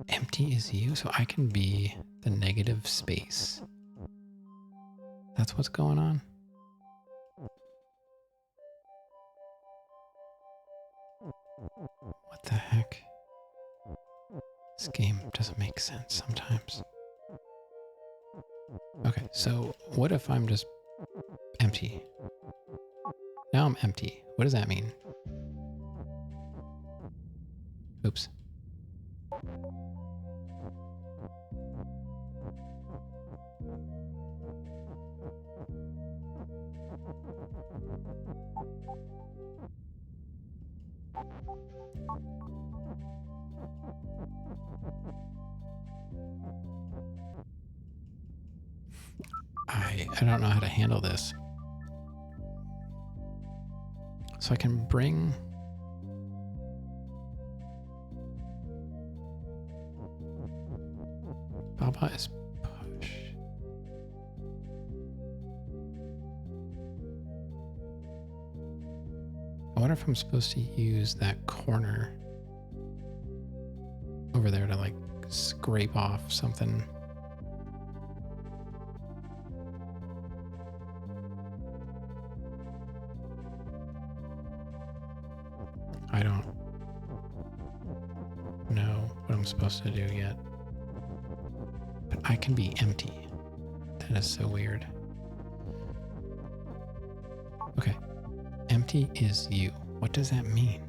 S1: Empty is you, so I can be the negative space. That's what's going on? What the heck? This game doesn't make sense sometimes. Okay, so what if I'm just empty? Now I'm empty. What does that mean? Oops. I don't know how to handle this. So I can bring... Baba is push. I wonder if I'm supposed to use that corner over there to like scrape off something. I don't know what I'm supposed to do yet. But I can be empty. That is so weird. Okay. Empty is you. What does that mean?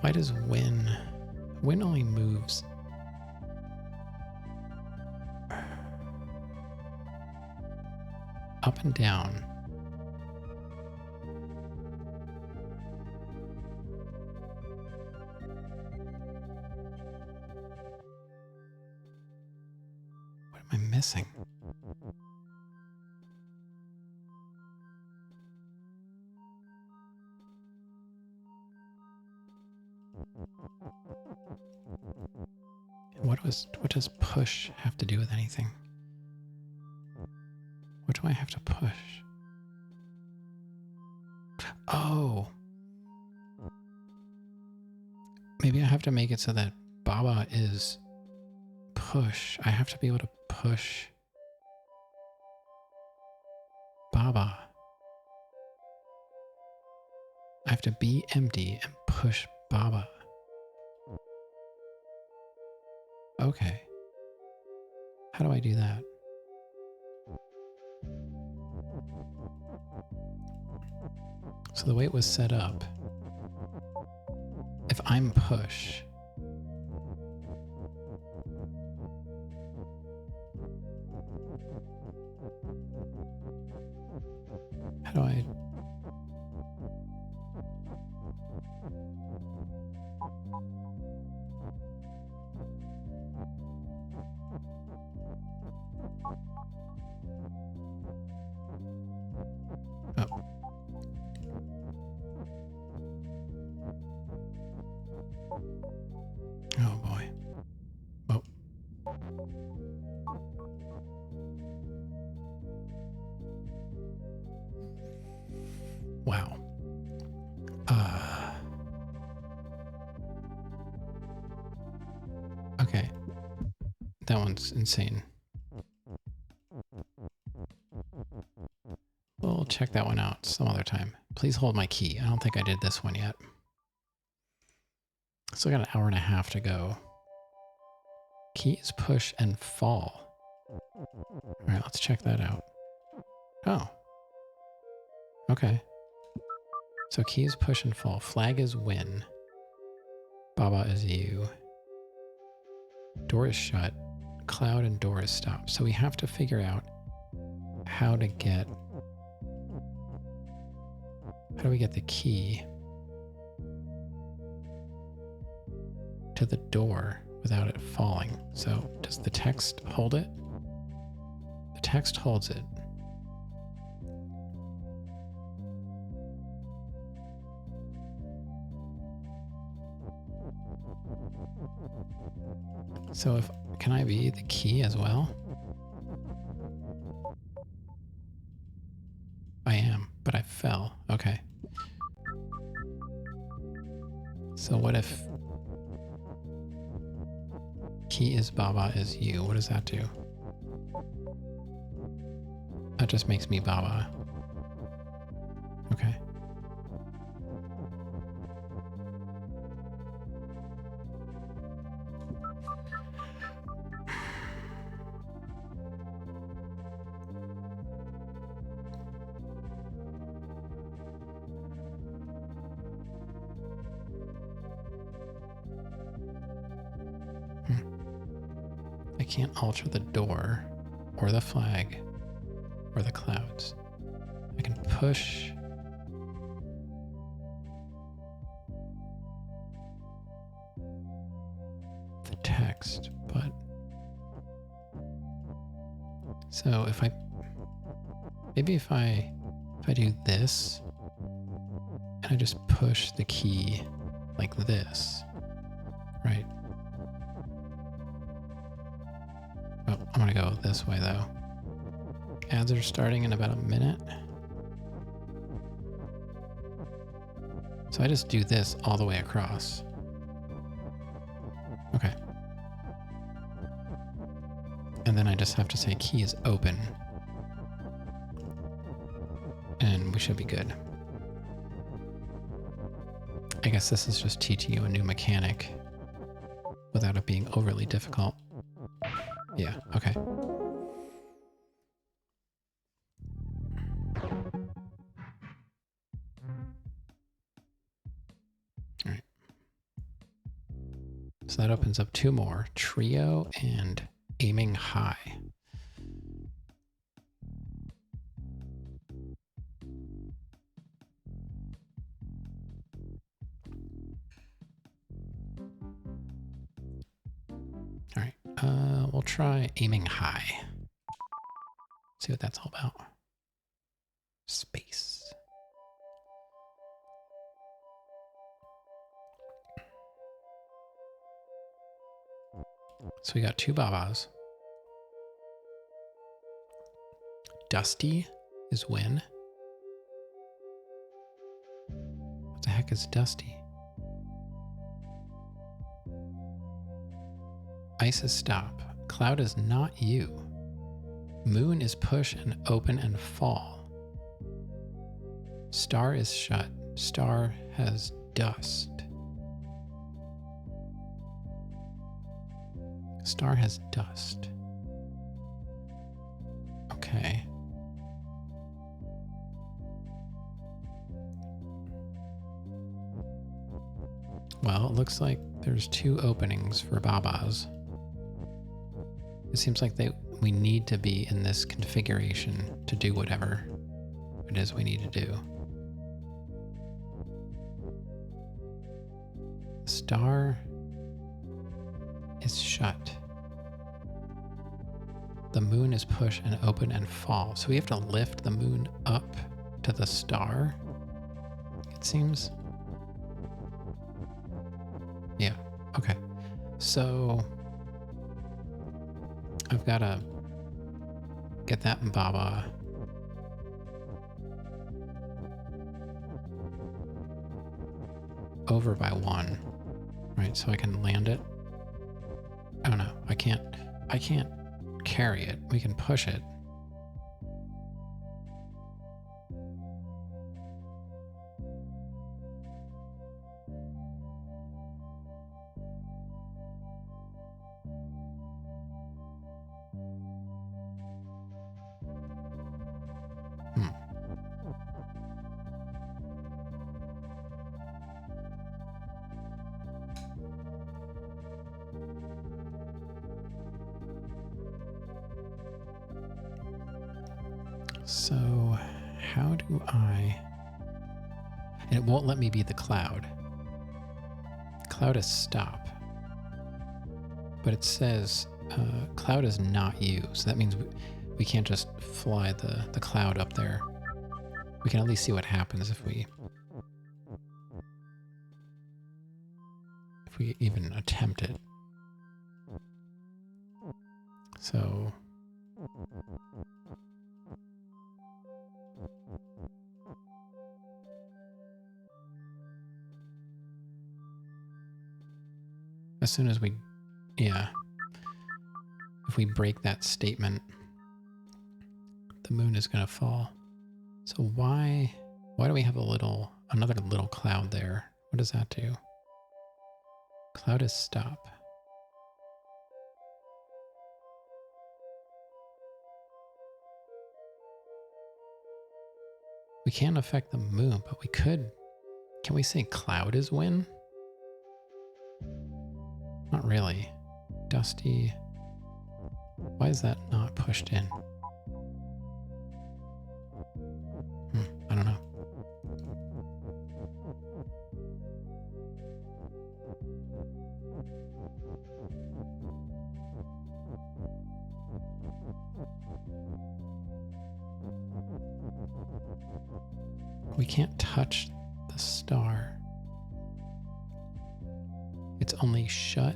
S1: Why does Win only moves up and down? What am I missing? What does push have to do with anything? What do I have to push? Oh. Maybe I have to make it so that Baba is push. I have to be able to push Baba. I have to be empty and push Baba. Okay. How do I do that? So the way it was set up, if I'm push, Oh boy. Oh. Wow. Okay. That one's insane. We'll check that one out some other time. Please hold my key. I don't think I did this one yet. Still got an hour and a half to go. Keys push and fall. All right, let's check that out. Oh. Okay. So keys push and fall. Flag is win. Baba is you. Door is shut. Cloud and door is stopped. So we have to figure out how to get... How do we get the key to the door without it falling? So does the text hold it? The text holds it. So can I be the key as well? I am, but I fell. Okay. So what if key is Baba is you? What does that do? That just makes me Baba. Okay. I can't alter the door or the flag or the clouds. I can push the text, but so if I do this and I just push the key like this, right? Oh, I'm gonna go this way though. Ads are starting in about a minute. So I just do this all the way across. Okay. And then I just have to say key is open. And we should be good. I guess this is just teaching you a new mechanic without it being overly difficult. Yeah, okay. All right. So that opens up two more, trio and aiming high. All right, we'll try aiming high. See what that's all about. Space. So we got two Babas. Dusty is win. What the heck is Dusty? Ice is stop. Cloud is not you. Moon is push and open and fall. Star is shut. Star has dust. Star has dust. Okay. Well, it looks like there's two openings for Babas. It seems like we need to be in this configuration to do whatever it is we need to do. Star is shut. The moon is push and open and fall. So we have to lift the moon up to the star, it seems. Yeah, okay. So I've got to get that Baba over by 1, right? So I can land it. Oh no, I can't carry it. We can push it. So how do I... And it won't let me be the cloud. Cloud is stop. But it says cloud is not you. So that means we can't just fly the cloud up there. We can at least see what happens if we even attempt it. So as soon as we, yeah, if we break that statement, the moon is going to fall. So why do we have another little cloud there? What does that do? Cloud is stop. We can't affect the moon, but we could. Can we say cloud is win? Not really. Dusty. Why is that not pushed in? I don't know. We can't touch the star. It's only shut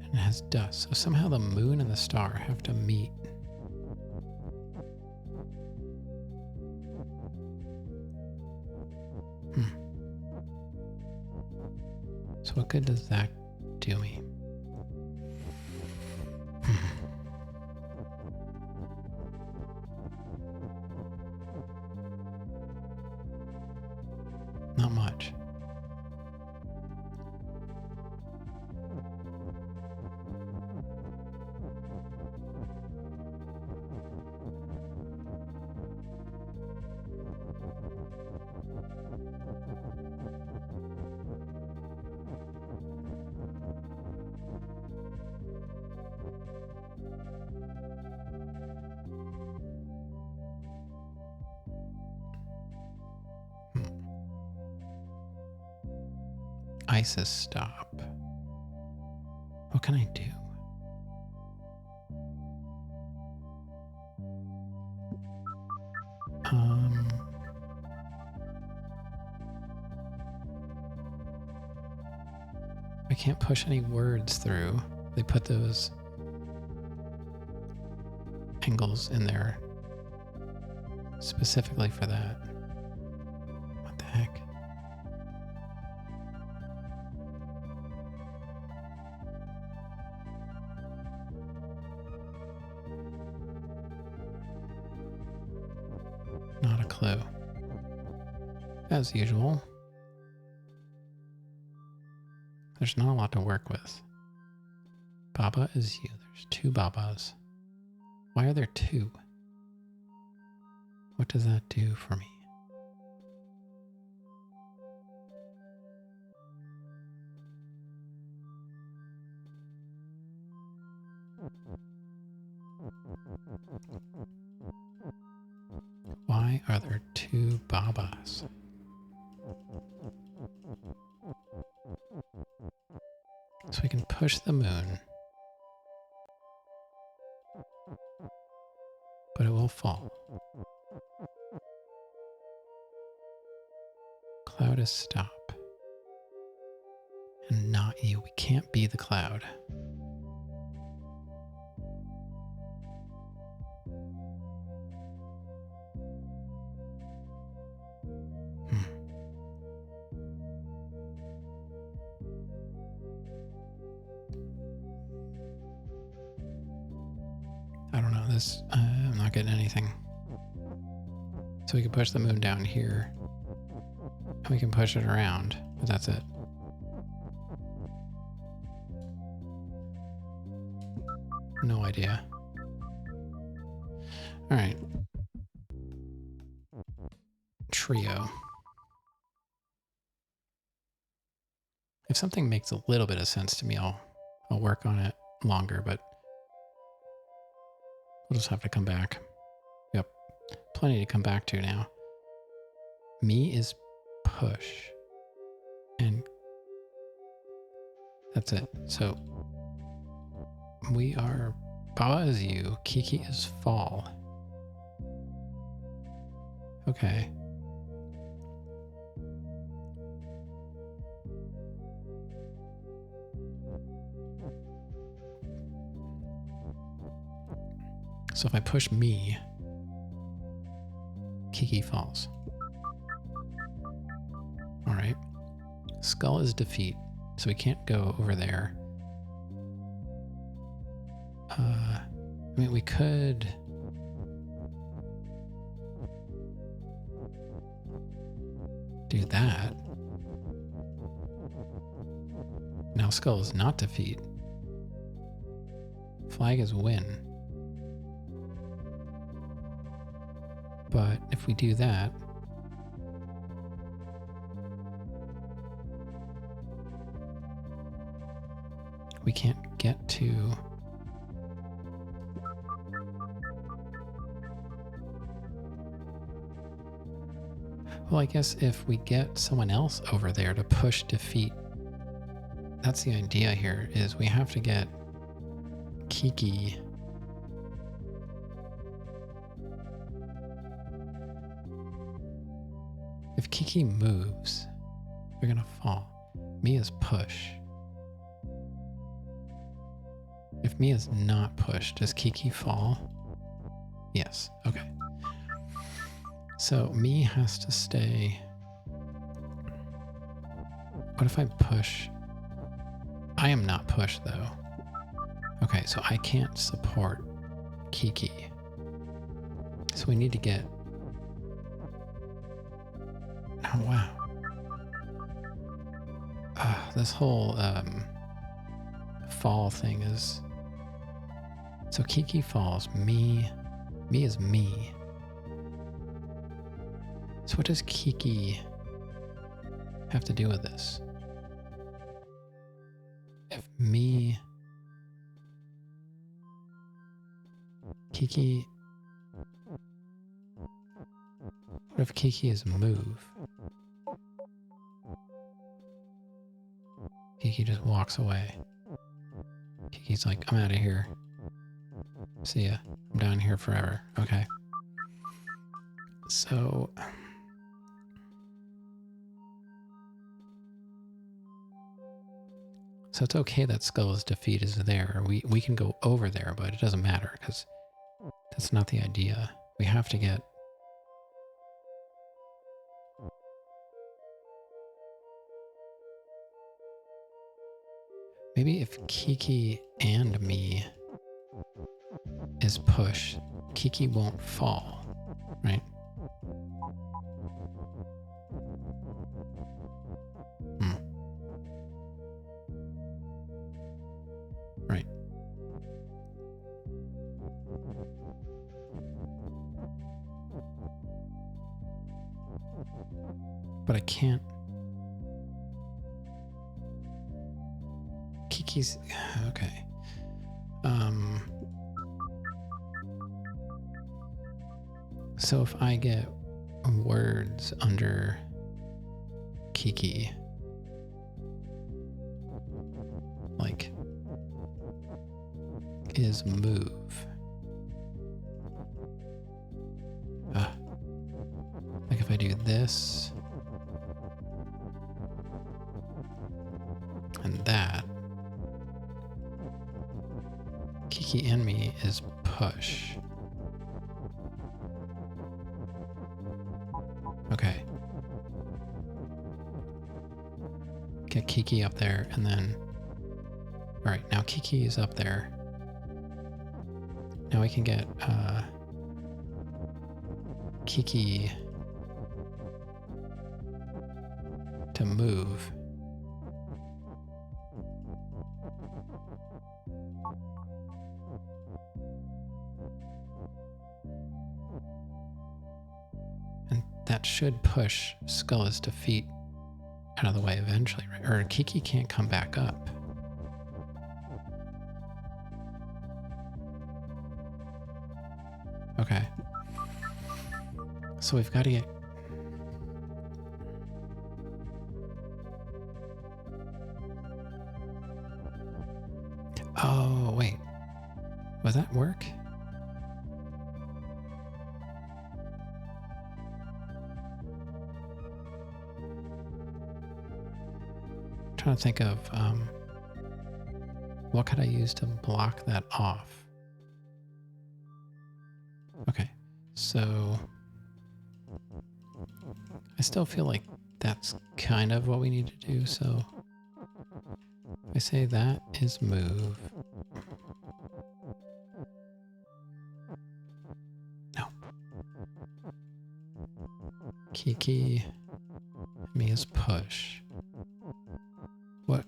S1: and it has dust. So somehow the moon and the star have to meet. So what good does that do me? Not much. ISIS stop. What can I do? I can't push any words through. They put those angles in there specifically for that. What the heck? Not a clue. As usual, there's not a lot to work with. Baba is you. There's 2 Babas. Why are there 2? What does that do for me? Why are there 2 Babas? So we can push the moon, but it will fall. Cloud is stop. And We can't be the cloud. I don't know, this, I'm not getting anything. So we can push the moon down here, and we can push it around, but that's it. No idea. All right. Trio. If something makes a little bit of sense to me, I'll work on it longer, but we'll just have to come back. Yep. Plenty to come back to now. Me is push. And that's it. So we are, Baba is you, Kiki is fall. Okay. So if I push me, Kiki falls. All right. Skull is defeat, so we can't go over there. I mean, we could... do that. Now skull is not defeat. Flag is win. But if we do that, we can't get to... Well, I guess if we get someone else over there to push defeat, that's the idea here, is we have to get Kiki. If Kiki moves, we're gonna fall. Mia's push. If Mia's not pushed, does Kiki fall? Yes, okay. So Mi has to stay. What if I push? I am not pushed though. Okay, so I can't support Kiki. So we need to get... Oh, wow. This whole fall thing is... So Kiki falls. Mi is me. So what does Kiki have to do with this? If me... Kiki... What if Kiki is move? Kiki just walks away. Kiki's like, I'm out of here. See ya. I'm down here forever. Okay. So... So it's okay that Skull's defeat is there. We can go over there, but it doesn't matter because that's not the idea. We have to get... Maybe if Kiki and me is push, Kiki won't fall, right? Right. But I can't... Kiki's... Okay. So if I get words under Kiki, like, is move. Like if I do this, And that, Kiki and me, is push. Okay. Get Kiki up there, and then... Alright, now Kiki is up there. Now we can get Kiki to move. And that should push Skulla's defeat out of the way eventually, right? Or Kiki can't come back up. Okay. So we've got to get... Oh, wait. Was that work? I'm trying to think of what could I use to block that off? Okay, so I still feel like that's kind of what we need to do, so I say that is move. No. Kiki, me is push. What?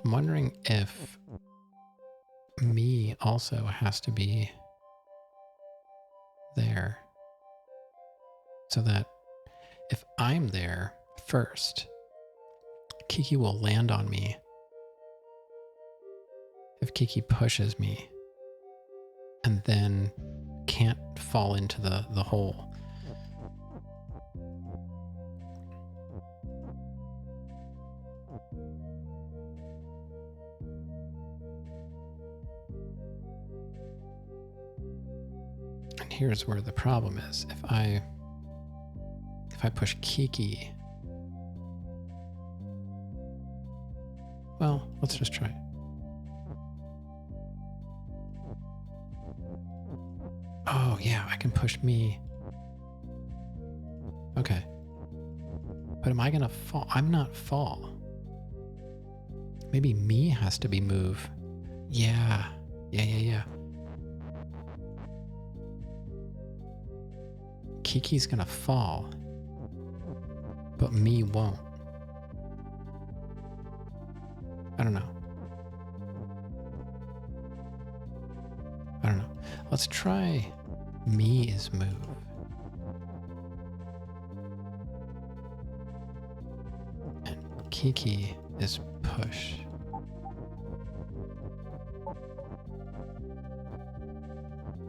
S1: I'm wondering if me also has to be there, so that if I'm there first, Kiki will land on me if Kiki pushes me and then can't fall into the hole. And here's where the problem is. If I push Kiki, well, let's just try it. Oh, yeah, I can push me. Okay. But am I going to fall? I'm not fall. Maybe me has to be move. Yeah. Yeah. Kiki's going to fall. But me won't. I don't know. Let's try me is move. And Kiki is push.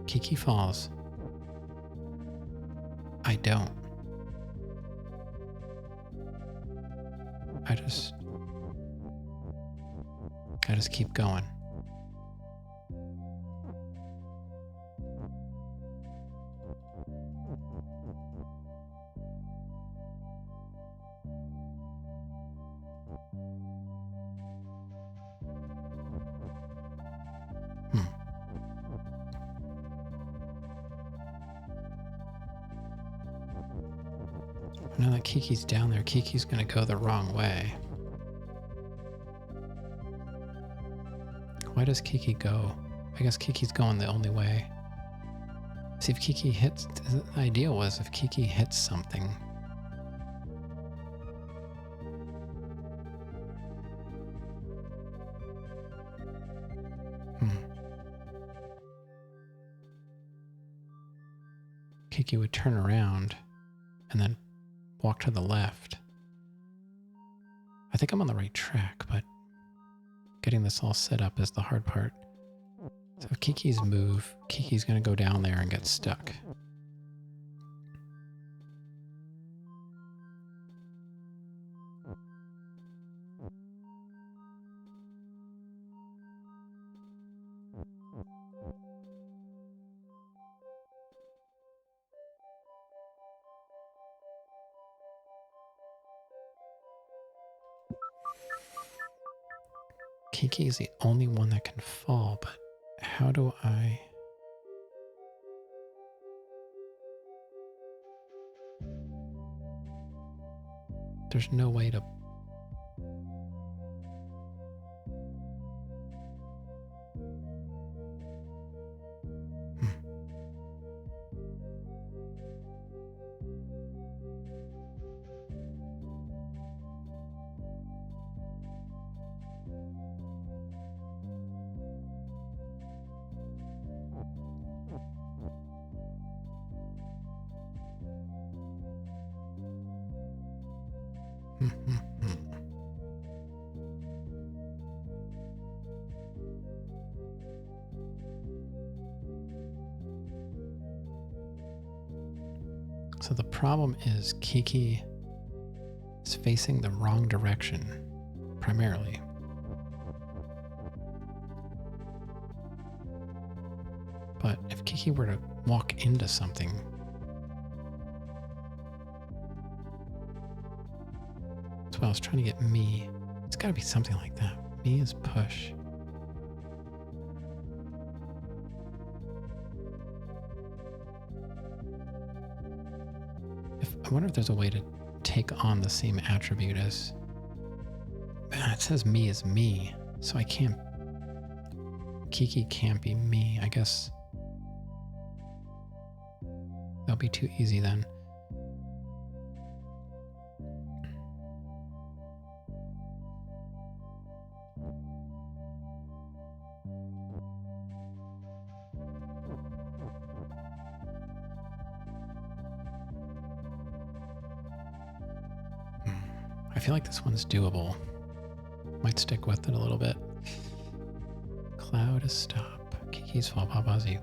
S1: Kiki falls. I don't. I just keep going. Now that Kiki's down there, Kiki's gonna go the wrong way. Why does Kiki go? I guess Kiki's going the only way. See if Kiki hits... The idea was if Kiki hits something. Kiki would turn around and then walk to the left. I think I'm on the right track, but getting this all set up is the hard part. So if Kiki's move, Kiki's going to go down there and get stuck. Kiki is the only one that can fall, but how do I... There's no way to... So the problem is Kiki is facing the wrong direction, primarily. But if Kiki were to walk into something, that's what I was trying to get me. It's got to be something like that. Me is push. I wonder if there's a way to take on the same attribute as... It says me is me, so I can't... Kiki can't be me. I guess that'll be too easy then. I feel like this one's doable. Might stick with it a little bit. Cloud is stop. Kiki's fall papazi.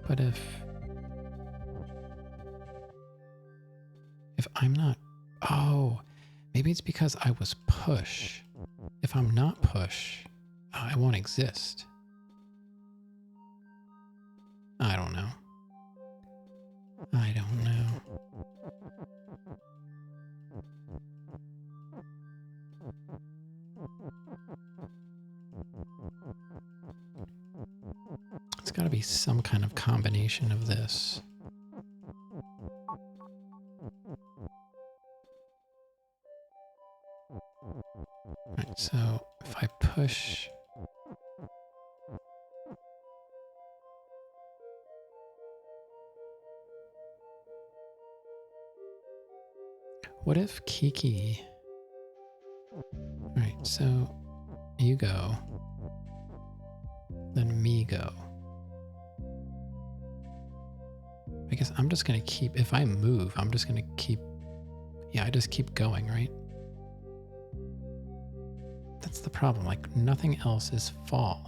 S1: But if I'm not... Oh, maybe it's because I was push. If I'm not push, I won't exist. I don't know. I don't know. It's got to be some kind of combination of this. Right, so if I push... What if Kiki... Right, so you go, then me go. I guess I'm just going to keep... If I move, I'm just going to keep... Yeah, I just keep going, right? That's the problem. Like, nothing else is fall.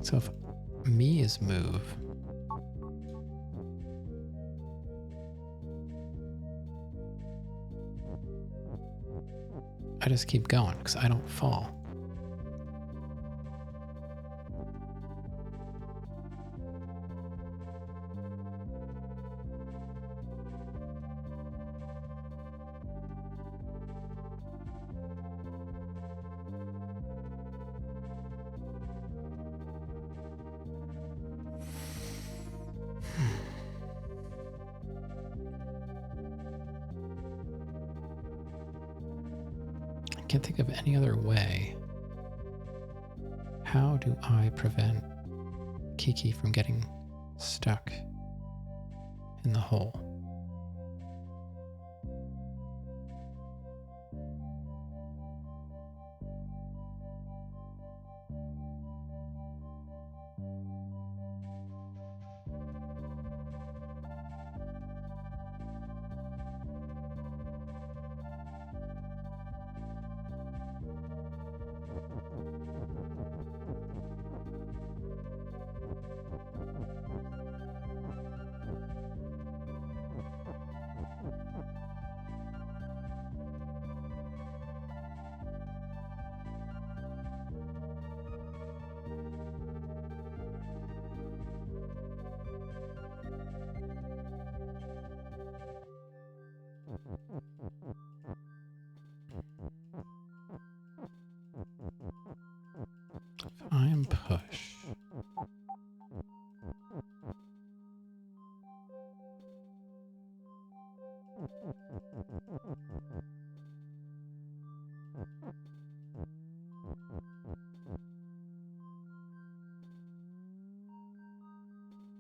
S1: So if me is move, I just keep going because I don't fall. I can't think of any other way. How do I prevent Kiki from getting stuck in the hole? I'm push.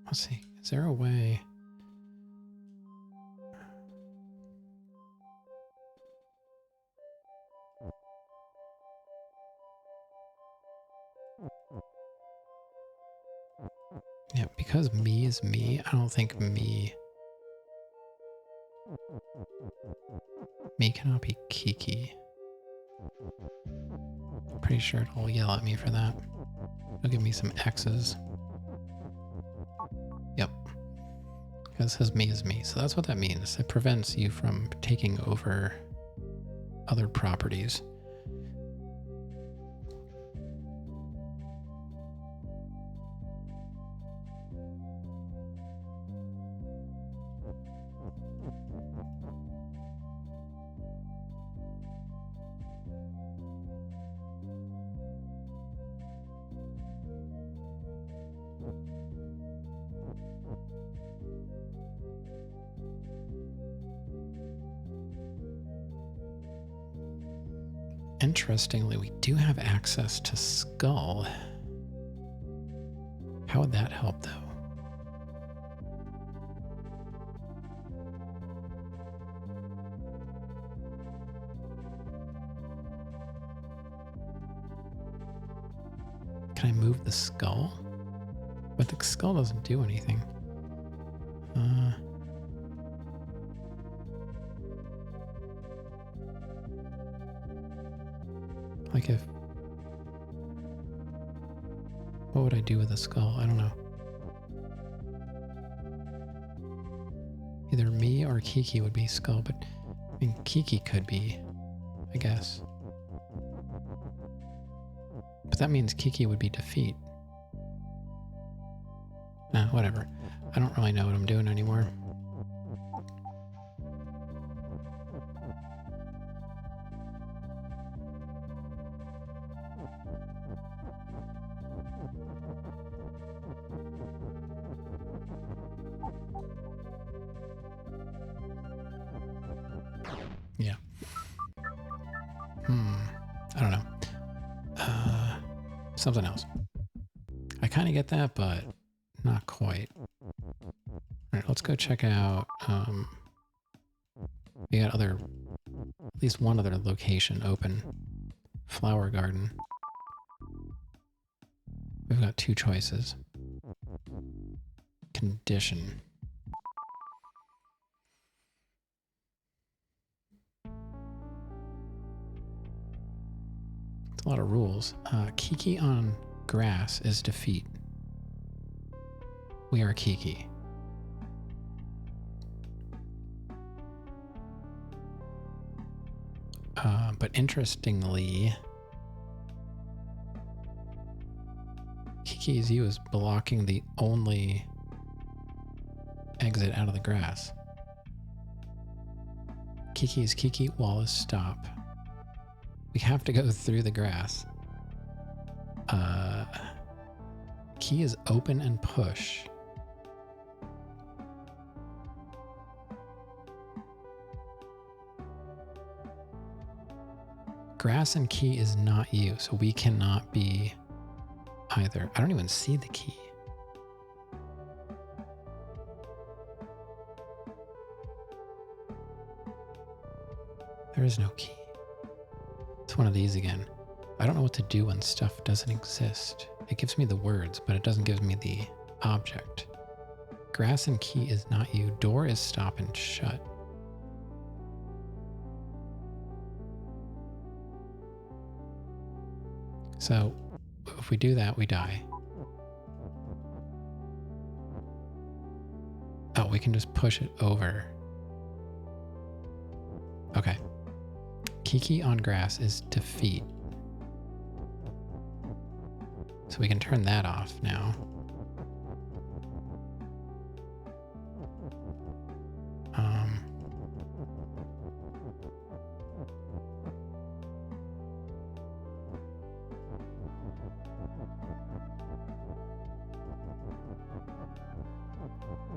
S1: Let's see. Is there a way? Yeah, because me is me, I don't think me cannot be Kiki. I'm pretty sure it'll yell at me for that. It'll give me some X's. Yep. Because it says me is me. So that's what that means. It prevents you from taking over other properties. Interestingly, we do have access to Skull. How would that help, though? Can I move the skull? But the skull doesn't do anything. Like if... What would I do with a skull? I don't know. Either me or Kiki would be skull, but I mean, Kiki could be, I guess. But that means Kiki would be defeat. Nah, whatever. I don't really know what I'm doing anymore. Yeah. I don't know. Something else. I kind of get that, but not quite. All right, let's go check out. We got at least one other location open. Flower garden. We've got two choices. Condition. It's a lot of rules. Kiki on grass is defeat. We are Kiki. But interestingly, Kiki's you is blocking the only exit out of the grass. Kiki is Kiki, wall is stop. We have to go through the grass. Key is open and push. Grass and key is not you, so we cannot be either. I don't even see the key. There is no key. It's one of these again. I don't know what to do when stuff doesn't exist. It gives me the words, but it doesn't give me the object. Grass and key is not you. Door is stop and shut. So if we do that, we die. Oh, we can just push it over. Okay. Kiki on grass is defeat. So we can turn that off now.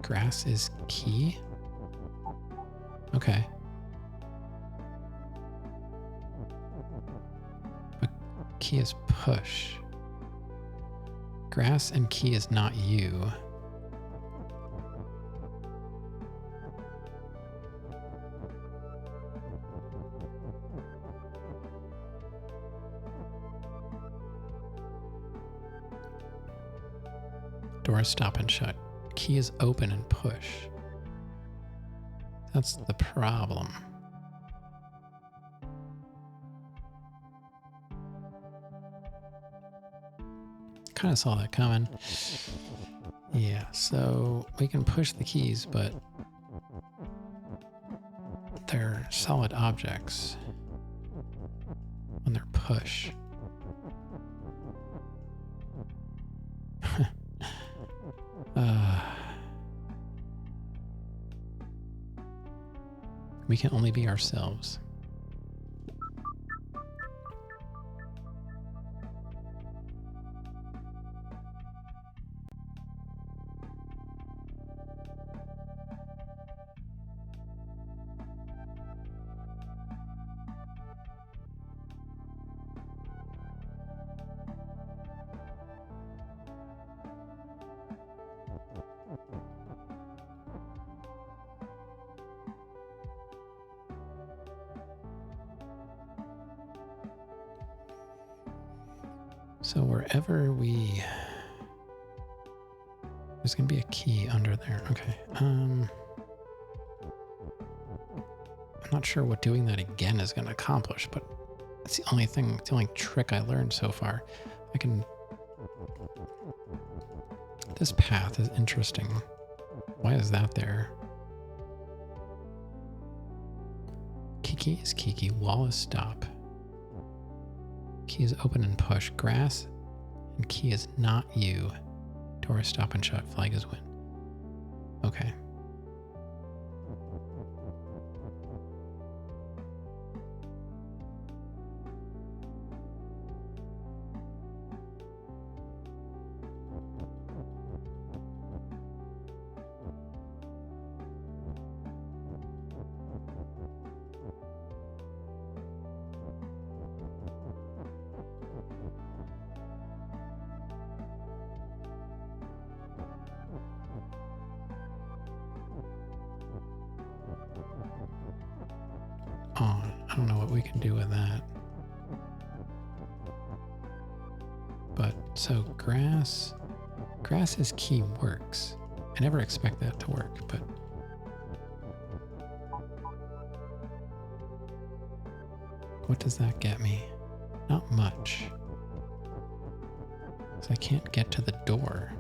S1: Grass is key? Okay. But key is push. Grass and key is not you. Door is stop and shut. Key is open and push. That's the problem. Kind of saw that coming. Yeah, so we can push the keys, but they're solid objects when they're push. We can only be ourselves. So wherever we... There's going to be a key under there. Okay. I'm not sure what doing that again is going to accomplish, but it's the only thing, it's the only trick I learned so far. I can... This path is interesting. Why is that there? Kiki is Kiki. Wall is stop. Key is open and push. Grass and key is not you. Door is stop and shut. Flag is win. Okay. Oh, I don't know what we can do with that. But, so grass as key works. I never expect that to work, but... What does that get me? Not much. So I can't get to the door.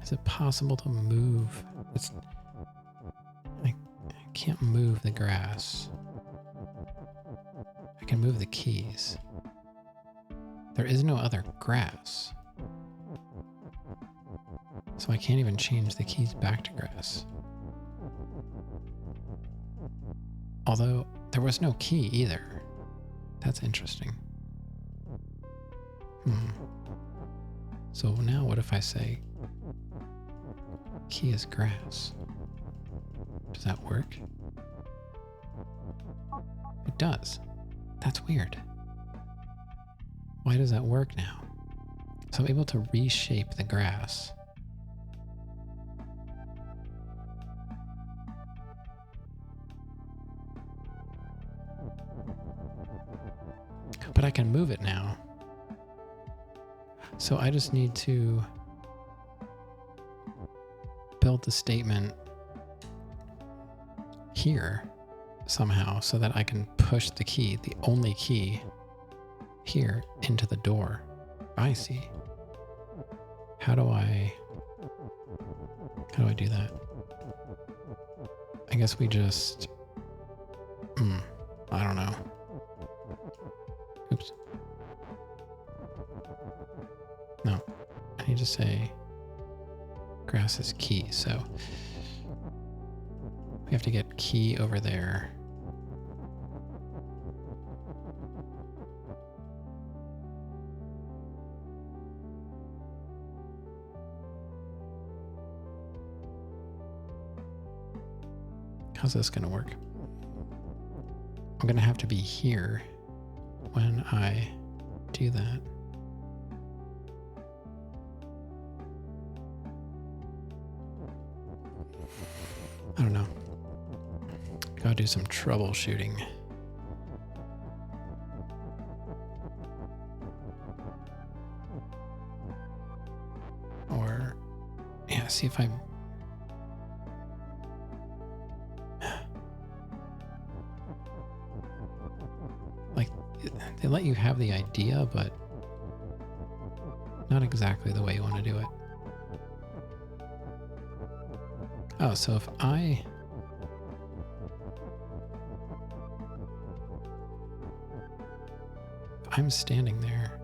S1: Is it possible to move? I can't move the grass. I can move the keys. There is no other grass. So I can't even change the keys back to grass. Although there was no key either. That's interesting. So now what if I say key is grass? Does that work? It does. That's weird. Why does that work now? So I'm able to reshape the grass. But I can move it now. So I just need to build the statement here somehow so that I can push the key, the only key here, into the door. I see. How do I do that? I guess we just... I don't know. Oops. No. I need to say grass is key, so we have to get key over there. How's this going to work? I'm going to have to be here when I do that. I don't know. Gotta do some troubleshooting. Or, yeah, see if I... Like, they let you have the idea, but not exactly the way you want to do it. Oh, so if I'm standing there.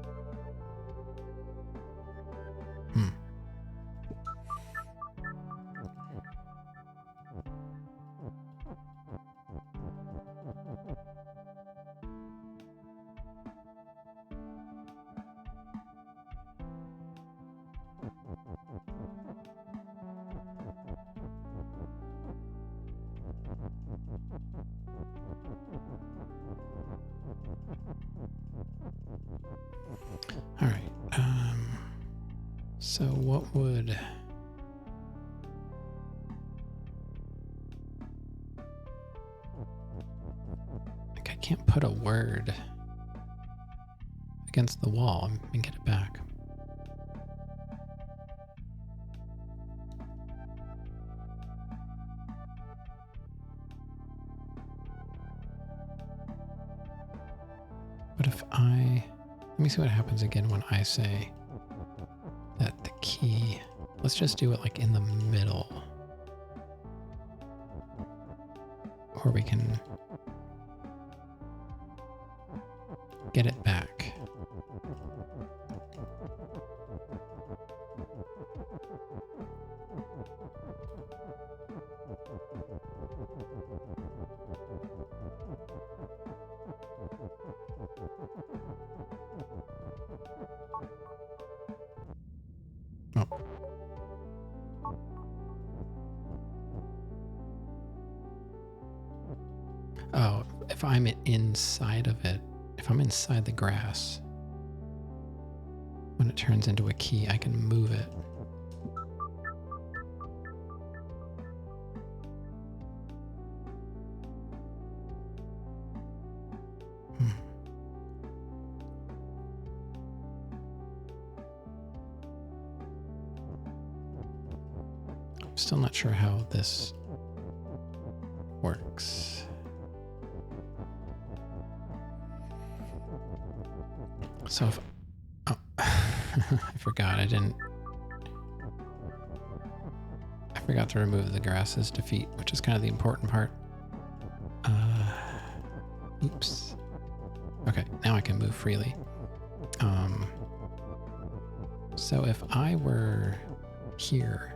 S1: All right. So what would... Like, I can't put a word against the wall and get it back. What if I... Let me see what happens again when I say that the key... Let's just do it like in the middle. Or we can get it back. Oh, if I'm inside of it, if I'm inside the grass, when it turns into a key, I can move it. I'm still not sure how this works. So if... Oh, I forgot. I forgot to remove the grass's defeat, which is kind of the important part. Oops. Okay, now I can move freely. So if I were here...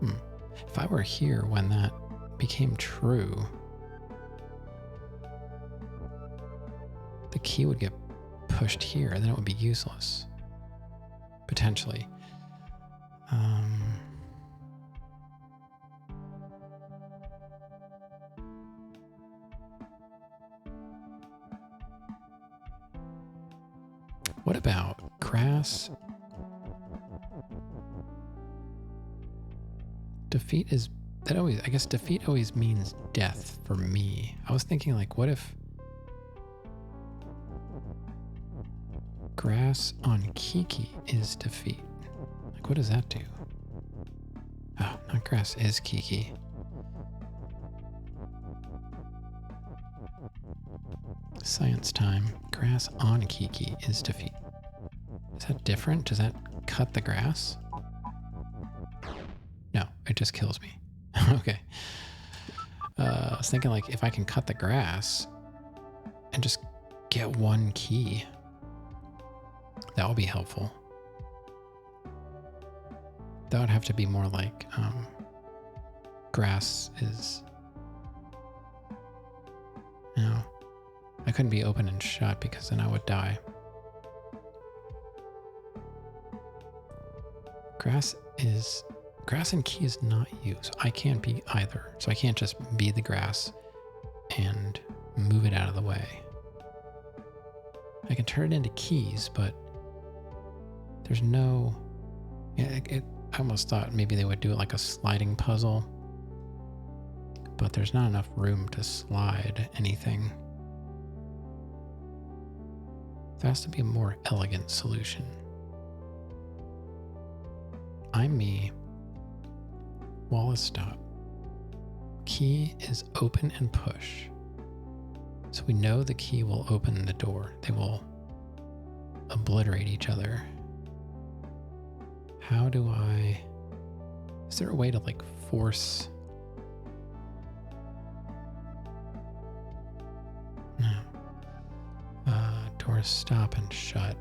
S1: If I were here when that became true... the key would get pushed here, and then it would be useless. Potentially. What about grass? Defeat is... That always... I guess defeat always means death for me. I was thinking, like, what if... grass on Kiki is defeat. Like, what does that do? Oh, not grass is Kiki. Science time. Grass on Kiki is defeat. Is that different? Does that cut the grass? No, it just kills me. Okay. I was thinking, like, if I can cut the grass and just get one key, that would be helpful. That would have to be more like grass is... No. I couldn't be open and shut because then I would die. Grass is Grass and key is not you, so I can't be either. So I can't just be the grass and move it out of the way. I can turn it into keys, but there's no... Yeah, I almost thought maybe they would do it like a sliding puzzle, but there's not enough room to slide anything. There has to be a more elegant solution. I'm me. Wallace stop. Key is open and push. So we know the key will open the door. They will obliterate each other. How do I... Is there a way to like force... No. Doors stop and shut.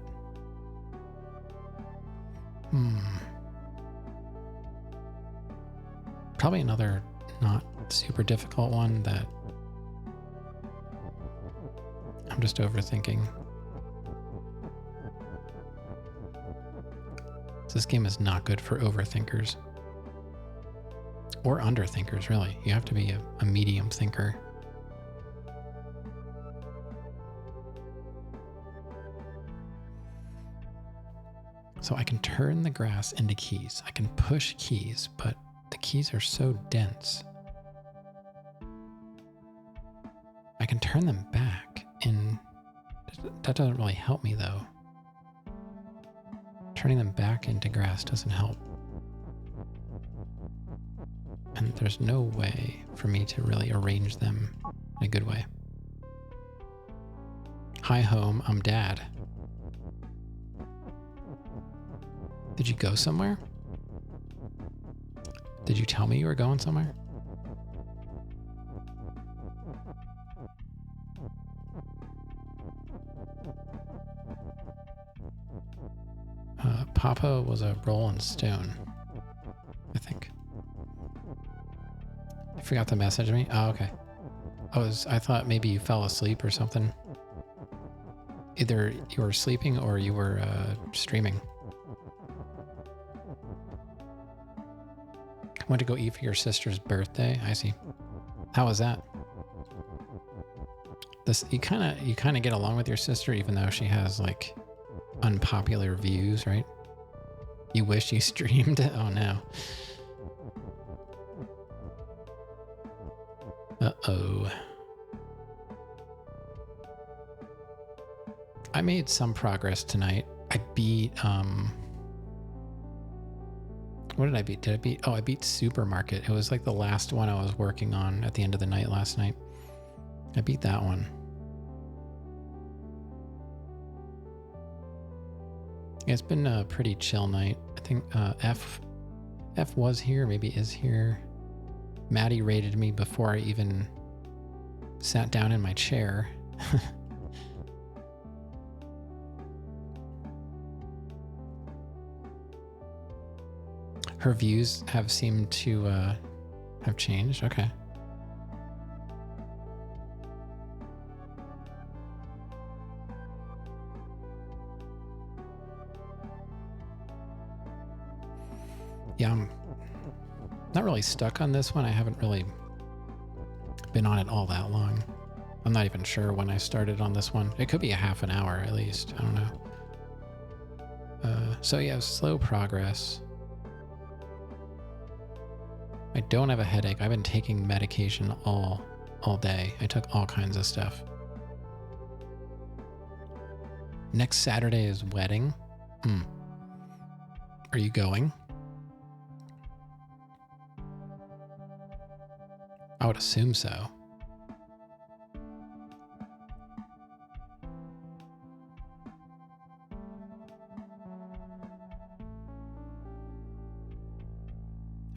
S1: Probably another not super difficult one that I'm just overthinking. This game is not good for overthinkers. Or underthinkers, really. You have to be a medium thinker. So I can turn the grass into keys. I can push keys, but the keys are so dense. I can turn them back in... That doesn't really help me though. Turning them back into grass doesn't help. And there's no way for me to really arrange them in a good way. Hi home, I'm dad. Did you go somewhere? Did you tell me you were going somewhere? Papa was a Rolling Stone, I think. You forgot to message me? Oh, okay. I thought maybe you fell asleep or something. Either you were sleeping or you were streaming. Went to go eat for your sister's birthday. I see. How was that? You kind of get along with your sister, even though she has like unpopular views, right? You wish you streamed? Oh no. Uh-oh. I made some progress tonight. I beat what did I beat? I beat Supermarket. It was like the last one I was working on at the end of the night last night. I beat that one. Yeah, it's been a pretty chill night. I think F was here, maybe is here. Maddie raided me before I even sat down in my chair. Her views have seemed to have changed. Okay. Yeah, I'm not really stuck on this one. I haven't really been on it all that long. I'm not even sure when I started on this one. It could be a half an hour at least. I don't know. So yeah, slow progress. I don't have a headache. I've been taking medication all day. I took all kinds of stuff. Next Saturday is wedding. Are you going? I would assume so.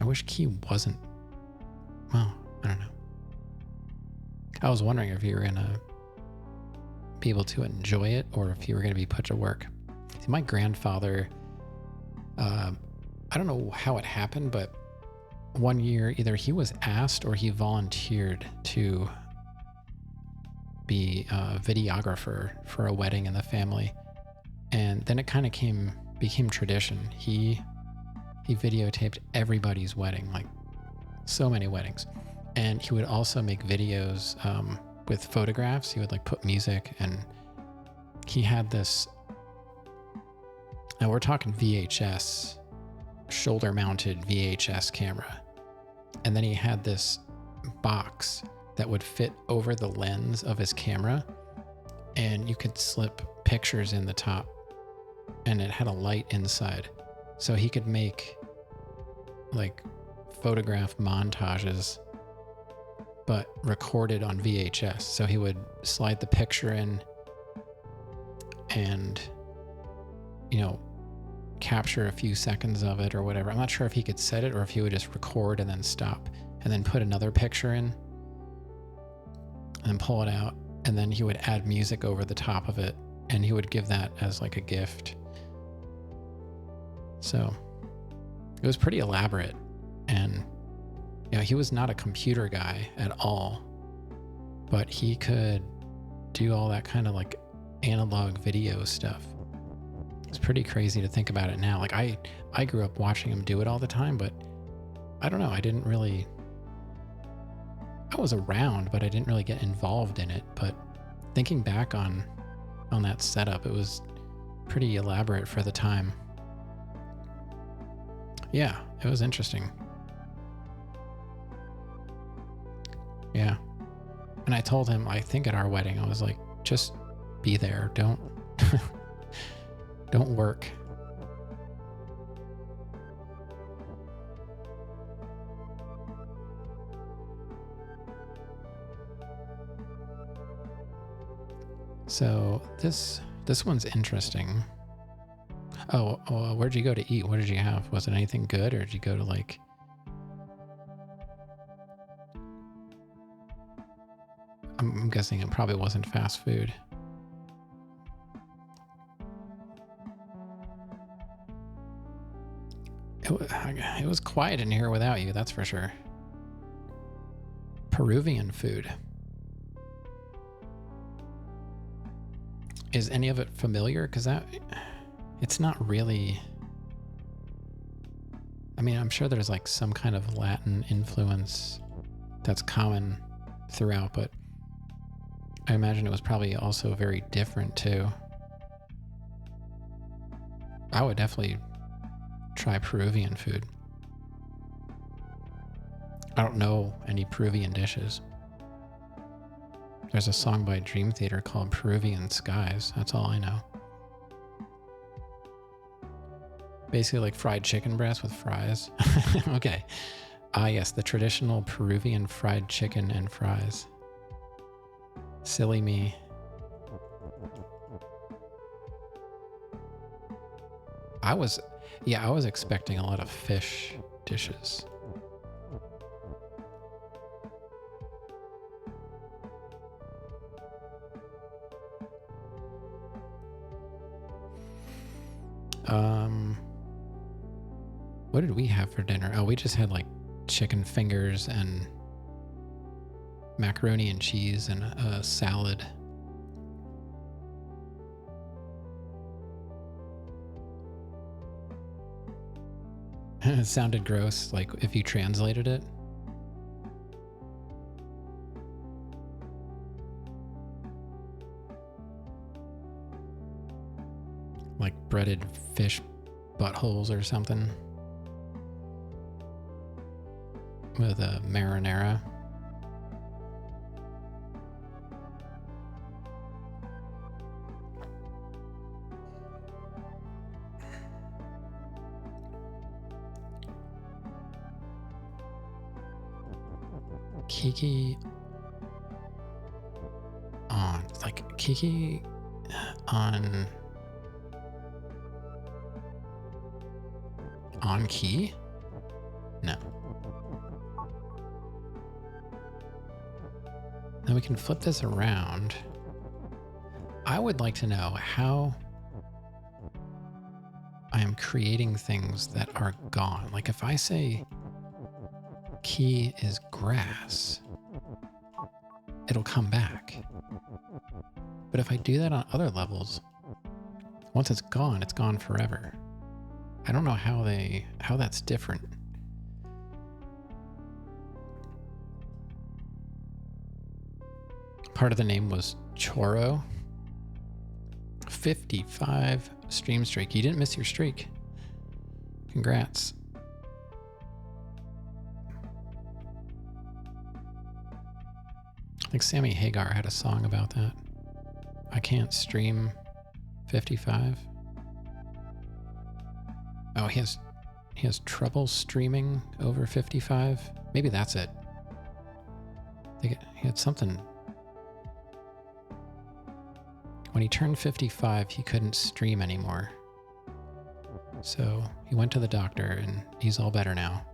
S1: I wish Key wasn't. Well, I don't know. I was wondering if you were gonna be able to enjoy it or if you were gonna be put to work. See, my grandfather, I don't know how it happened, but one year either he was asked or he volunteered to be a videographer for a wedding in the family. And then it kind of became tradition. He He videotaped everybody's wedding, like so many weddings. And he would also make videos with photographs. He would like put music, and he had this, now we're talking VHS, shoulder mounted VHS camera. And then he had this box that would fit over the lens of his camera, and you could slip pictures in the top, and it had a light inside. So he could make like photograph montages, but recorded on VHS. So he would slide the picture in and, you know, capture a few seconds of it or whatever. I'm not sure if he could set it or if he would just record and then stop and then put another picture in and pull it out. And then he would add music over the top of it, and he would give that as like a gift. So it was pretty elaborate. And, you know, he was not a computer guy at all, but he could do all that kind of like analog video stuff. It's pretty crazy to think about it now. Like I grew up watching him do it all the time, but I don't know. I was around, but I didn't really get involved in it. But thinking back on that setup, it was pretty elaborate for the time. Yeah, it was interesting. Yeah. And I told him, I think at our wedding, I was like, just be there. Don't work. So this one's interesting. Oh, where'd you go to eat? What did you have? Was it anything good, or did you go to like... I'm guessing it probably wasn't fast food. It was quiet in here without you, that's for sure. Peruvian food. Is any of it familiar? Because it's not really... I mean, I'm sure there's like some kind of Latin influence that's common throughout, but I imagine it was probably also very different too. I would definitely try Peruvian food. I don't know any Peruvian dishes. There's a song by Dream Theater called Peruvian Skies. That's all I know. Basically like fried chicken breast with fries. Okay. Yes, the traditional Peruvian fried chicken and fries. Silly me. I was expecting a lot of fish dishes. What did we have for dinner? Oh, we just had like chicken fingers and macaroni and cheese and a salad. It sounded gross, like if you translated it. Like breaded fish buttholes or something. With a marinara. Kiki on, like Kiki on key? No. Now we can flip this around. I would like to know how I am creating things that are gone. Like if I say key is grass, it'll come back. But if I do that on other levels, once it's gone forever. I don't know how that's different. Part of the name was Choro. 55 stream streak. You didn't miss your streak. Congrats. I think Sammy Hagar had a song about that. I can't stream 55. Oh, he has trouble streaming over 55. Maybe that's it. He had something. When he turned 55, he couldn't stream anymore. So he went to the doctor and he's all better now.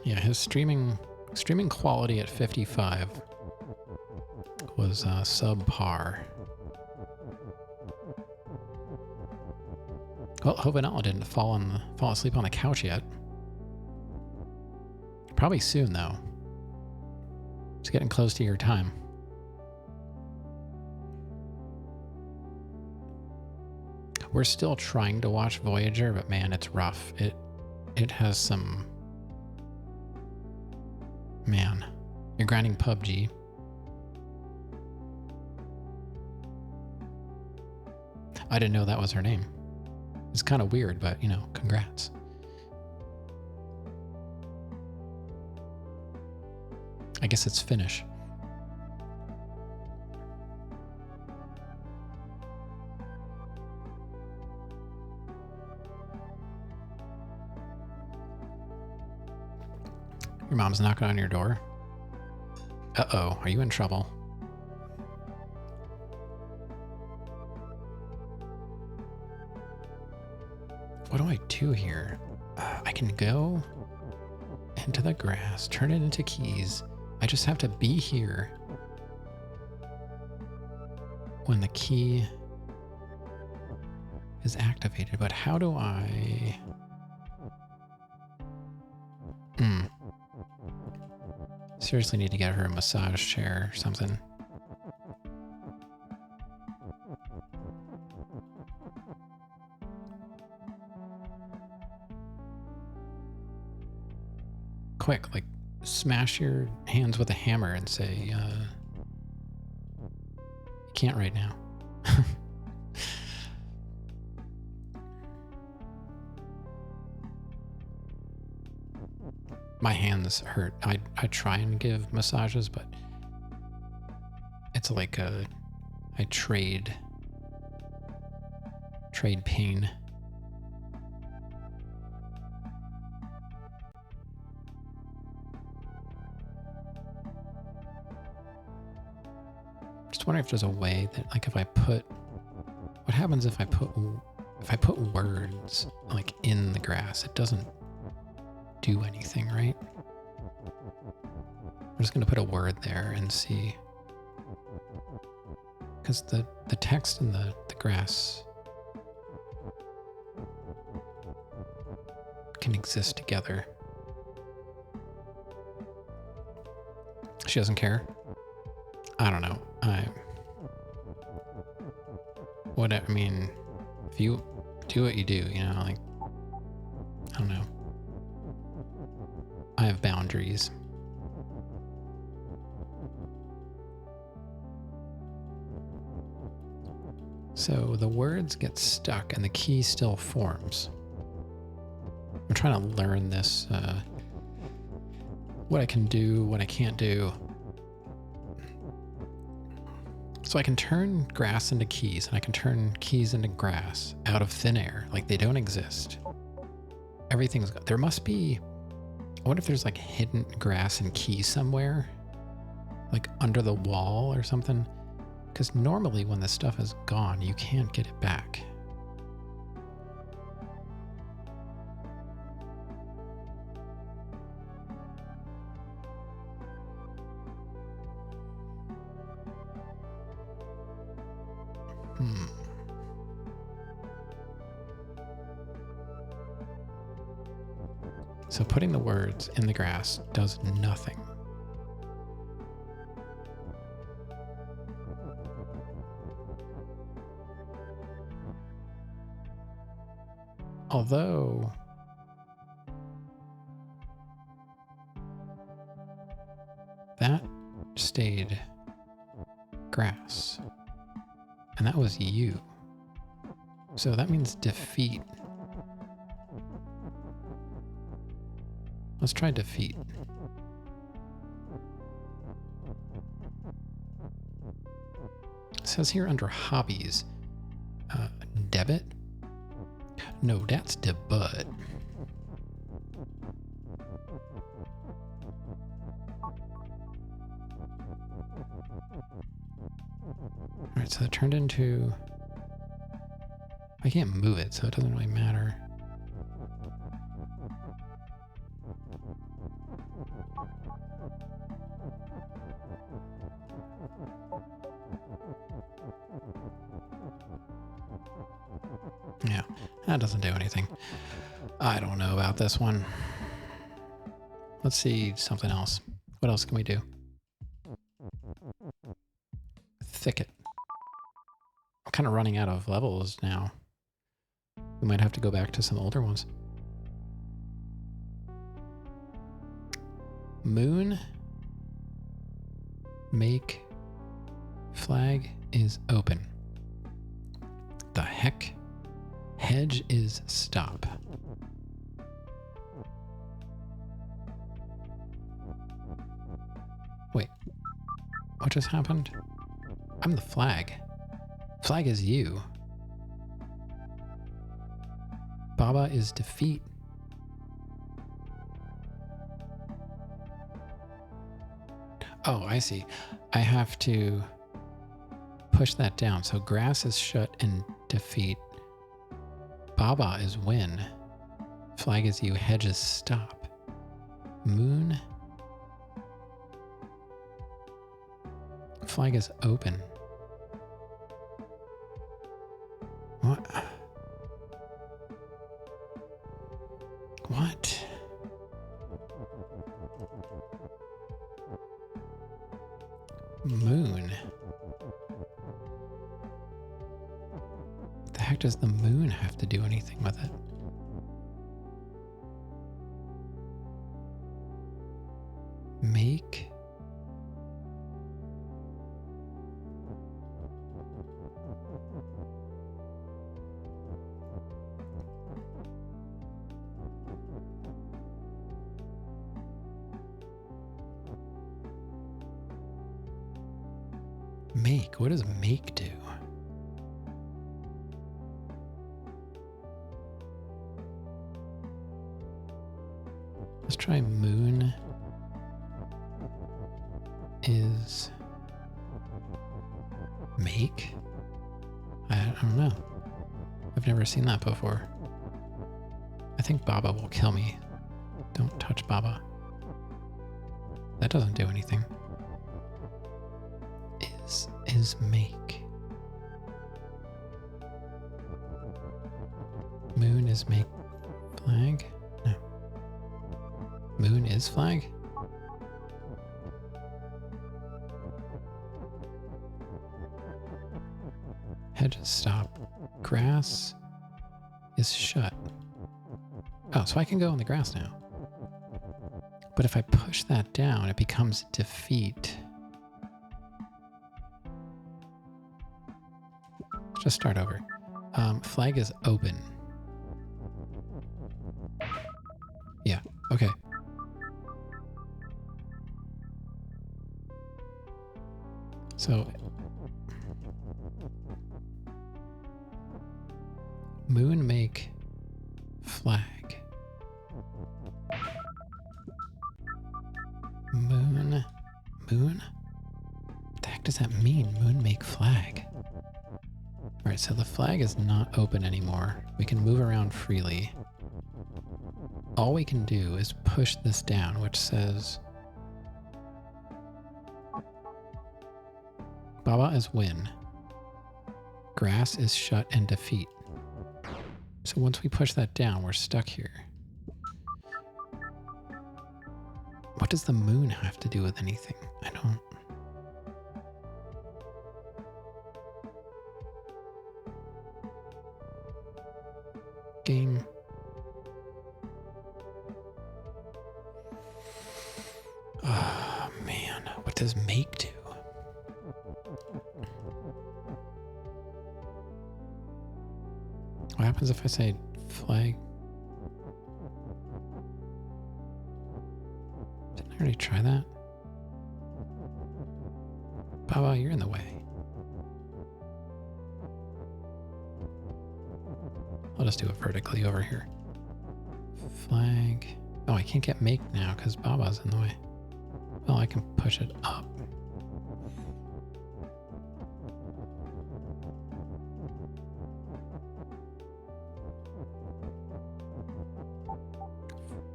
S1: Yeah, his streaming quality at 55 was subpar. Well, Hovenella didn't fall asleep on the couch yet. Probably soon, though. It's getting close to your time. We're still trying to watch Voyager, but man, it's rough. It has some... Man, you're grinding PUBG. I didn't know that was her name. It's kind of weird, but, you know, congrats. I guess it's Finnish. Your mom's knocking on your door? Uh-oh, are you in trouble? What do I do here? I can go into the grass, turn it into keys. I just have to be here when the key is activated. But how do I... Seriously need to get her a massage chair or something. Quick, like, smash your hands with a hammer and say, you can't right now. My hands hurt. I try and give massages, but it's like I trade pain. Just wondering if there's a way that, like, if I put, what happens if I put words like in the grass? It doesn't do anything, right? I'm just gonna put a word there and see, because the text and the grass can exist together. She doesn't care. I don't know. I mean, if you do what you do, you know, like, I don't know. I have boundaries. So the words get stuck and the key still forms. I'm trying to learn this, what I can do, what I can't do. So I can turn grass into keys, and I can turn keys into grass out of thin air, like they don't exist. Everything's... There must be... I wonder if there's like hidden grass and keys somewhere, like under the wall or something. Because normally when the stuff is gone, you can't get it back. So putting the words in the grass does nothing. Although that stayed grass, and that was you. So that means defeat. Let's try defeat. It says here under hobbies, debit? No, that's debut. Alright, so it turned into... I can't move it, so it doesn't really matter. Yeah, that doesn't do anything. I don't know about this one. Let's see something else. What else can we do? Thicket. I'm kind of running out of levels now. We might have to go back to some older ones. Moon. Make. Flag is open. The heck? Hedge is stop. Wait. What just happened? I'm the flag. Flag is you. Baba is defeat. Oh, I see. I have to push that down. So grass is shut and defeat. Baba is win. Flag is you. Hedge is stop. Moon. Flag is open. What? What? Moon. What the heck does the moon have to do anything with it? Make. Make. What does make do? Let's try moon is make? I don't know. I've never seen that before. I think Baba will kill me. Don't touch Baba. That doesn't do anything. Is make. Moon is make flag? No. Moon is flag? Hedge is stop. Grass is shut. Oh, so I can go in the grass now. But if I push that down, it becomes defeat. Just start over. Flag is open. Yeah, okay. So, moon make flag. Moon? What the heck does that mean? Moon make flag. Alright, so the flag is not open anymore. We can move around freely. All we can do is push this down, which says Baba is win. Grass is shut and defeat. So once we push that down, we're stuck here. does the moon have to do with anything? I don't. Game. Oh man, what does make do? What happens if I say flag? Didn't I already try that? Baba, you're in the way. I'll just do it vertically over here. Flag. Oh, I can't get make now because Baba's in the way. Well, I can push it up.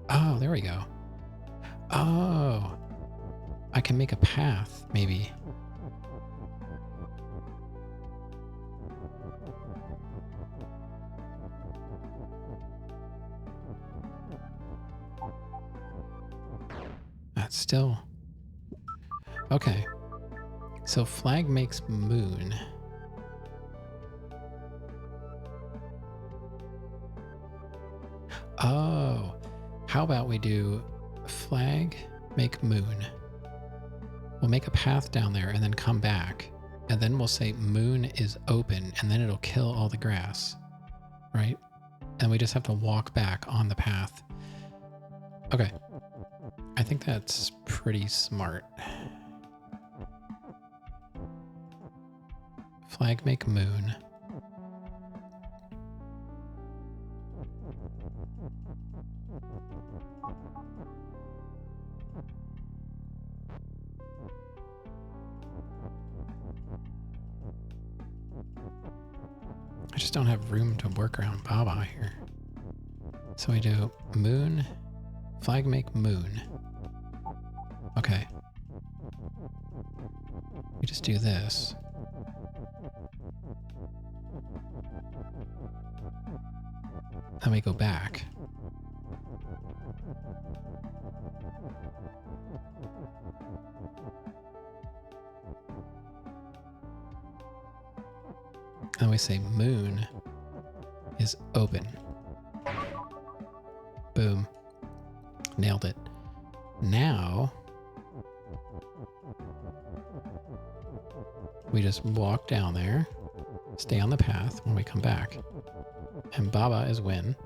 S1: Oh, there we go. Oh, I can make a path, maybe. That's still... Okay. So flag makes moon. Oh, how about we do flag, make moon. We'll make a path down there and then come back. And then we'll say moon is open and then it'll kill all the grass, right? And we just have to walk back on the path. Okay. I think that's pretty smart. Flag make moon. I just don't have room to work around Baba here. So we do moon, flag make moon. Okay. We just do this. Then we go back. And we say moon is open. Boom. Nailed it. Now, we just walk down there, stay on the path when we come back, and Baba is win.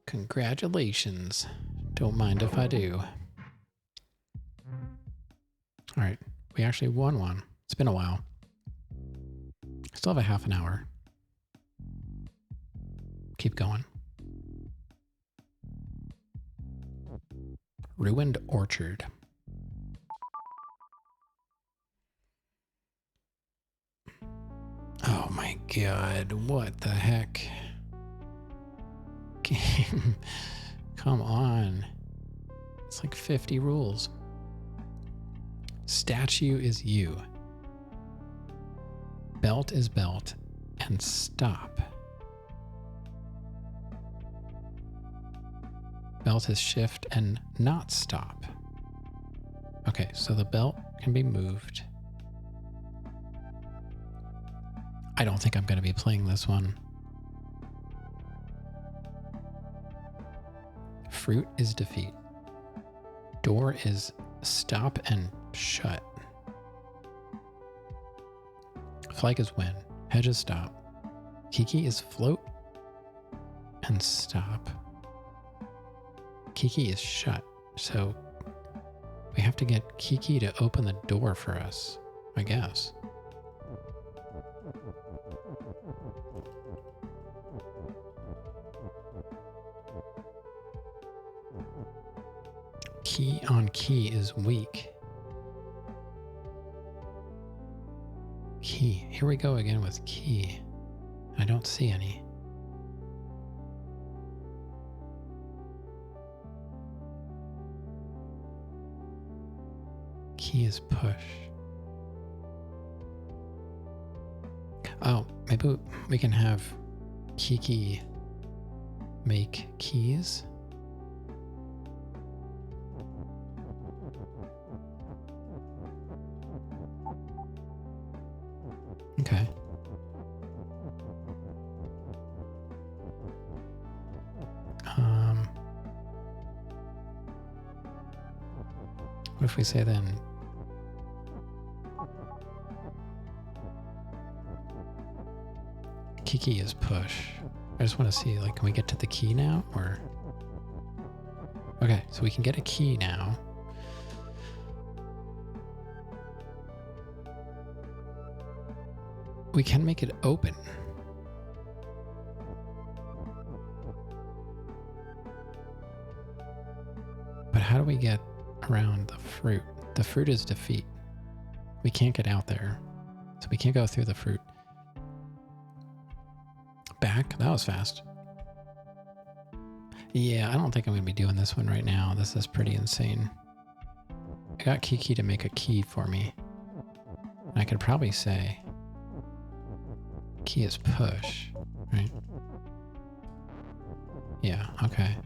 S1: Congratulations. Don't mind if I do. All right, we actually won one. It's been a while. Still have a half an hour. Keep going. Ruined Orchard. Oh my god, what the heck? Game. Come on. It's like 50 rules. Statue is you. Belt is belt. And stop. Belt is shift and not stop. Okay, so the belt can be moved. I don't think I'm going to be playing this one. Fruit is defeat. Door is stop and shut. Flag is win. Hedge is stop. Kiki is float and stop. Kiki is shut. So we have to get Kiki to open the door for us, I guess. Key on key is weak. Key. Here we go again with key. I don't see any. Key is push. Oh, maybe we can have Kiki make keys. Okay. What if we say then Kiki is push? I just want to see, like, can we get to the key now, or? Okay, so we can get a key now. We can make it open. But how do we get around the fruit? The fruit is defeat. We can't get out there. So we can't go through the fruit. Back? That was fast. Yeah, I don't think I'm going to be doing this one right now. This is pretty insane. I got Kiki to make a key for me. And I could probably say key is push, right? Yeah, okay.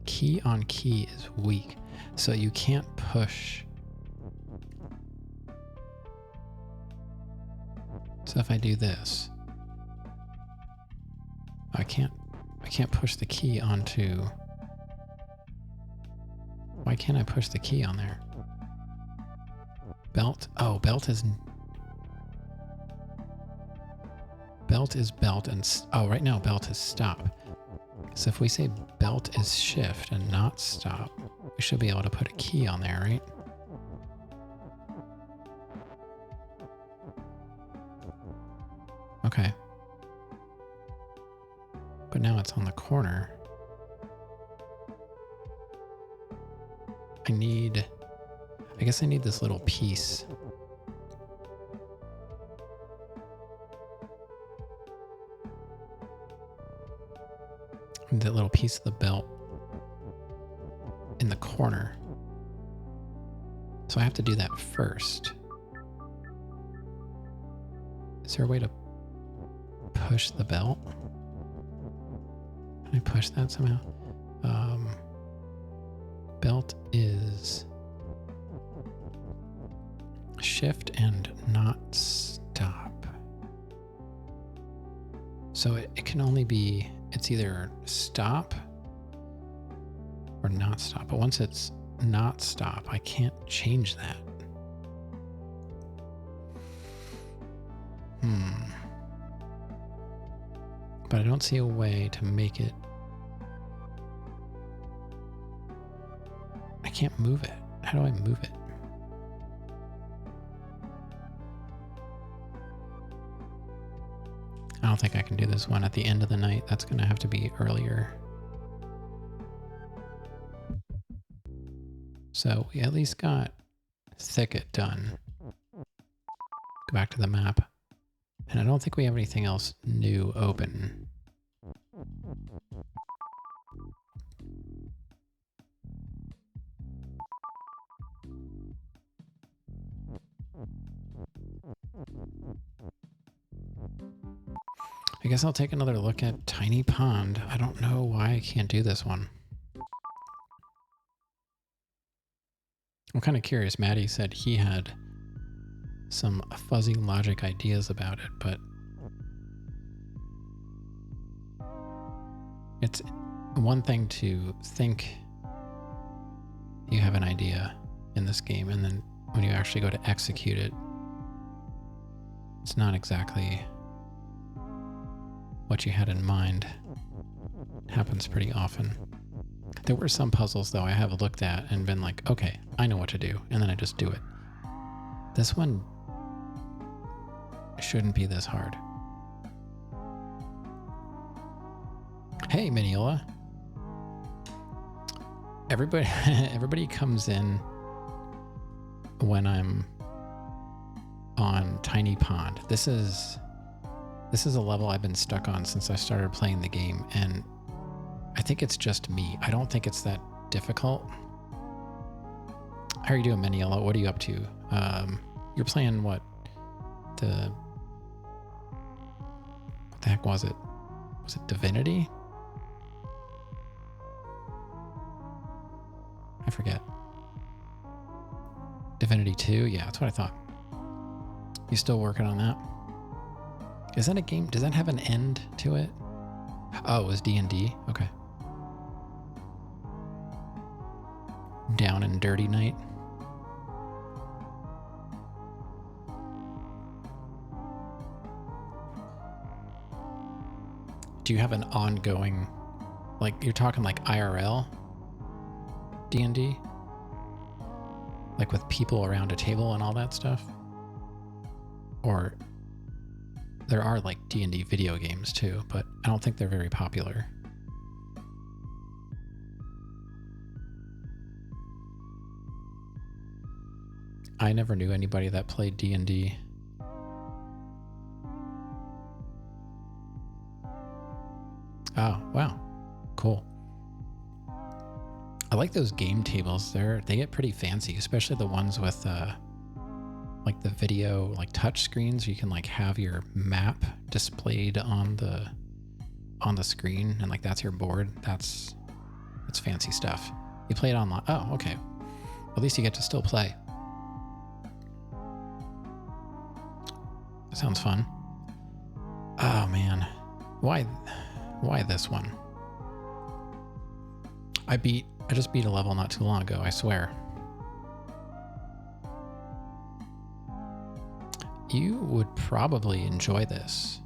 S1: Key on key is weak, so you can't push. So if I do this, I can't push the key onto. Why can't I push the key on there? Belt? Oh, belt is belt and oh, right now belt is stop. So if we say belt is shift and not stop, we should be able to put a key on there, right? Okay. But now it's on the corner. I guess I need this little piece. That little piece of the belt in the corner. So I have to do that first. Is there a way to push the belt? Can I push that somehow? Belt is shift and not stop. So it can only be, it's either stop or not stop. But once it's not stop, I can't change that. But I don't see a way to make it. I can't move it. How do I move it? I don't think I can do this one at the end of the night. That's going to have to be earlier. So we at least got thicket done. Go back to the map. And I don't think we have anything else new open. I guess I'll take another look at Tiny Pond. I don't know why I can't do this one. I'm kind of curious. Maddie said he had some fuzzy logic ideas about it, but it's one thing to think you have an idea in this game, and then when you actually go to execute it, it's not exactly what you had in mind. It happens pretty often. There were some puzzles, though, I have looked at and been like, okay, I know what to do, and then I just do it. This one shouldn't be this hard. Hey, Miniola. Everybody comes in when I'm on Tiny Pond. This is a level I've been stuck on since I started playing the game, and I think it's just me. I don't think it's that difficult. How are you doing, Maniela? What are you up to? You're playing what? What the heck was it? Was it Divinity? I forget. Divinity 2? Yeah, that's what I thought. You still working on that? Is that a game? Does that have an end to it? Oh, it was D&D? Okay. Down and Dirty Night. Do you have an ongoing, like you're talking like IRL D&D? Like with people around a table and all that stuff? Or there are like D&D video games too, but I don't think they're very popular. I never knew anybody that played D&D. Oh, wow. Cool. I like those game tables. They get pretty fancy, especially the ones with like the video, like touch screens. You can like have your map displayed on the screen, and like that's your board. That's fancy stuff. You play it online. Oh, okay. At least you get to still play. Sounds fun. Oh man, why this one? I just beat a level not too long ago, I swear. You would probably enjoy this,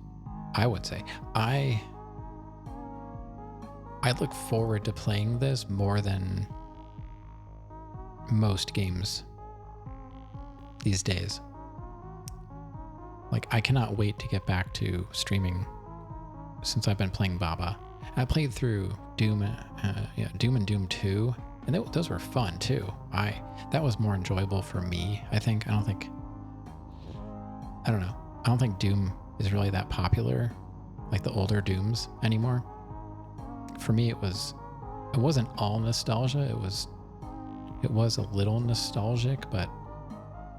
S1: I would say. I look forward to playing this more than most games these days. Like, I cannot wait to get back to streaming since I've been playing Baba. I played through Doom and Doom 2, and those were fun too. That was more enjoyable for me, I think. I don't know. I don't think Doom is really that popular, like the older Dooms anymore. For me, it wasn't all nostalgia. It was a little nostalgic, but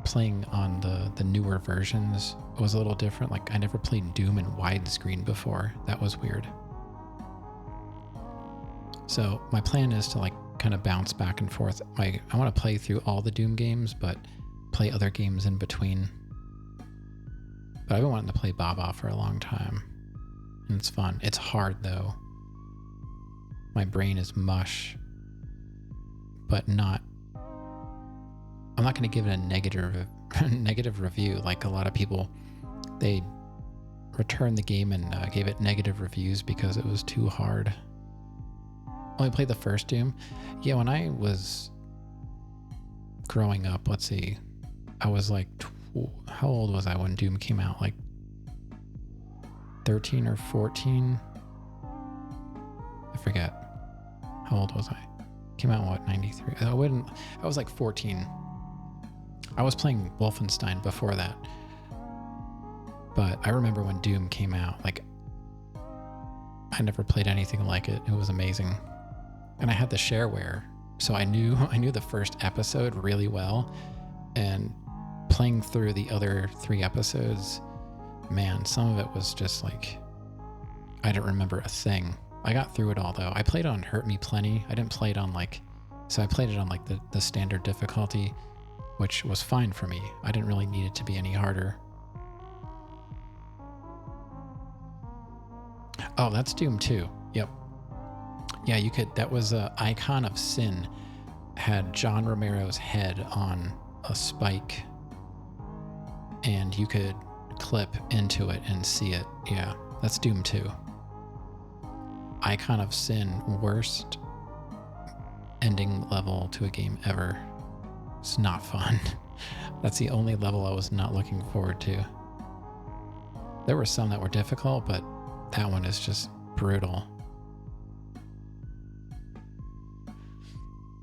S1: playing on the newer versions was a little different. Like, I never played Doom in widescreen before. That was weird. So my plan is to like kind of bounce back and forth. I want to play through all the Doom games, but play other games in between. But I've been wanting to play Baba for a long time, and it's fun. It's hard though. My brain is mush, but not. I'm not going to give it a negative review like a lot of people. They returned the game and gave it negative reviews because it was too hard. Only played the first Doom. Yeah, when I was growing up, let's see, I was like, how old was I when Doom came out? Like 13 or 14? I forget. How old was I? Came out in what, 93? I was like 14. I was playing Wolfenstein before that. But I remember when Doom came out, like, I never played anything like it. It was amazing. And I had the shareware, so I knew the first episode really well. And playing through the other 3 episodes, man, some of it was just like, I didn't remember a thing. I got through it all though. I played on Hurt Me Plenty. I didn't play it on I played it on like the standard difficulty, which was fine for me. I didn't really need it to be any harder. Oh, that's Doom 2. Yep. Yeah, you could. That was Icon of Sin. Had John Romero's head on a spike, and you could clip into it and see it. Yeah, that's Doom 2. Icon of Sin, worst ending level to a game ever. It's not fun. That's the only level I was not looking forward to. There were some that were difficult, but that one is just brutal.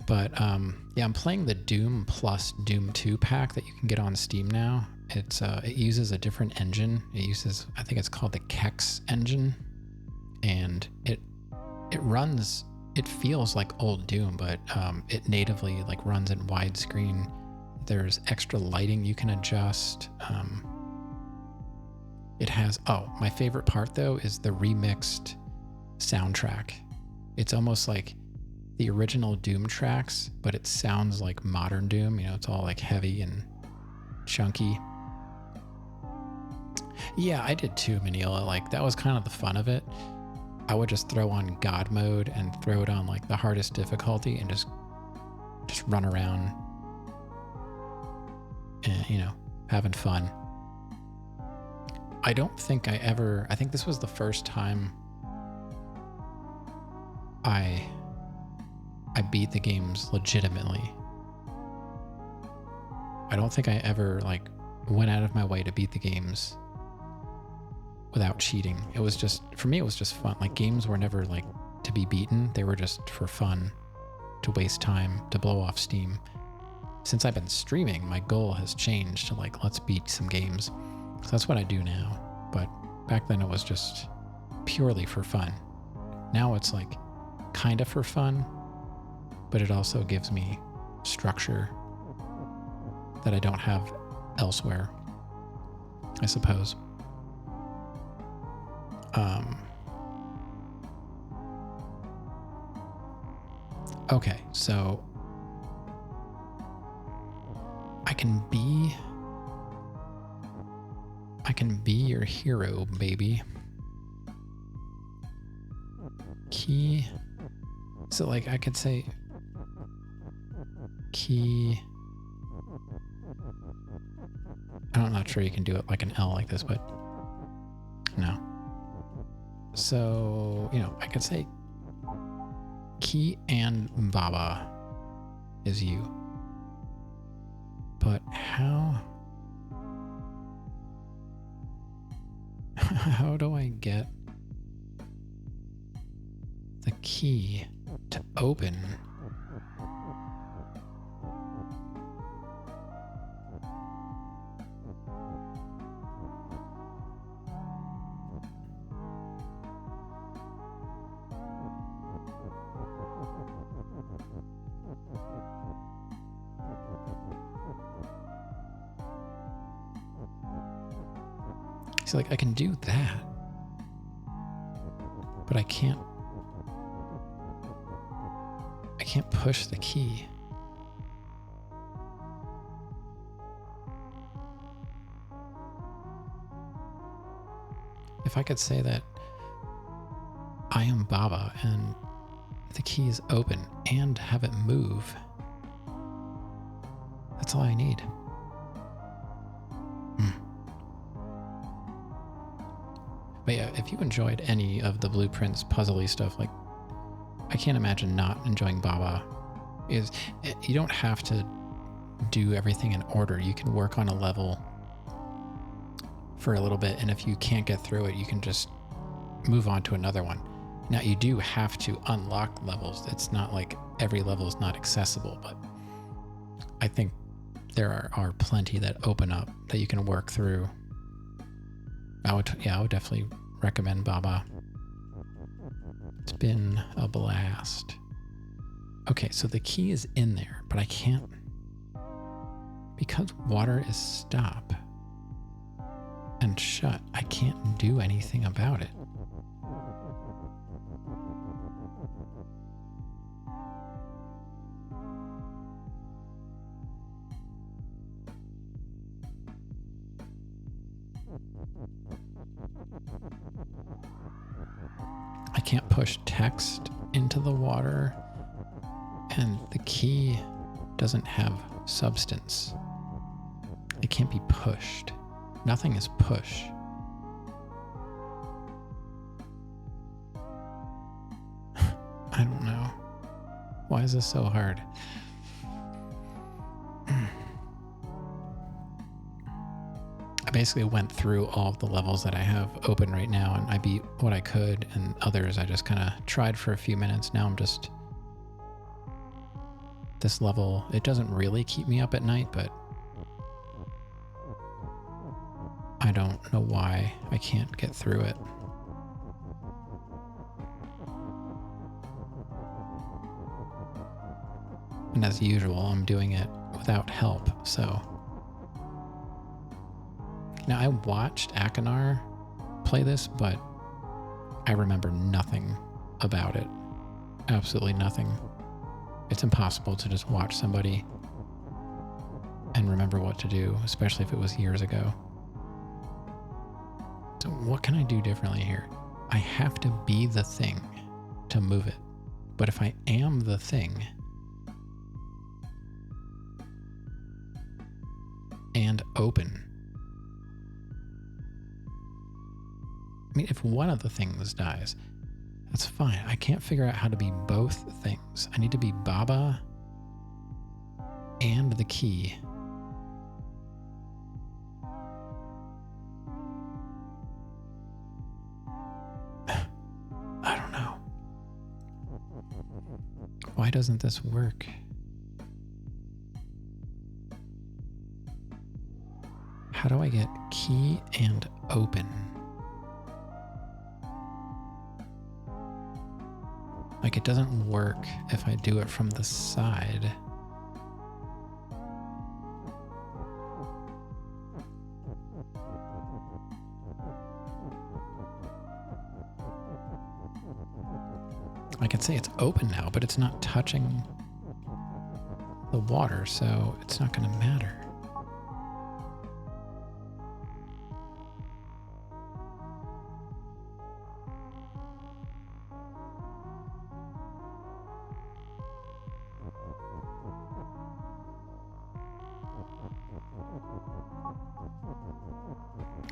S1: But yeah, I'm playing the Doom plus Doom 2 pack that you can get on Steam now. It uses a different engine. It uses, I think it's called the Kex engine, and it it feels like old Doom, but it natively like runs in widescreen. There's extra lighting you can adjust. It has, oh, my favorite part though is the remixed soundtrack. It's almost like the original Doom tracks, but it sounds like modern Doom. You know, it's all like heavy and chunky. Yeah, I did too, Manila. Like, that was kind of the fun of it. I would just throw on God mode and throw it on like the hardest difficulty and just run around and, you know, having fun. I don't think I think this was the first time I beat the games legitimately. I don't think I ever like went out of my way to beat the games without cheating. It was just, for me, it was just fun. Like, games were never like to be beaten. They were just for fun, to waste time, to blow off steam. Since I've been streaming, my goal has changed to like, let's beat some games. So that's what I do now. But back then it was just purely for fun. Now it's like kind of for fun, but it also gives me structure that I don't have elsewhere, I suppose. Okay, so I can be your hero, baby. Key. So like I could say key. I'm not sure you can do it like an L like this, but no. So, you know, I could say Key and Baba is you. But how do I get the key to open? See, like, I can do that, but I can't push the key. If I could say that I am Baba and the key is open and have it move, that's all I need. But yeah, if you enjoyed any of the Blueprints puzzly stuff, like, I can't imagine not enjoying Baba. You don't have to do everything in order. You can work on a level for a little bit, and if you can't get through it, you can just move on to another one. Now, you do have to unlock levels. It's not like every level is not accessible, but I think there are plenty that open up that you can work through. I would definitely recommend Baba. It's been a blast. Okay, so the key is in there, but I can't, because water is stop and shut, I can't do anything about it. I can't push text into the water, and the key doesn't have substance. It can't be pushed. Nothing is push. I don't know. Why is this so hard? I basically went through all of the levels that I have open right now, and I beat what I could, and others I just kind of tried for a few minutes. Now I'm just... This level, it doesn't really keep me up at night, but I don't know why I can't get through it. And as usual, I'm doing it without help, so. Now, I watched Akinar play this, but I remember nothing about it. Absolutely nothing. It's impossible to just watch somebody and remember what to do, especially if it was years ago. So what can I do differently here? I have to be the thing to move it. But if I am the thing and open, I mean, if one of the things dies, that's fine. I can't figure out how to be both things. I need to be Baba and the key. I don't know. Why doesn't this work? How do I get key and open? Like, it doesn't work if I do it from the side. I can say it's open now, but it's not touching the water, so it's not going to matter.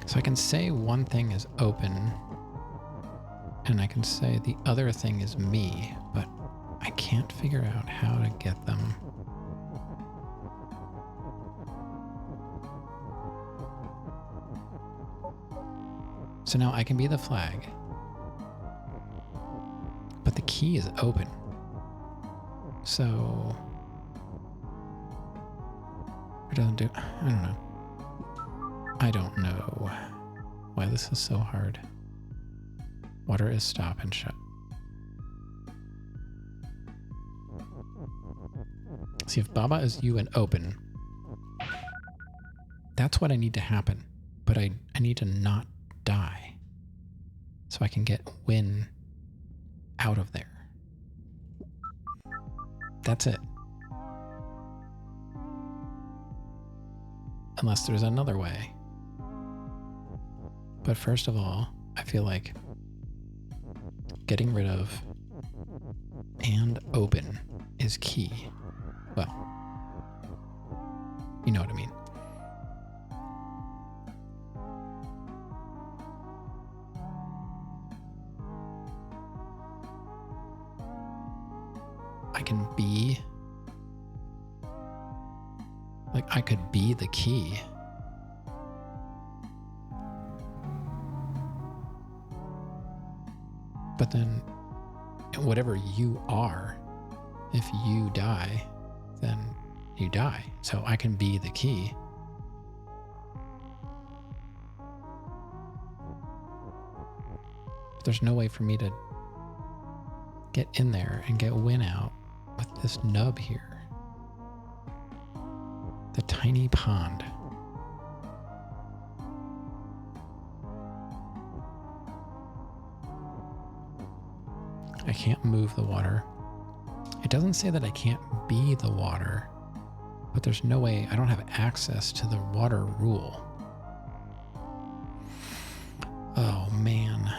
S1: So I can say one thing is open, and I can say the other thing is me, but I can't figure out how to get them. So now I can be the flag, but the key is open. So it doesn't do, I don't know. I don't know why this is so hard. Water is stop and shut. See, if Baba is you and open, that's what I need to happen. But I need to not die so I can get Win out of there. That's it. Unless there's another way. But first of all, I feel like getting rid of and open is key. Well, you know what I mean. I can be, like, I could be the key. But then, whatever you are, if you die, then you die. So I can be the key. But there's no way for me to get in there and get Win out with this nub here. The tiny pond. I can't move the water. It doesn't say that I can't be the water, but there's no way, I don't have access to the water rule. Oh, man.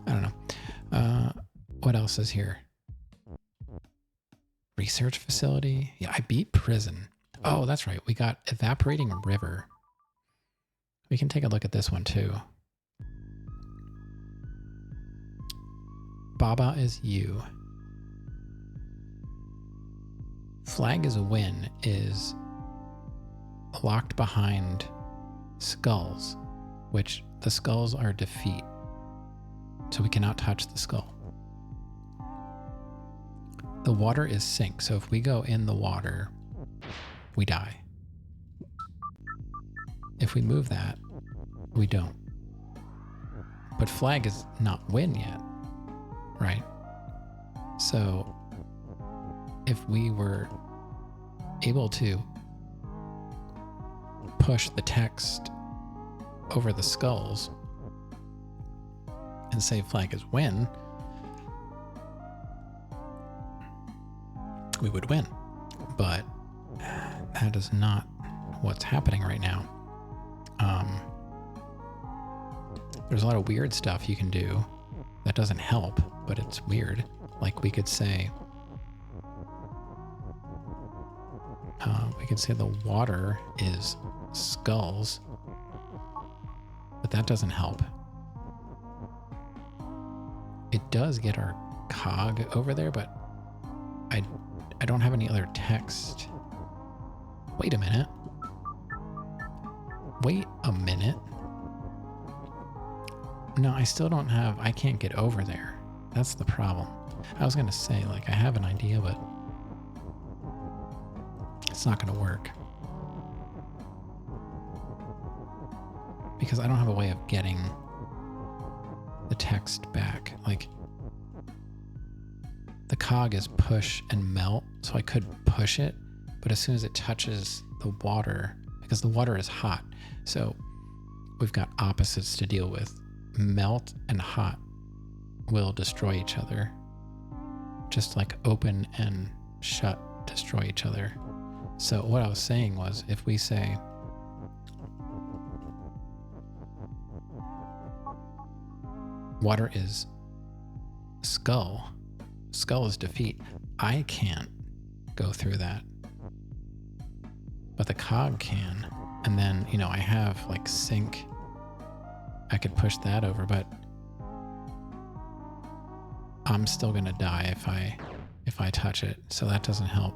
S1: I don't know. What else is here? Research facility? Yeah, I beat prison. Oh, that's right. We got evaporating river. We can take a look at this one too. Baba is you. Flag is a Win is locked behind skulls, which the skulls are defeat. So we cannot touch the skull. The water is sink. So if we go in the water, we die. If we move that, we don't. But flag is not win yet, right? So if we were able to push the text over the skulls and say flag is win, we would win. But that is not what's happening right now. There's a lot of weird stuff you can do that doesn't help, but it's weird. Like we could say the water is skulls, but that doesn't help. It does get our cog over there, but I don't have any other text. Wait a minute. No, I still don't have, I can't get over there. That's the problem. I was gonna say, like, I have an idea, but it's not gonna work. Because I don't have a way of getting the text back. Like, the cog is push and melt, so I could push it, but as soon as it touches the water, because the water is hot, so we've got opposites to deal with. Melt and hot will destroy each other. Just like open and shut destroy each other. So what I was saying was, if we say water is skull, skull is defeat, I can't go through that. But the cog can. And then, you know, I have like sink. I could push that over, but I'm still gonna die if I touch it, so that doesn't help.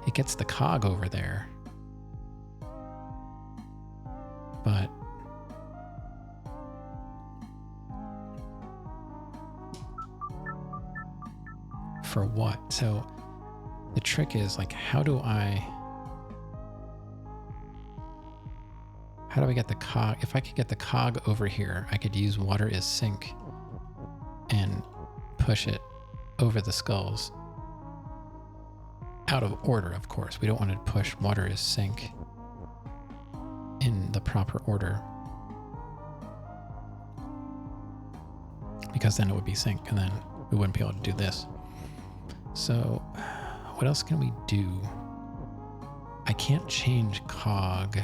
S1: It gets the cog over there, but for what? So the trick is, like, how do I get the cog? If I could get the cog over here, I could use water is sink and push it over the skulls. Out of order, of course. We don't want to push water is sink in the proper order, because then it would be sink and then we wouldn't be able to do this. So what else can we do? I can't change cog.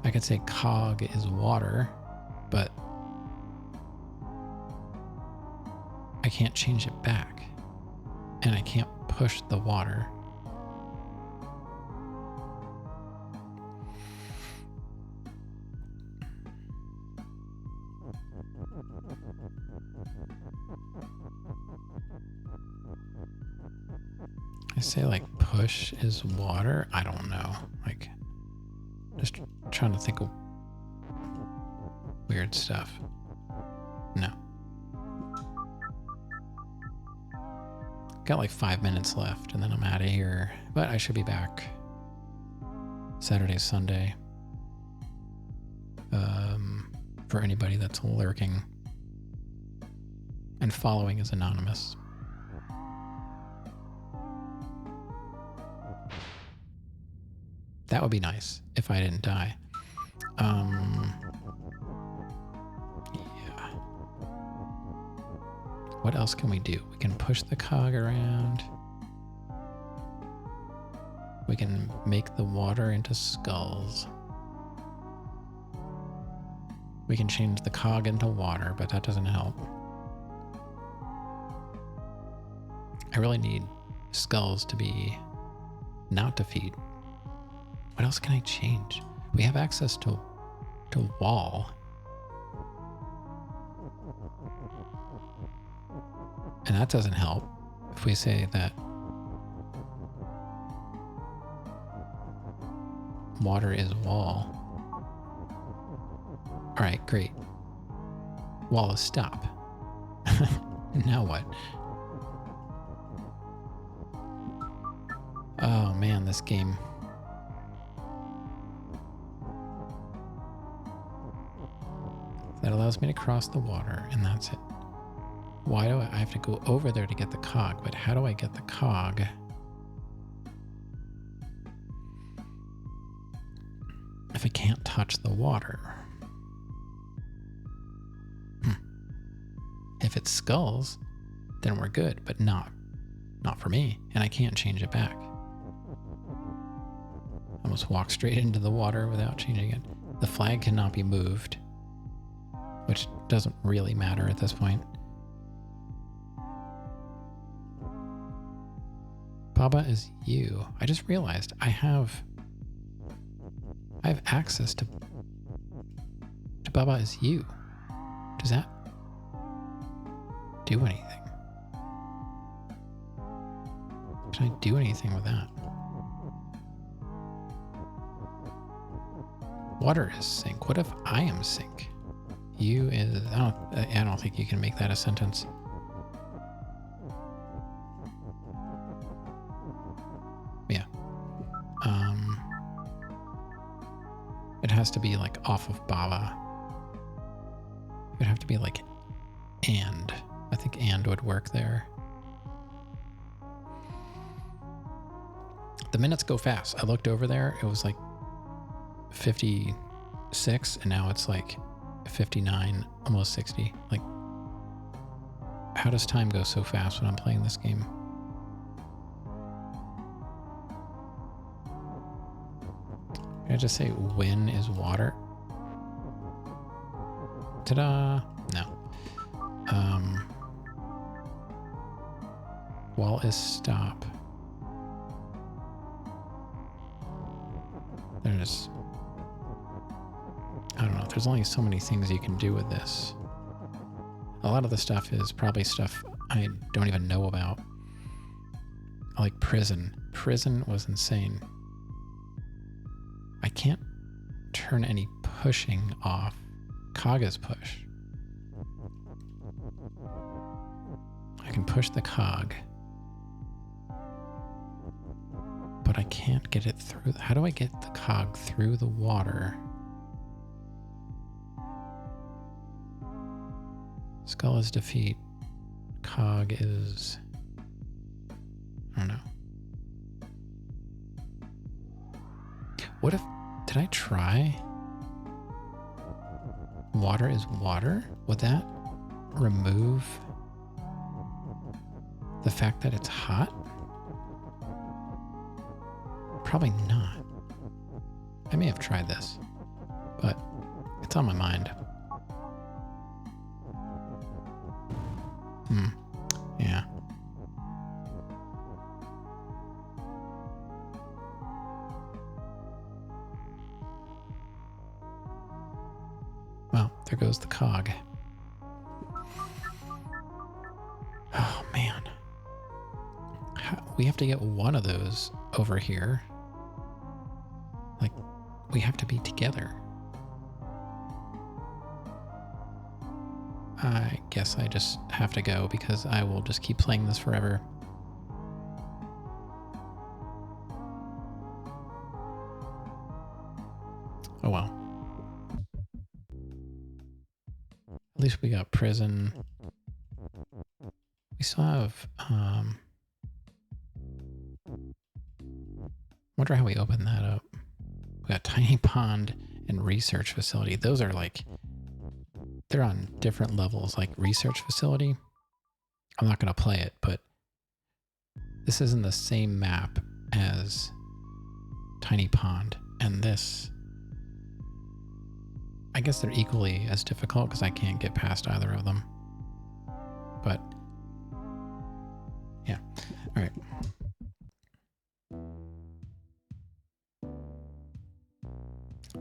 S1: I could say cog is water, but I can't change it back. And I can't push the water. I say like push is water. I don't know. Like, just trying to think of weird stuff. No. Got like 5 minutes left and then I'm out of here. But I should be back Saturday, Sunday. For anybody that's lurking and following is anonymous. That would be nice if I didn't die. Yeah. What else can we do? We can push the cog around. We can make the water into skulls. We can change the cog into water, but that doesn't help. I really need skulls to be not defeat. What else can I change? We have access to wall. And that doesn't help if we say that water is wall. All right, great. Wall is stop. Now what? Oh man, this game. That allows me to cross the water, and that's it. Why do I have to go over there to get the cog? But how do I get the cog? If I can't touch the water. If it's skulls, then we're good, but not for me, and I can't change it back. Almost walk straight into the water without changing it. The flag cannot be moved, which doesn't really matter at this point. Baba is you. I just realized I have access to Baba is you. Does that do anything? Can I do anything with that? Water is sink. What if I am sink? You is... I don't think you can make that a sentence. Yeah. It has to be like off of Baba. It would have to be like and. I think and would work there. The minutes go fast. I looked over there. It was like 56 and now it's like 59, almost 60. Like, how does time go so fast when I'm playing this game? Can I just say when is water? Ta-da! No. Wall is stop. There's... I don't know. There's only so many things you can do with this. A lot of the stuff is probably stuff I don't even know about. Like prison. Prison was insane. I can't turn any pushing off. Cog is push. I can push the cog. But I can't get it through. How do I get the cog through the water? Skull is defeat. Cog is... I don't know. What if... Did I try? Water is water? Would that remove the fact that it's hot? Probably not. I may have tried this, but it's on my mind. Yeah. Well, there goes the cog. Oh, man. We have to get one of those over here. Like, we have to be together. I guess I just have to go because I will just keep playing this forever. Oh well. At least we got prison. We still have, wonder how we open that up. We got tiny pond and research facility. Those are like, they're on different levels. Like research facility, I'm not going to play it, but this isn't the same map as tiny pond. And this, I guess they're equally as difficult because I can't get past either of them. But yeah, all right.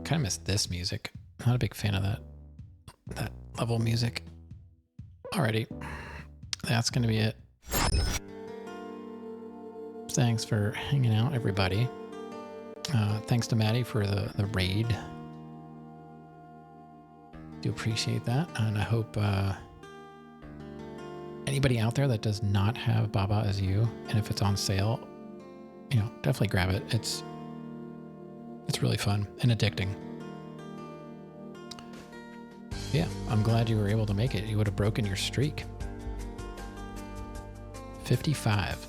S1: Kind of miss this music. Not a big fan of that level music. Alrighty, that's gonna be it. Thanks for hanging out, everybody. Thanks to Maddie for the raid. Do appreciate that, and I hope anybody out there that does not have Baba Is You, and if it's on sale, you know, definitely grab it. It's really fun and addicting. Yeah, I'm glad you were able to make it. You would have broken your streak. 55.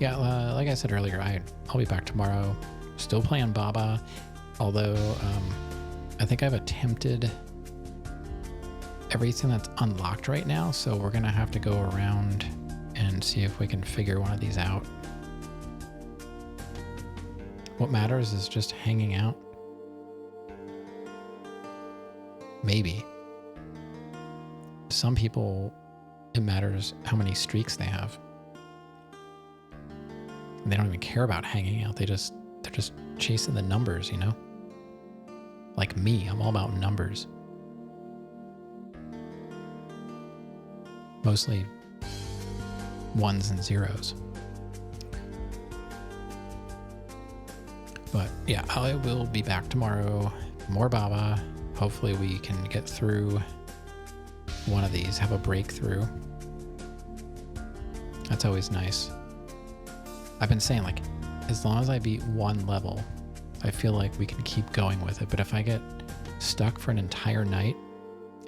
S1: Yeah, like I said earlier, I'll be back tomorrow. Still playing Baba, although I think I've attempted everything that's unlocked right now, so we're gonna have to go around and see if we can figure one of these out. What matters is just hanging out. Maybe. Some people, it matters how many streaks they have. They don't even care about hanging out. They're just chasing the numbers, you know? Like me, I'm all about numbers. Mostly ones and zeros. But yeah, I will be back tomorrow. More Baba. Hopefully we can get through one of these, have a breakthrough. That's always nice. I've been saying, like, as long as I beat one level, I feel like we can keep going with it. But if I get stuck for an entire night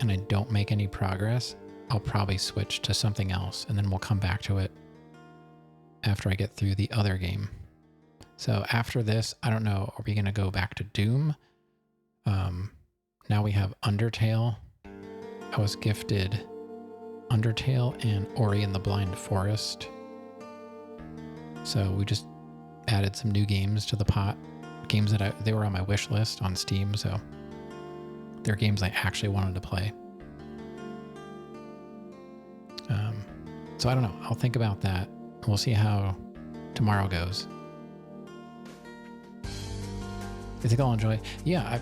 S1: and I don't make any progress, I'll probably switch to something else, and then we'll come back to it after I get through the other game. So after this, I don't know, are we going to go back to Doom? Now we have Undertale. I was gifted Undertale and Ori and the Blind Forest. So we just added some new games to the pot. Games that they were on my wish list on Steam, so they're games I actually wanted to play. So I don't know. I'll think about that. We'll see how tomorrow goes. I think I'll enjoy it. Yeah,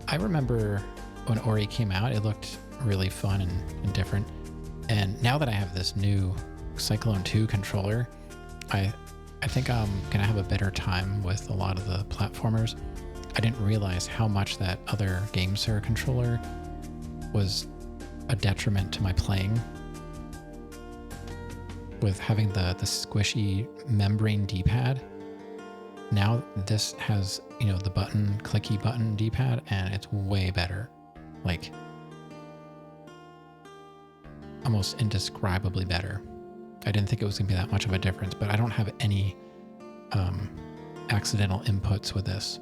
S1: I remember when Ori came out, it looked really fun and different. And now that I have this new Cyclone 2 controller, I think I'm going to have a better time with a lot of the platformers. I didn't realize how much that other GameSir controller was a detriment to my playing. With having the squishy membrane D-pad. Now this has, you know, the clicky button D-pad, and it's way better. Like, almost indescribably better. I didn't think it was going to be that much of a difference, but I don't have any accidental inputs with this.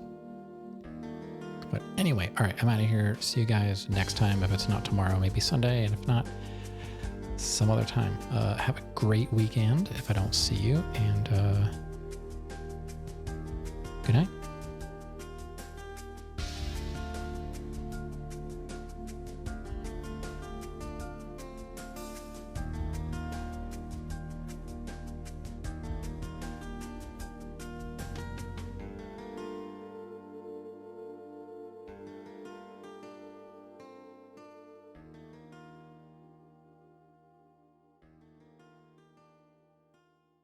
S1: But anyway, all right, I'm out of here. See you guys next time. If it's not tomorrow, maybe Sunday, and if not, some other time. Have a great weekend if I don't see you, and good night.